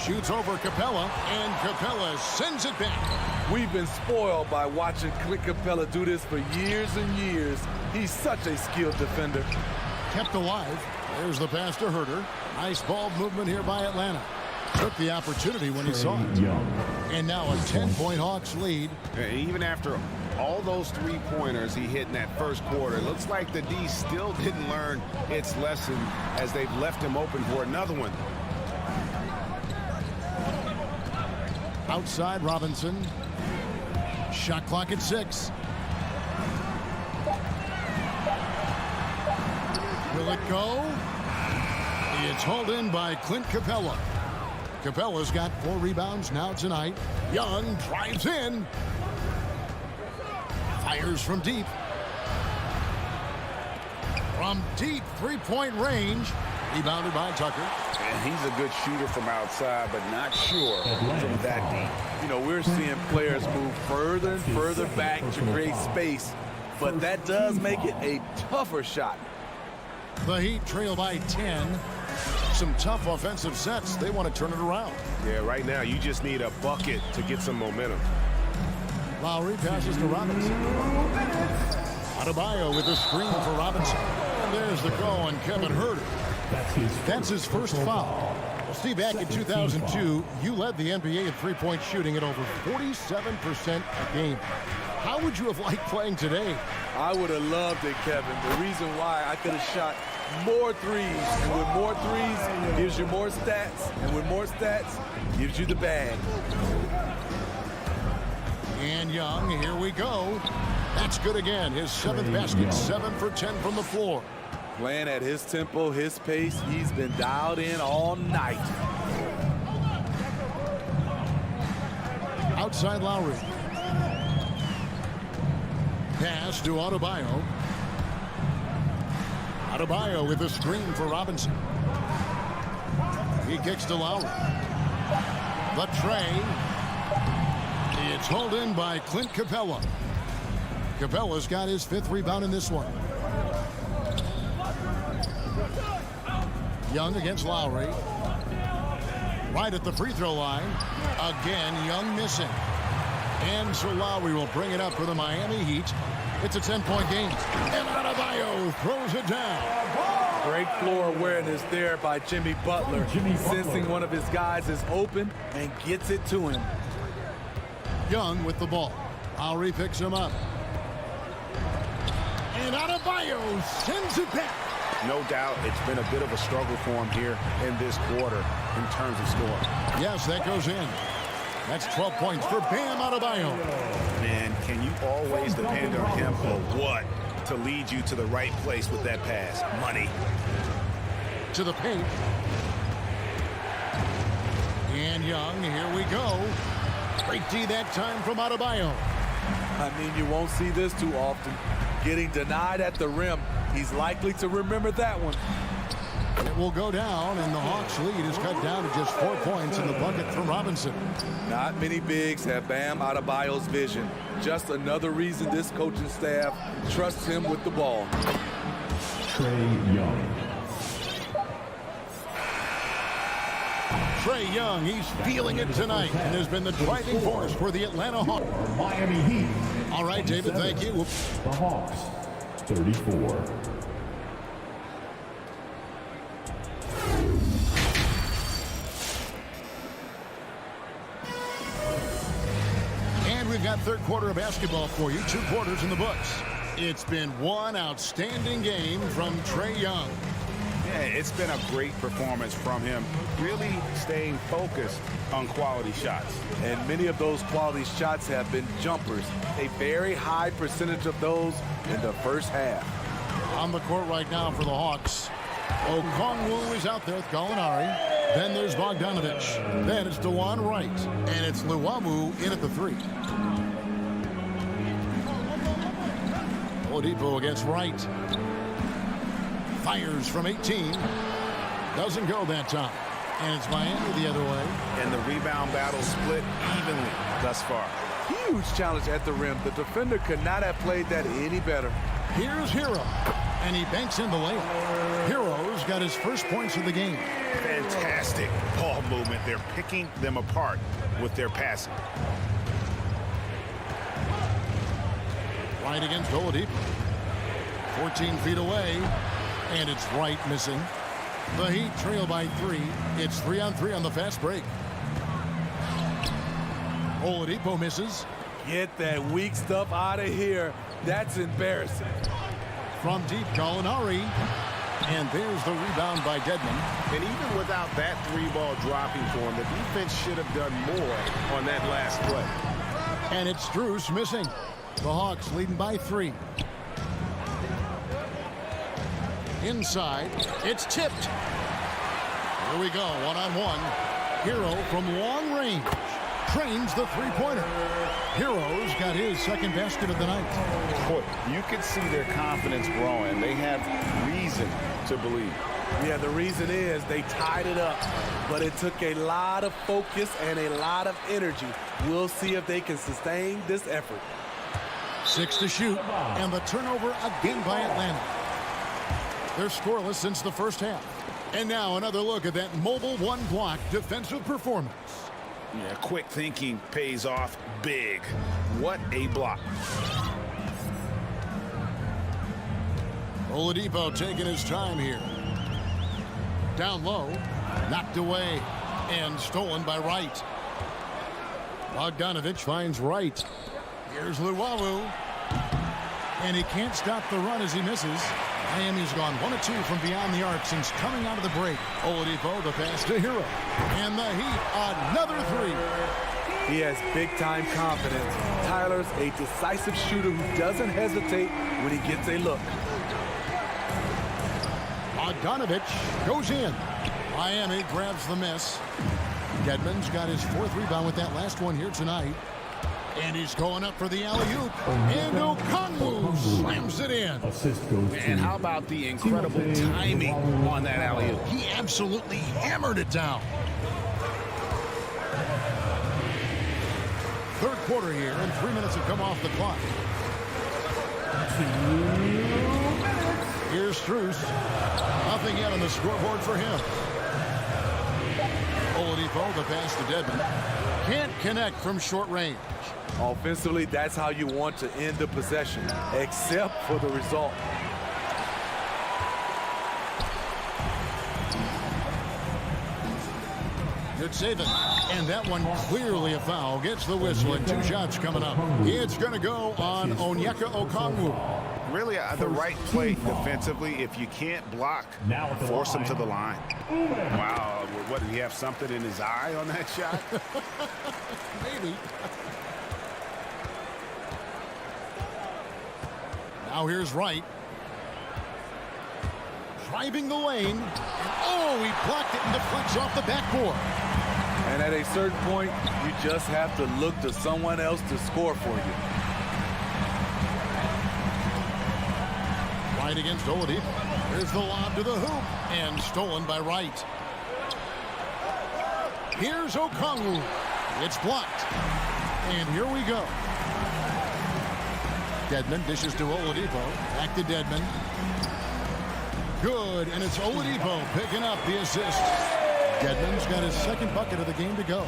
Shoots over Capella, and Capella sends it back. We've been spoiled by watching Clint Capella do this for years and years. He's such a skilled defender. Kept alive. There's the pass to Herter. Nice ball movement here by Atlanta. Took the opportunity when he saw it. And now a 10-point Hawks lead. Even after all those three-pointers he hit in that first quarter, it looks like the D still didn't learn its lesson as they've left him open for another one. Outside Robinson. Shot clock at 6. Will it go? It's hauled in by Clint Capella. Capella's got 4 rebounds now tonight. Young drives in. Fires from deep. From deep three-point range. Rebounded by Tucker. And he's a good shooter from outside, but not sure from that deep. You know, we're seeing players move further and further back to create space, but that does make it a tougher shot. The Heat trail by 10. Some tough offensive sets. They want to turn it around. Yeah, right now you just need a bucket to get some momentum. Lowry passes to Robinson. Adebayo with a screen for Robinson. And there's the call on Kevin Herter. That's his first foul. Well, Steve, back in 2002, you led the NBA in three-point shooting at over 47% a game. How would you have liked playing today? I would have loved it, Kevin. The reason why I could have shot more threes. And with more threes, gives you more stats. And with more stats, gives you the bag. And Young, here we go. That's good again. His 7th basket, 7 for 10 from the floor. Playing at his tempo, his pace. He's been dialed in all night. Outside Lowry. Pass to Adebayo. Adebayo with a screen for Robinson. He kicks to Lowry. The tray. It's hauled in by Clint Capella. Capella's got his 5th rebound in this one. Young against Lowry. Right at the free throw line. Again, Young missing. And so Lowry will bring it up for the Miami Heat. It's a 10-point game. And Adebayo throws it down. Great floor awareness there by Jimmy Butler. Sensing one of his guys is open and gets it to him. Young with the ball. Lowry picks him up. And Adebayo sends it back. No doubt it's been a bit of a struggle for him here in this quarter in terms of scoring. Yes, that goes in. That's 12 points for Bam Adebayo. Man, can you always depend on him or what to lead you to the right place with that pass? Money. To the paint. And Young, here we go. Great D that time from Adebayo. I mean, you won't see this too often. Getting denied at the rim. He's likely to remember that one. It will go down, and the Hawks' lead is cut down to just 4 points in the bucket from Robinson. Not many bigs have Bam Adebayo's vision. Just another reason this coaching staff trusts him with the ball. Trae Young. Trae Young, he's feeling it tonight and has been the driving force for the Atlanta Hawks. Miami Heat. All right, David, thank you. The Hawks, 34. And we've got third quarter of basketball for you. 2 quarters in the books. It's been one outstanding game from Trae Young. Yeah, it's been a great performance from him, really staying focused on quality shots. And many of those quality shots have been jumpers. A very high percentage of those in the first half. On the court right now for the Hawks. Okongwu is out there with Gallinari. Then there's Bogdanovich. Then it's DeJuan Wright. And it's Luwawu in at the 3. Oladipo against Wright. Fires from 18. Doesn't go that time. And it's Miami the other way. And the rebound battle split evenly thus far. Huge challenge at the rim. The defender could not have played that any better. Here's Hero. And he banks in the layup. Hero's got his first points of the game. Fantastic ball movement. They're picking them apart with their passing. Right against Oladipo. 14 feet away. And it's Wright missing. The Heat trail by 3. It's 3-on-3 on the fast break. Oladipo misses. Get that weak stuff out of here. That's embarrassing. From deep, Gallinari. And there's the rebound by Dedmon. And even without that 3-ball dropping for him, the defense should have done more on that last play. And it's Strus missing. The Hawks leading by 3. Inside, it's tipped. Here we go, one-on-one. Hero from long range trains the three-pointer. Hero's got his second basket of the night. Boy, you can see their confidence growing. They have reason to believe. Yeah, the reason is they tied it up, but it took a lot of focus and a lot of energy. We'll see if they can sustain this effort. 6 to shoot, and the turnover again by Atlanta. They're scoreless since the first half. And now another look at that mobile one-block defensive performance. Yeah, quick thinking pays off big. What a block. Oladipo taking his time here. Down low, knocked away, and stolen by Wright. Bogdanovich finds Wright. Here's Luwawu. And he can't stop the run as he misses. Miami's gone 1 of 2 from beyond the arc since coming out of the break. Oladipo, the pass to Hero. And the Heat, another three. He has big-time confidence. Tyler's a decisive shooter who doesn't hesitate when he gets a look. Bogdanovich goes in. Miami grabs the miss. Dedmon's got his 4th rebound with that last one here tonight. And he's going up for the alley-oop. And Okongwu slams it in. And how about the incredible timing on that alley-oop? He absolutely hammered it down. Third quarter here, and 3 minutes have come off the clock. Here's Strus. Nothing yet on the scoreboard for him. Oladipo, the pass to Dedmon. Can't connect from short range. Offensively, that's how you want to end the possession, except for the result. Good save it. And that one clearly a foul. Gets the whistle and 2 shots coming up. It's going to go on Onyeka Okongwu. Really the right play defensively. If you can't block, force him to the line. Wow, what, did he have something in his eye on that shot? Maybe. Now here's Wright. Driving the lane. Oh, he blocked it and deflects off the backboard. And at a certain point, you just have to look to someone else to score for you. Wright against Oladipo. Here's the lob to the hoop. And stolen by Wright. Here's Okongwu. It's blocked. And here we go. Dedmon dishes to Oladipo. Back to Dedmon. Good, and it's Oladipo picking up the assist. Dedmon's got his 2nd bucket of the game to go.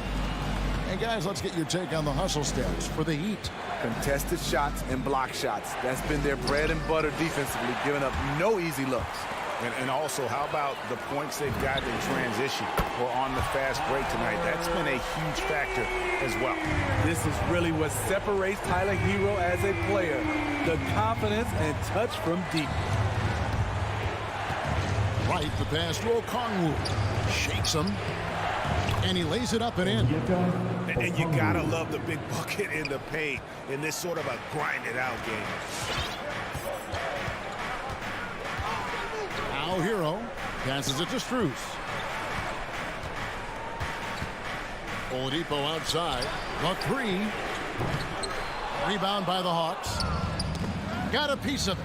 And guys, let's get your take on the hustle stats for the Heat. Contested shots and block shots. That's been their bread and butter defensively, giving up no easy looks. And also, how about the points they've got in transition or on the fast break tonight? That's been a huge factor as well. This is really what separates Tyler Hero as a player. The confidence and touch from deep. Wright, the pass to Okongwu. Shakes him. And he lays it up and in. And you gotta love the big bucket in the paint in this sort of a grind-it-out game. Now Hero passes it to Strus. Oladipo outside. The 3. Rebound by the Hawks. Got a piece of it.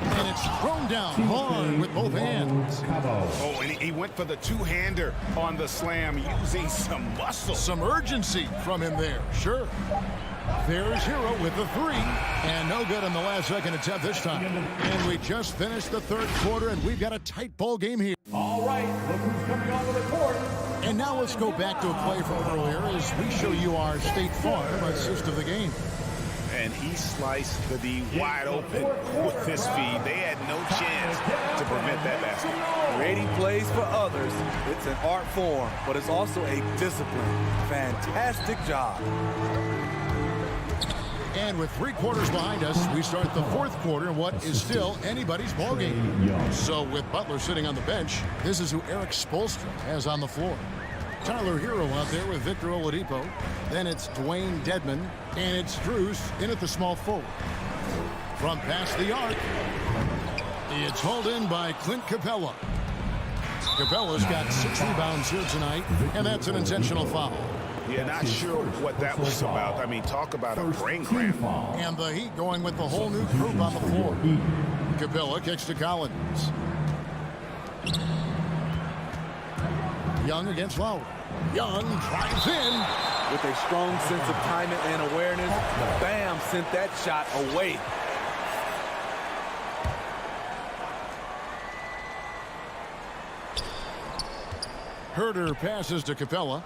And it's thrown down hard with both hands. Oh, and he went for the 2-hander on the slam using some muscle. Some urgency from him there, sure. There's Hero with the 3. And no good on the last second attempt this time. And we just finished the 3rd quarter, and we've got a tight ball game here. All right, look who's coming onto the court. And now let's go back to a play from earlier as we show you our State Farm assist of the game. And he sliced the D wide open with this feed. They had no chance to prevent that basket. Creating plays for others, it's an art form, but it's also a discipline. Fantastic job. And with 3 quarters behind us, we start the 4th quarter in what is still anybody's ballgame. So with Butler sitting on the bench, this is who Eric Spoelstra has on the floor. Tyler Hero out there with Victor Oladipo. Then it's Dwayne Dedmon, and it's Strus in at the small forward. From past the arc, it's hauled in by Clint Capella. Capella's got 6 rebounds here tonight, and that's an intentional foul. Yeah, not sure what that was about. I mean, talk about a brain cramp. And the Heat going with the whole new group on the floor. Capella kicks to Collins. Young against Lowry. Young drives in. With a strong sense of timing and awareness, Bam sent that shot away. Herter passes to Capella.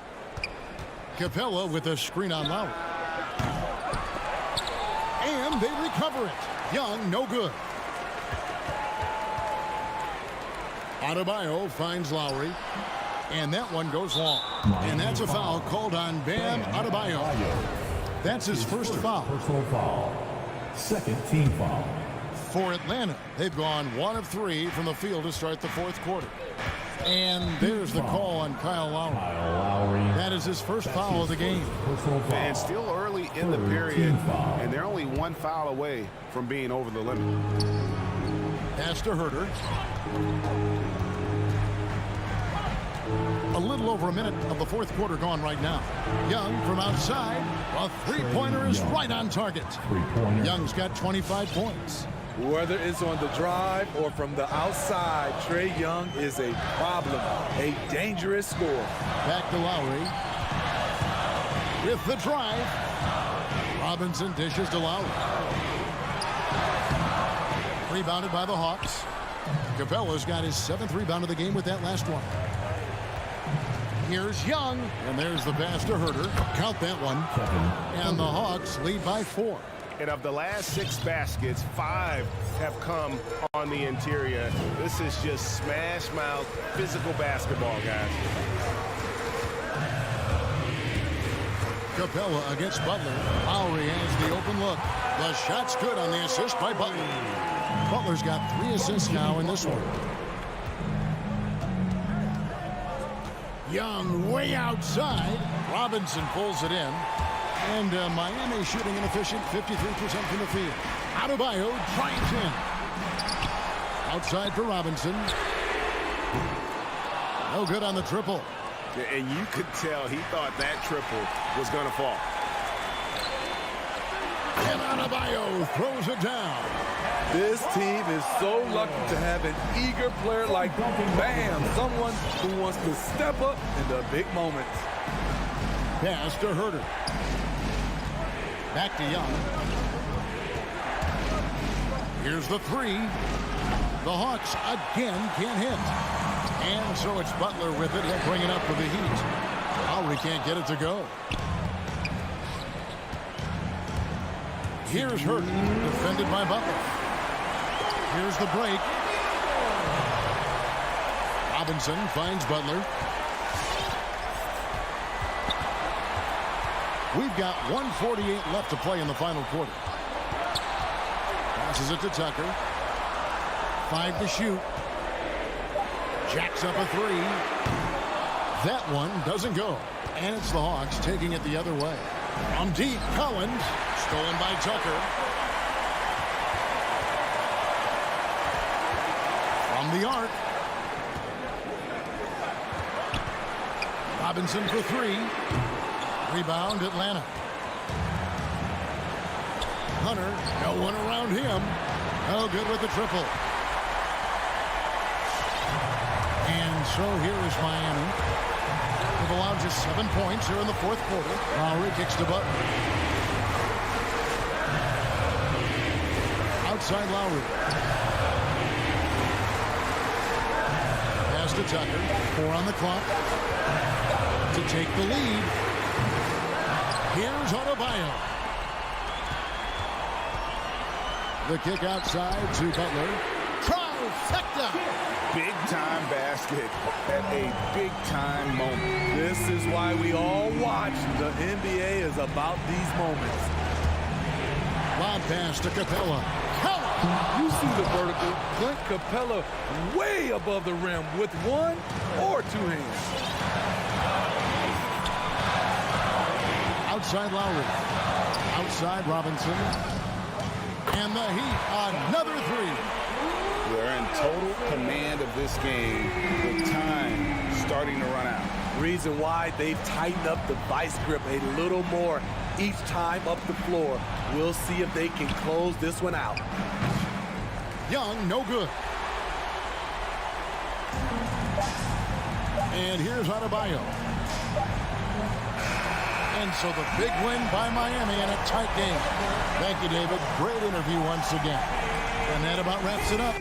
Capella with a screen on Lowry. And they recover it. Young, no good. Adebayo finds Lowry. And that one goes long. And that's a foul called on Bam Adebayo. That's his first foul. Second team foul. For Atlanta, they've gone 1 of 3 from the field to start the fourth quarter. And there's the call on Kyle Lowry. That is his first foul of the game. And still early in the period, and they're only 1 foul away from being over the limit. Pass to Herter. A little over a minute of the fourth quarter gone right now. Young from outside. A three-pointer is right on target. Young's got 25 points. Whether it's on the drive or from the outside, Trae Young is a problem, a dangerous scorer. Back to Lowry. With the drive. Robinson dishes to Lowry. Rebounded by the Hawks. Capella's got his 7th rebound of the game with that last one. Here's Young, and there's the pass to Herter. Count that one. And the Hawks lead by 4. And of the last 6 baskets, 5 have come on the interior. This is just smash mouth physical basketball, guys. Capella against Butler. Lowry has the open look. The shot's good on the assist by Butler. Butler's got 3 assists now in this one. Young way outside. Robinson pulls it in. And Miami shooting an efficient 53% from the field. Adebayo drives in. Outside for Robinson. No good on the triple. And you could tell he thought that triple was going to fall. And Adebayo throws it down. This team is so lucky to have an eager player like Bam, someone who wants to step up in the big moments. Pass to Herter. Back to Young. Here's the 3. The Hawks again can't hit. And so it's Butler with it. He'll bring it up for the Heat. Lowry can't get it to go. Here's Herter, defended by Butler. Here's the break. Robinson finds Butler. We've got 1:48 left to play in the final quarter. Passes it to Tucker. 5 to shoot. Jacks up a 3. That one doesn't go. And it's the Hawks taking it the other way. From deep, Collins. Stolen by Tucker. From the arc. Robinson for 3. Rebound, Atlanta. Hunter, no one around him. No good with the triple. And so here is Miami. They've allowed just 7 points here in the fourth quarter. Lowry kicks to Butler. Outside Lowry. Pass to Tucker. 4 on the clock. To take the lead. Here's Adebayo. The kick outside to Butler. Trifecta. Big time basket at a big time moment. This is why we all watch. The NBA is about these moments. Lob pass to Capella. You see the vertical. Clint Capella way above the rim with 1 or 2 hands. Outside Lowry. Outside Robinson. And the Heat, another 3. They're in total command of this game with time starting to run out. Reason why they've tightened up the vice grip a little more each time up the floor. We'll see if they can close this one out. Young, no good. And here's Adebayo. And so the big win by Miami in a tight game. Thank you, David. Great interview once again. And that about wraps it up.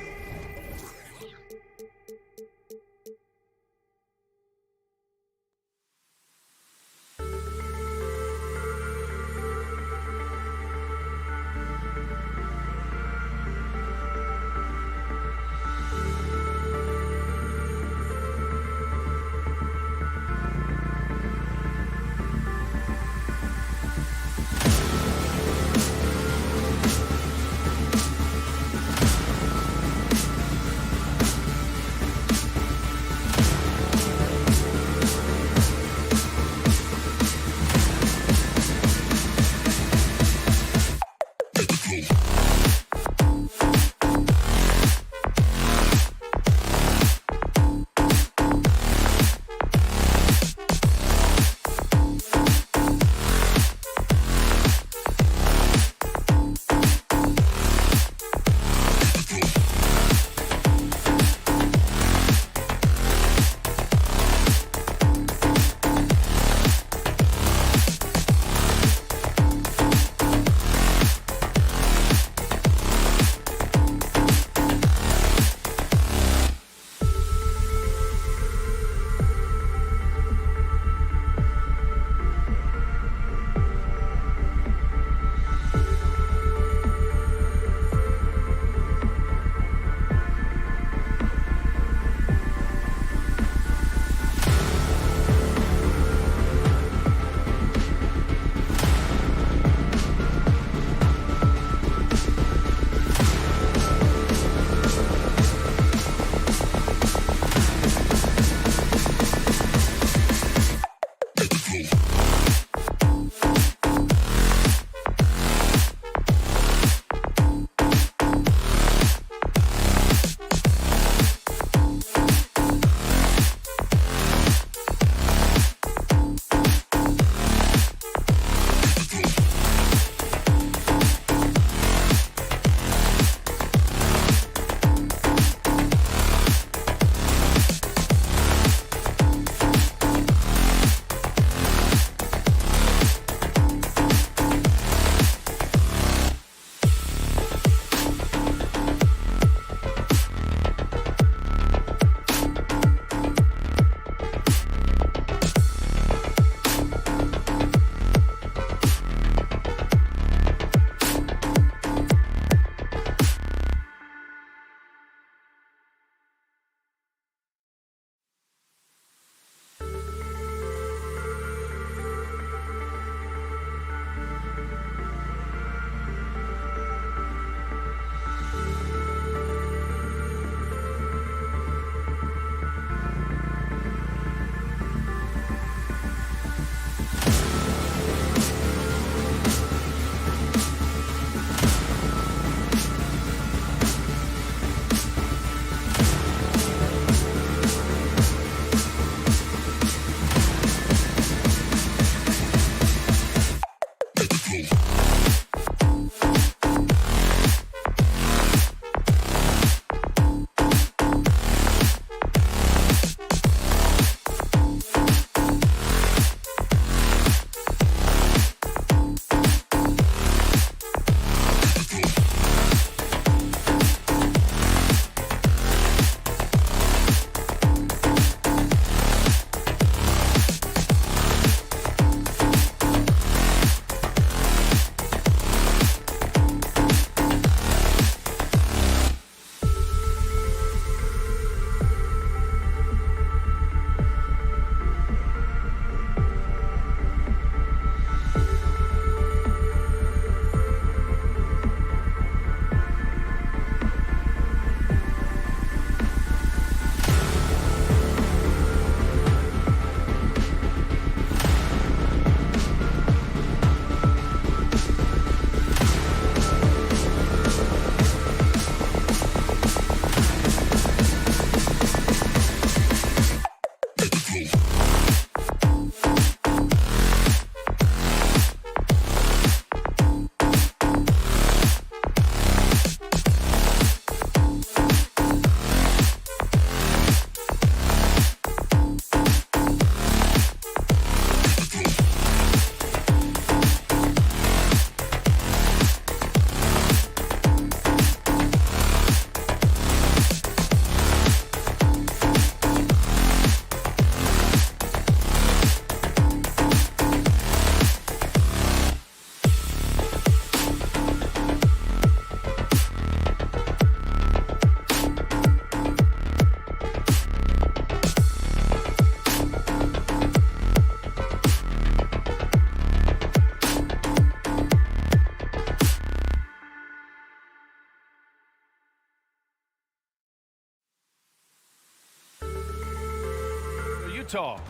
Utah.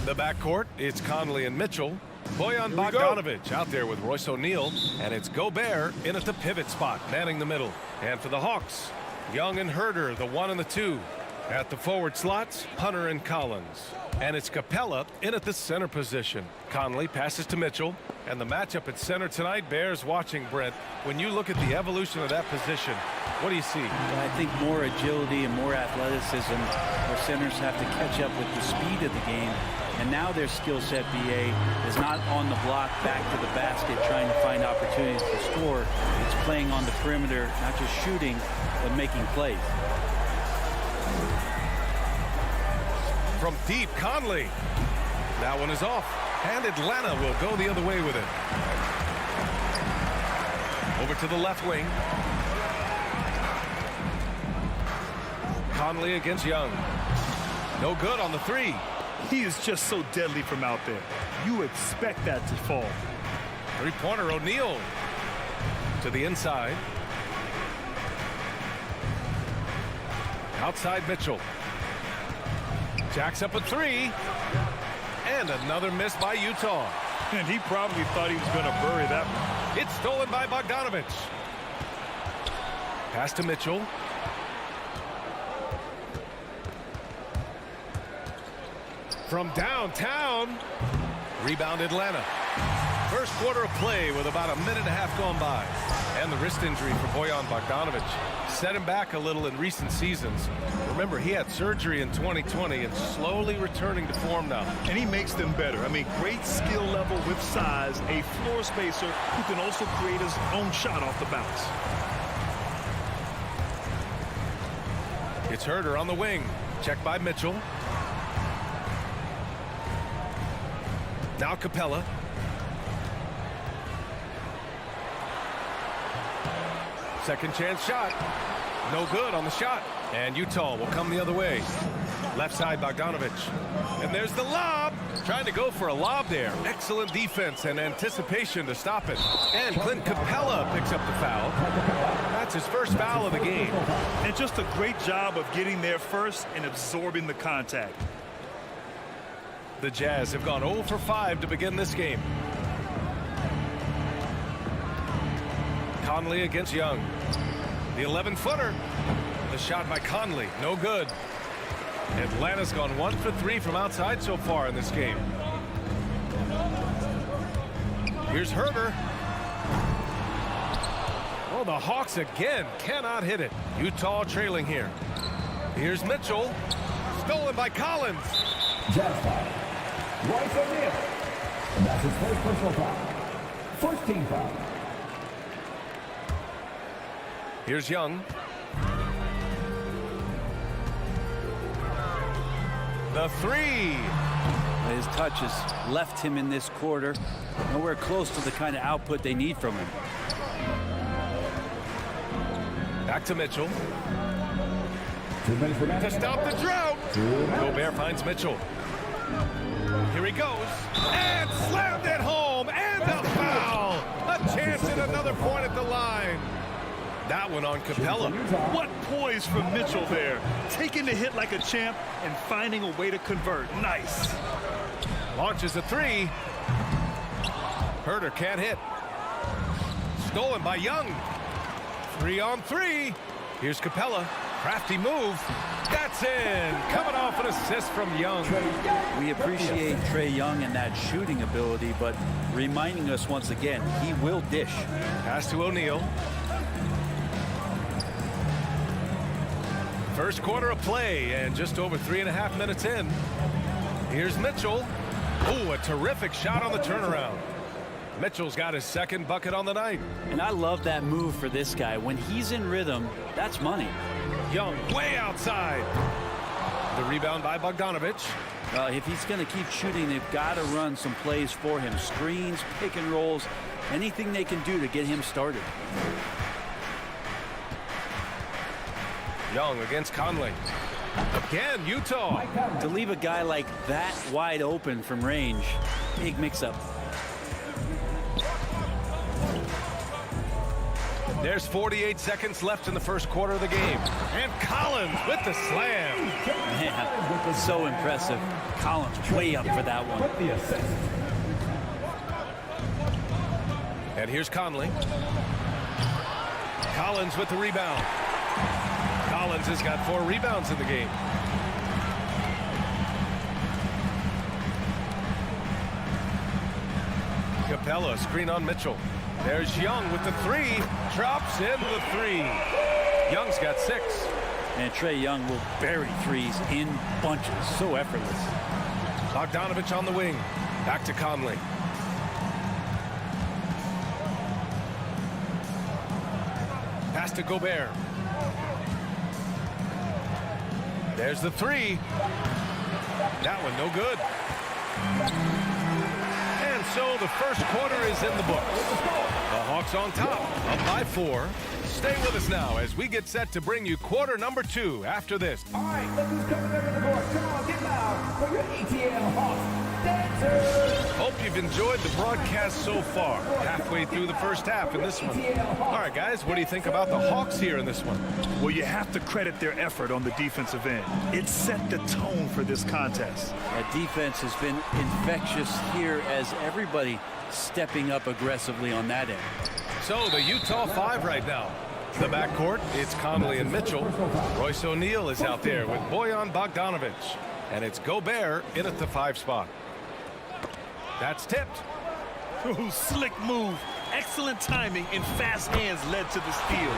The backcourt, it's Conley and Mitchell. Bojan Bogdanovic out there with Royce O'Neal, and it's Gobert in at the pivot spot, manning the middle. And for the Hawks, Young and Herter, the 1 and the 2. At the forward slots, Hunter and Collins. And it's Capella in at the center position. Conley passes to Mitchell, and the matchup at center tonight bears watching, Brent. When you look at the evolution of that position, what do you see? Well, I think more agility and more athleticism. Our centers have to catch up with the speed of the game. And now their skill set, BA, is not on the block back to the basket trying to find opportunities to score. It's playing on the perimeter, not just shooting, but making plays. From deep, Conley. That one is off. And Atlanta will go the other way with it. Over to the left wing. Conley against Young. No good on the three. He is just so deadly from out there. You expect that to fall. Three-pointer, O'Neal to the inside. Outside Mitchell. Jacks up a three. And another miss by Utah. And he probably thought he was going to bury that one. It's stolen by Bogdanovich. Pass to Mitchell. From downtown. Rebound Atlanta. First quarter of play with about a minute and a half gone by. And the wrist injury for Bojan Bogdanovich set him back a little in recent seasons. Remember, he had surgery in 2020 and slowly returning to form now. And he makes them better. I mean, great skill level with size, a floor spacer who can also create his own shot off the bounce. It's Herder on the wing. Check by Mitchell. Now Capella. Second chance shot. No good on the shot. And Utah will come the other way. Left side Bogdanovich. And there's the lob. Trying to go for a lob there. Excellent defense and anticipation to stop it. And Clint Capella picks up the foul. That's his first foul of the game. And just a great job of getting there first and absorbing the contact. The Jazz have gone 0 for 5 to begin this game. Conley against Young. The 11-footer. The shot by Conley. No good. Atlanta's gone 1 for 3 from outside so far in this game. Here's Herder. Oh, the Hawks again cannot hit it. Utah trailing here. Here's Mitchell. Stolen by Collins. Jazz foul. Royce O'Neal. And that's his first personal foul. First team foul. Here's Young. The three. His touch has left him in this quarter. Nowhere close to the kind of output they need from him. Back to Mitchell. 2 minutes remaining. To stop the drought. Gobert finds Mitchell. Here he goes. And slammed it home. And a foul. A chance at another point at the line. That one on Capella. What poise from Mitchell there. Taking the hit like a champ and finding a way to convert. Nice. Launches a three. Herder can't hit. Stolen by Young. 3 on 3. Here's Capella. Crafty move. That's in. Coming off an assist from Young. We appreciate Trae Young and that shooting ability, but reminding us once again, he will dish. Pass to O'Neal. First quarter of play and just over 3.5 minutes in. Here's Mitchell. Oh, a terrific shot on the turnaround. Mitchell's got his second bucket on the night. And I love that move for this guy. When he's in rhythm, that's money. Young way outside. The rebound by Bogdanovich. If he's going to keep shooting, they've got to run some plays for him. Screens, pick and rolls, anything they can do to get him started. Young against Conley. Again, Utah. To leave a guy like that wide open from range, big mix-up. There's 48 seconds left in the first quarter of the game. And Collins with the slam. Yeah, so impressive. Collins way up for that one. And here's Conley. Collins with the rebound. Collins has got 4 rebounds in the game. Capella, screen on Mitchell. There's Young with the 3. Drops in the 3. Young's got 6. And Trae Young will bury threes in bunches. So effortless. Bogdanovich on the wing. Back to Conley. Pass to Gobert. There's the 3. That one no good. And so the first quarter is in the books. The Hawks on top, up by 4. Stay with us now as we get set to bring you quarter number 2 after this. All right, look who's coming over the board. Come on, get loud for your ETL Hawks. Hope you've enjoyed the broadcast so far. Halfway through the first half in this one. All right, guys, what do you think about the Hawks here in this one? Well, you have to credit their effort on the defensive end. It set the tone for this contest. That defense has been infectious here as everybody stepping up aggressively on that end. So the Utah 5 right now. The backcourt, it's Conley and Mitchell. Royce O'Neal is out there with Bojan Bogdanovic. And it's Gobert in at the 5 spot. That's tipped. Ooh, slick move. Excellent timing and fast hands led to the steal.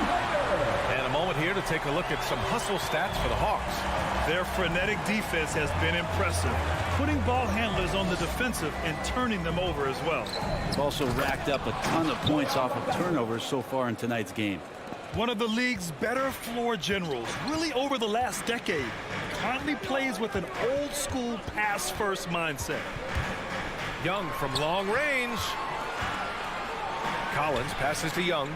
And a moment here to take a look at some hustle stats for the Hawks. Their frenetic defense has been impressive, putting ball handlers on the defensive and turning them over as well. They've also racked up a ton of points off of turnovers so far in tonight's game. One of the league's better floor generals, really over the last decade. Conley plays with an old-school pass-first mindset. Young from long range. Collins passes to Young.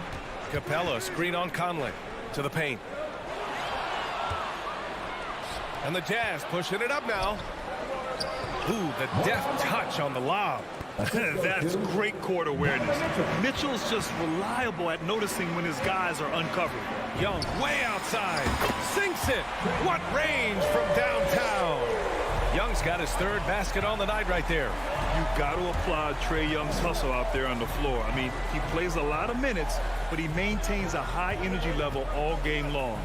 Capella screen on Conley to the paint. And the Jazz pushing it up now. Ooh, the deft touch on the lob. That's great court awareness. Mitchell's just reliable at noticing when his guys are uncovered. Young way outside. Sinks it. What range from downtown. Young's got his 3rd basket on the night right there. You've got to applaud Trae Young's hustle out there on the floor. I mean, he plays a lot of minutes, but he maintains a high energy level all game long.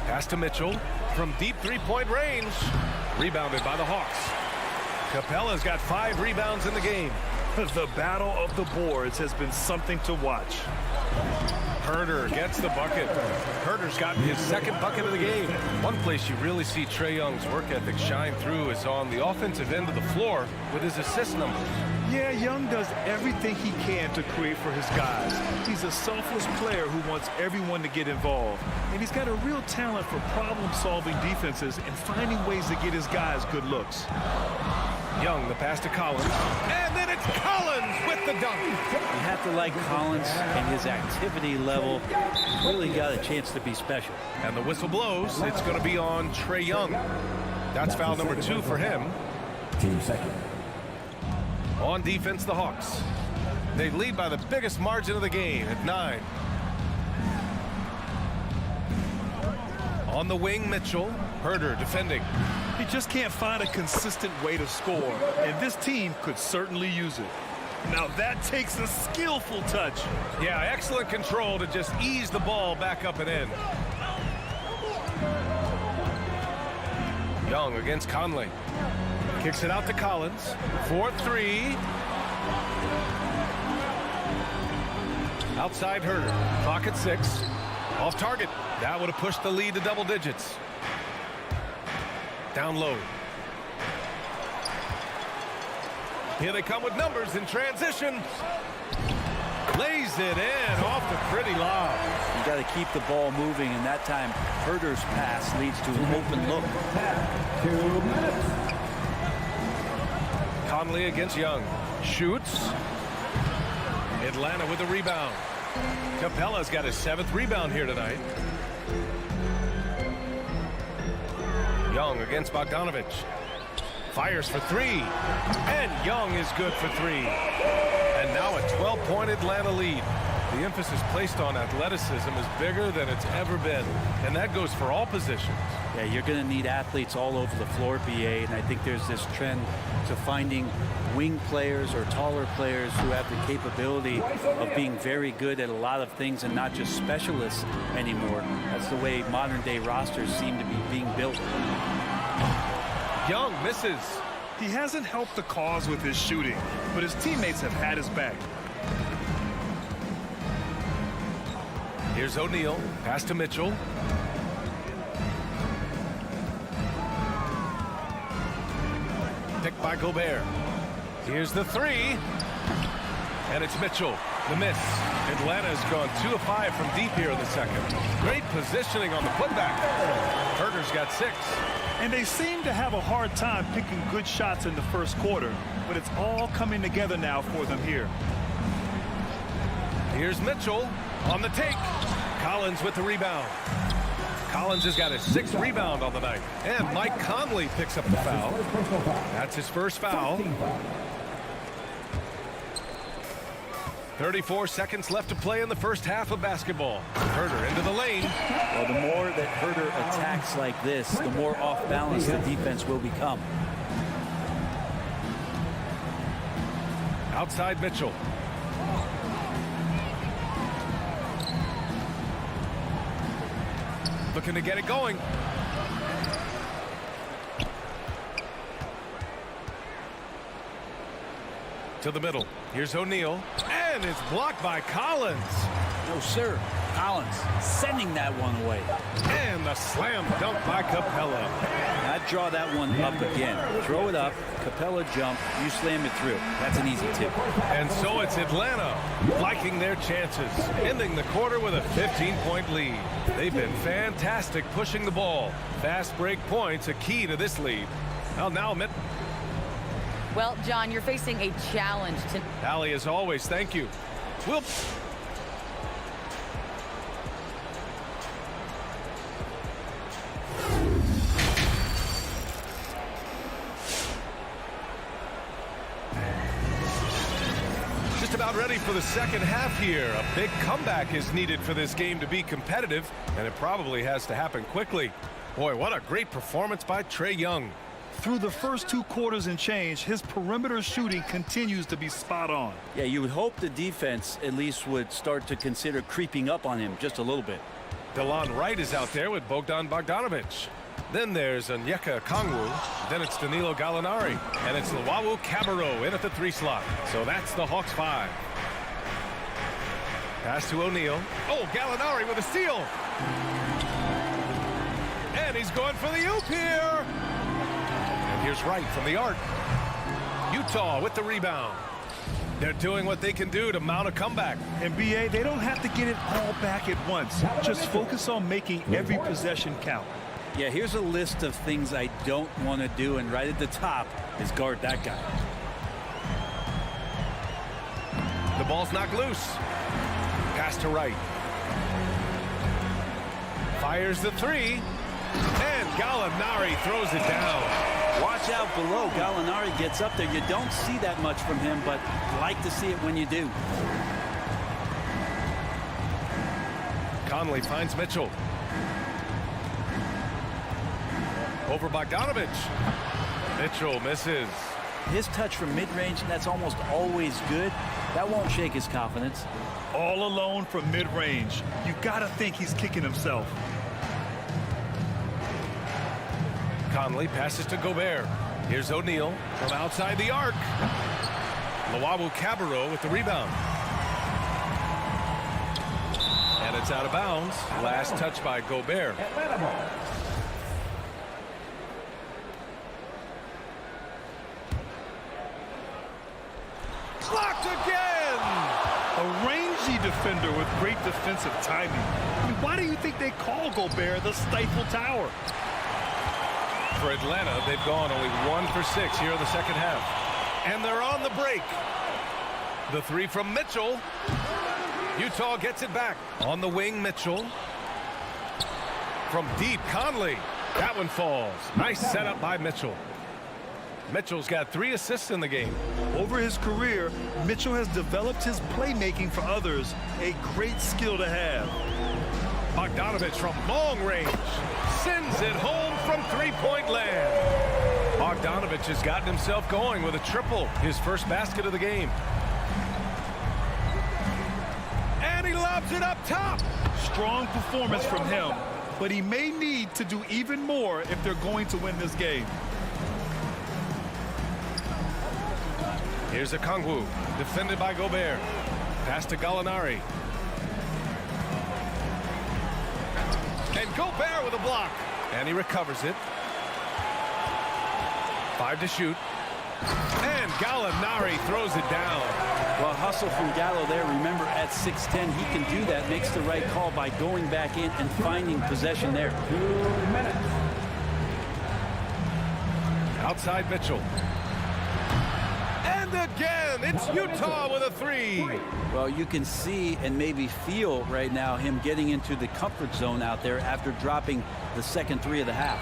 Pass to Mitchell from deep 3-point range. Rebounded by the Hawks. Capella's got 5 rebounds in the game. The battle of the boards has been something to watch. Herder gets the bucket. Herder's gotten his 2nd bucket of the game. One place you really see Trae Young's work ethic shine through is on the offensive end of the floor with his assist numbers. Yeah, Young does everything he can to create for his guys. He's a selfless player who wants everyone to get involved. And he's got a real talent for problem-solving defenses and finding ways to get his guys good looks. Young, the pass to Collins. And then it's Collins with the dunk. You have to like Collins and his activity level. Really got a chance to be special. And the whistle blows. It's going to be on Trae Young. That's foul number 2 for him. Team second. On defense, the Hawks. They lead by the biggest margin of the game at 9. On the wing, Mitchell. Herder defending. He just can't find a consistent way to score, and this team could certainly use it. Now that takes a skillful touch. Yeah, excellent control to just ease the ball back up and in. Young against Conley. Kicks it out to Collins. 4-3. Outside Herder. Clock at 6. Off target. That would have pushed the lead to double digits. Down low. Here they come with numbers in transition. Lays it in off the pretty lob. You got to keep the ball moving, and that time Herder's pass leads to an open look. 2 minutes. Conley against Young. Shoots. Atlanta with a rebound. Capella's got his 7th rebound here tonight. Young against Bogdanovic. Fires for 3. And Young is good for 3. And now a 12-point Atlanta lead. The emphasis placed on athleticism is bigger than it's ever been. And that goes for all positions. Yeah, you're going to need athletes all over the floor, BA. And I think there's this trend to finding wing players or taller players who have the capability of being very good at a lot of things and not just specialists anymore. That's the way modern day rosters seem to be being built. Young misses. He hasn't helped the cause with his shooting, but his teammates have had his back. Here's O'Neal. Pass to Mitchell. Picked by Gobert. Here's the 3. And it's Mitchell. The miss. Atlanta's gone 2 of 5 from deep here in the second. Great positioning on the putback. Herder's got 6. And they seem to have a hard time picking good shots in the first quarter, but it's all coming together now for them here. Here's Mitchell on the take. Collins with the rebound. Collins has got his 6th rebound on the night. And Mike Conley picks up the foul. That's his first foul. 34 seconds left to play in the first half of basketball. Herter into the lane. Well, the more that Herter attacks like this, the more off balance the defense will become. Outside Mitchell. Looking to get it going. To the middle. Here's O'Neal. And it's blocked by Collins. No, sir. Collins sending that one away. And the slam dunk by Capella. I'd draw that one up again. Throw it up. Capella jump. You slam it through. That's an easy tip. And so it's Atlanta liking their chances, ending the quarter with a 15-point lead. They've been fantastic pushing the ball. Fast break points a key to this lead. Well, now Well, John, you're facing a challenge to... Allie, as always, thank you. Just about ready for the second half here. A big comeback is needed for this game to be competitive, and it probably has to happen quickly. Boy, what a great performance by Trae Young. Through the first 2 quarters and change, his perimeter shooting continues to be spot on. Yeah, you would hope the defense at least would start to consider creeping up on him just a little bit. DeLon Wright is out there with Bogdan Bogdanovic. Then there's Onyeka Okongwu. Then it's Danilo Gallinari. And it's Luwawu Cabarrot in at the 3 slot. So that's the Hawks 5. Pass to O'Neal. Oh, Gallinari with a steal. And he's going for the oop here. Here's Wright from the arc. Utah with the rebound. They're doing what they can do to mount a comeback. And BA, they don't have to get it all back at once. Just focus on making every possession count. Yeah, here's a list of things I don't want to do, and right at the top is guard that guy. The ball's knocked loose. Pass to Wright. Fires the 3. And Gallinari throws it down. Watch out below. Gallinari gets up there. You don't see that much from him, but like to see it when you do. Conley finds Mitchell. Over Bogdanovic. Mitchell misses. His touch from mid-range, that's almost always good. That won't shake his confidence. All alone from mid-range. You gotta think he's kicking himself. Conley passes to Gobert. Here's O'Neal from outside the arc. Luwawu Cabarrot with the rebound. And it's out of bounds. Last touch by Gobert. Blocked again! A rangy defender with great defensive timing. I mean, why do you think they call Gobert the Stifle Tower? For Atlanta, they've gone only 1 for 6 here in the second half. And they're on the break. The 3 from Mitchell. Utah gets it back. On the wing, Mitchell. From deep, Conley. That one falls. Nice setup by Mitchell. Mitchell's got 3 assists in the game. Over his career, Mitchell has developed his playmaking for others, a great skill to have. Bogdanovic from long range sends it home from 3-point land. Bogdanovic has gotten himself going with a triple, his first basket of the game. And he lobs it up top. Strong performance from him, but he may need to do even more if they're going to win this game. Here's Okongwu, defended by Gobert. Pass to Gallinari. And Gobert with a block. And he recovers it. 5 to shoot. And Gallinari throws it down. Well, hustle from Gallo there. Remember, at 6'10", he can do that. Makes the right call by going back in and finding possession there. 2 minutes. Outside Mitchell. And again. It's Utah with a three. Well, you can see and maybe feel right now him getting into the comfort zone out there after dropping the second three of the half.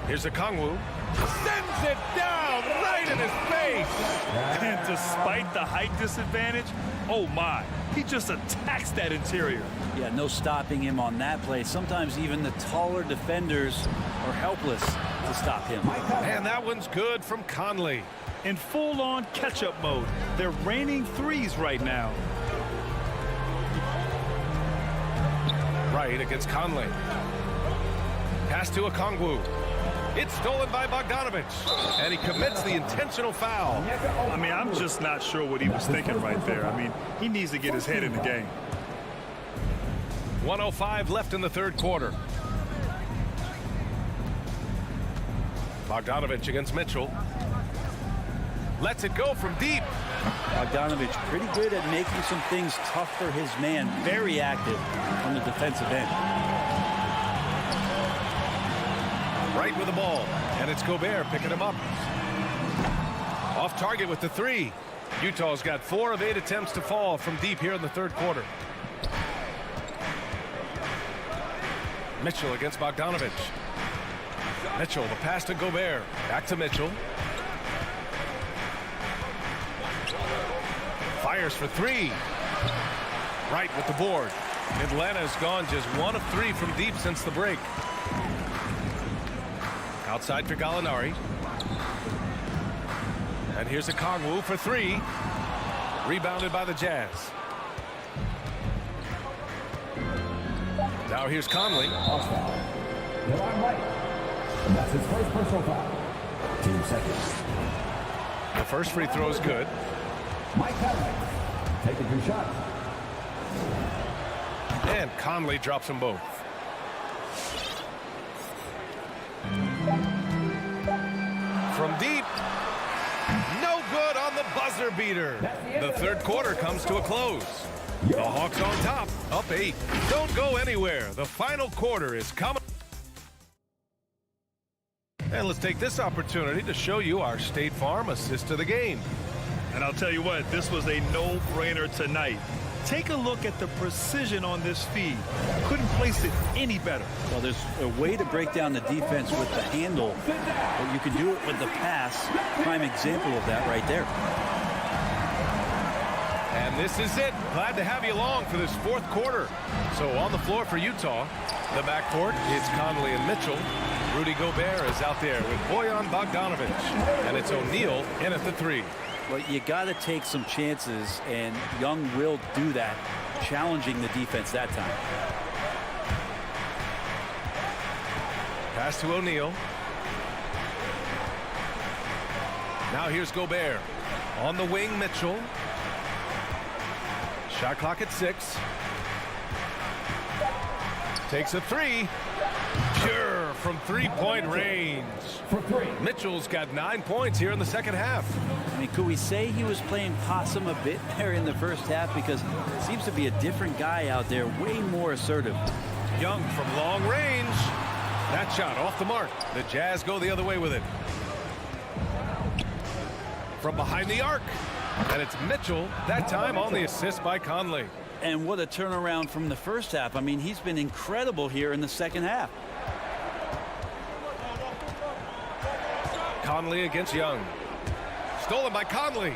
Here's a Kongwu. Sends it down right in his face. And despite the height disadvantage, oh my, he just attacks that interior. Yeah, no stopping him on that play. Sometimes even the taller defenders are helpless to stop him. And that one's good from Conley. In full-on catch-up mode, they're raining threes right now. Right against Conley. Pass to a Kongwu. It's stolen by Bogdanovich, and he commits the intentional foul. I mean, I'm just not sure what he was thinking right there. I mean, he needs to get his head in the game. 1:05 left in the third quarter. Bogdanovich against Mitchell. Lets it go from deep. Bogdanovich pretty good at making some things tough for his man. Very active on the defensive end. Right with the ball, and it's Gobert picking him up. Off target with the three. Utah's got 4 of 8 attempts to fall from deep here in the third quarter. Mitchell against Bogdanovich. Mitchell, the pass to Gobert. Back to Mitchell. Fires for 3. Right with the board. Atlanta's gone just 1 of 3 from deep since the break. Outside for Gallinari. And here's a Kongwu for 3. Rebounded by the Jazz. Now here's Conley. That's his first personal foul. Team second. The first free throw is good. Mike Conley taking 2 shots. And Conley drops them both. From deep. No good on the buzzer beater. The third quarter comes to a close. The Hawks on top, up 8. Don't go anywhere. The final quarter is coming. And let's take this opportunity to show you our State Farm assist to the game. And I'll tell you what, this was a no-brainer tonight. Take a look at the precision on this feed. Couldn't place it any better. Well, there's a way to break down the defense with the handle, but you can do it with the pass. Prime example of that right there. And this is it. Glad to have you along for this fourth quarter. So on the floor for Utah, the backcourt, it's Conley and Mitchell. Rudy Gobert is out there with Bojan Bogdanovich. And it's O'Neal in at the 3. Well, you got to take some chances, and Young will do that, challenging the defense that time. Pass to O'Neal. Now here's Gobert. On the wing, Mitchell. Shot clock at 6. Takes a 3. Sure, from 3-point range. For 3. Mitchell's got 9 points here in the second half. I mean, could we say he was playing possum a bit there in the first half? Because it seems to be a different guy out there, way more assertive. Young from long range. That shot off the mark. The Jazz go the other way with it. From behind the arc. And it's Mitchell, that time on the assist by Conley. And what a turnaround from the first half. I mean, he's been incredible here in the second half. Conley against Young. Stolen by Conley.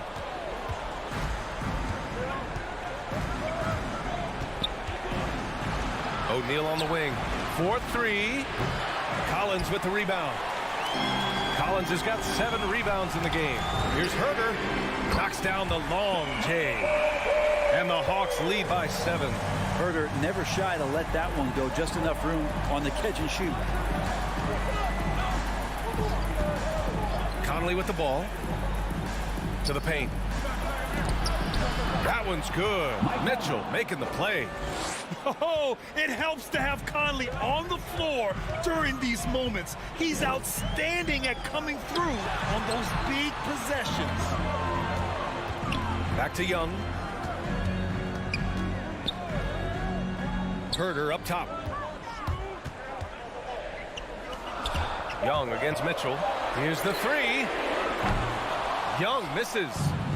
O'Neal on the wing. 4-3. Collins with the rebound. Collins has got 7 rebounds in the game. Here's Herter. Knocks down the long J. And the Hawks lead by 7. Herter never shy to let that one go. Just enough room on the catch and shoot. Conley with the ball. To the paint. That one's good. Mitchell making the play. Oh, it helps to have Conley on the floor during these moments. He's outstanding at coming through on those big possessions. Back to Young. Herter up top. Young against Mitchell. Here's the 3. Young misses.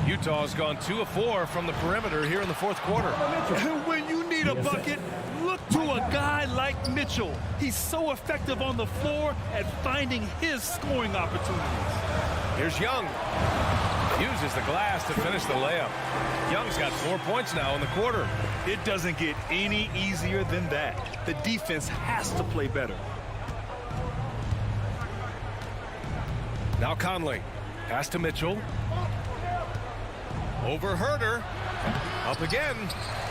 Utah's gone 2 of 4 from the perimeter here in the fourth quarter. And when you need a bucket, look to a guy like Mitchell. He's so effective on the floor at finding his scoring opportunities. Here's Young. Uses the glass to finish the layup. Young's got 4 points now in the quarter. It doesn't get any easier than that. The defense has to play better. Now Conley. Pass to Mitchell. Over Herter. Up again.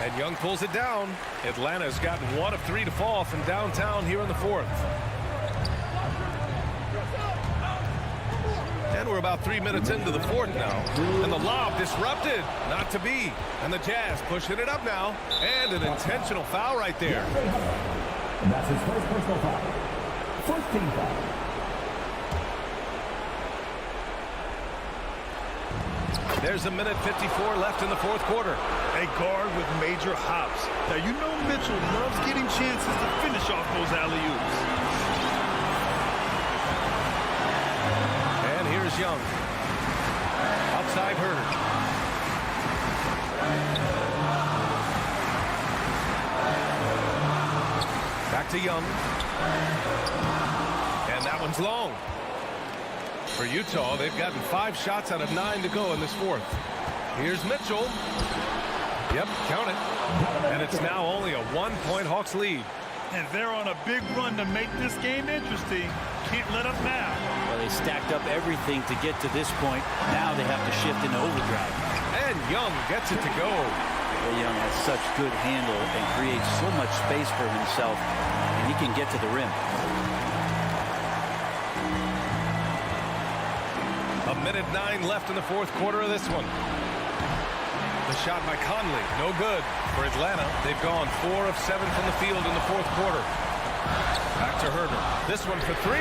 And Young pulls it down. Atlanta's gotten 1 of 3 to fall from downtown here in the fourth. And we're about 3 minutes into the fourth now. And the lob disrupted. Not to be. And the Jazz pushing it up now. And an intentional foul right there. And that's his first personal foul. First team foul. There's a minute 54 left in the fourth quarter. A guard with major hops. Now, you know Mitchell loves getting chances to finish off those alley-oops. And here's Young. Outside Herter. Back to Young. And that one's long. For Utah, they've gotten 5 shots out of 9 to go in this fourth. Here's Mitchell. Yep, count it. And it's now only a 1-point Hawks lead. And they're on a big run to make this game interesting. Can't let up now. Well, they stacked up everything to get to this point. Now they have to shift into overdrive. And Young gets it to go. Well, Young has such good handle and creates so much space for himself, and he can get to the rim. A minute 9 left in the fourth quarter of this one. The shot by Conley, no good. For Atlanta, they've gone 4 of 7 from the field in the fourth quarter. Back to Herter. This one for 3.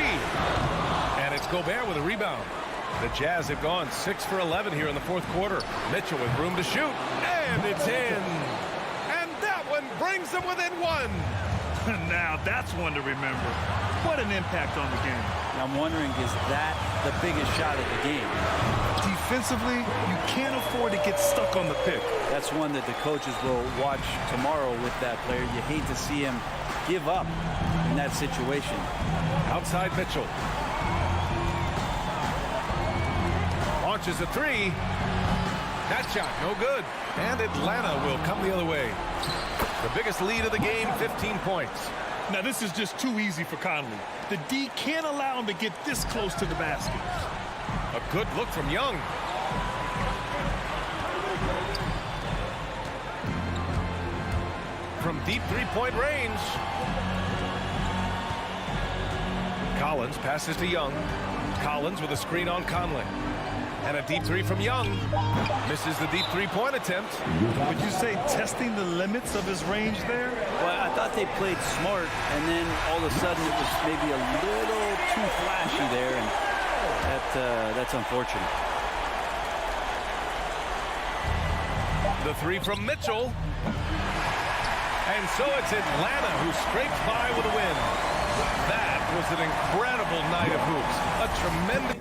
And it's Gobert with a rebound. The Jazz have gone 6 for 11 here in the fourth quarter. Mitchell with room to shoot. And it's in. And that one brings them within 1. Now that's one to remember. What an impact on the game. I'm wondering, is that the biggest shot of the game? Defensively, you can't afford to get stuck on the pick. That's one that the coaches will watch tomorrow with that player. You hate to see him give up in that situation. Outside Mitchell. Launches a 3. That shot, no good. And Atlanta will come the other way. The biggest lead of the game, 15 points. Now, this is just too easy for Conley. The D can't allow him to get this close to the basket. A good look from Young. From deep three-point range. Collins passes to Young. Collins with a screen on Conley. And a deep 3 from Young. Misses the deep three-point attempt. Would you say testing the limits of his range there? Well, I thought they played smart, and then all of a sudden it was maybe a little too flashy there, and that's unfortunate. The 3 from Mitchell. And so it's Atlanta who scrapes by with a win. That was an incredible night of hoops. A tremendous...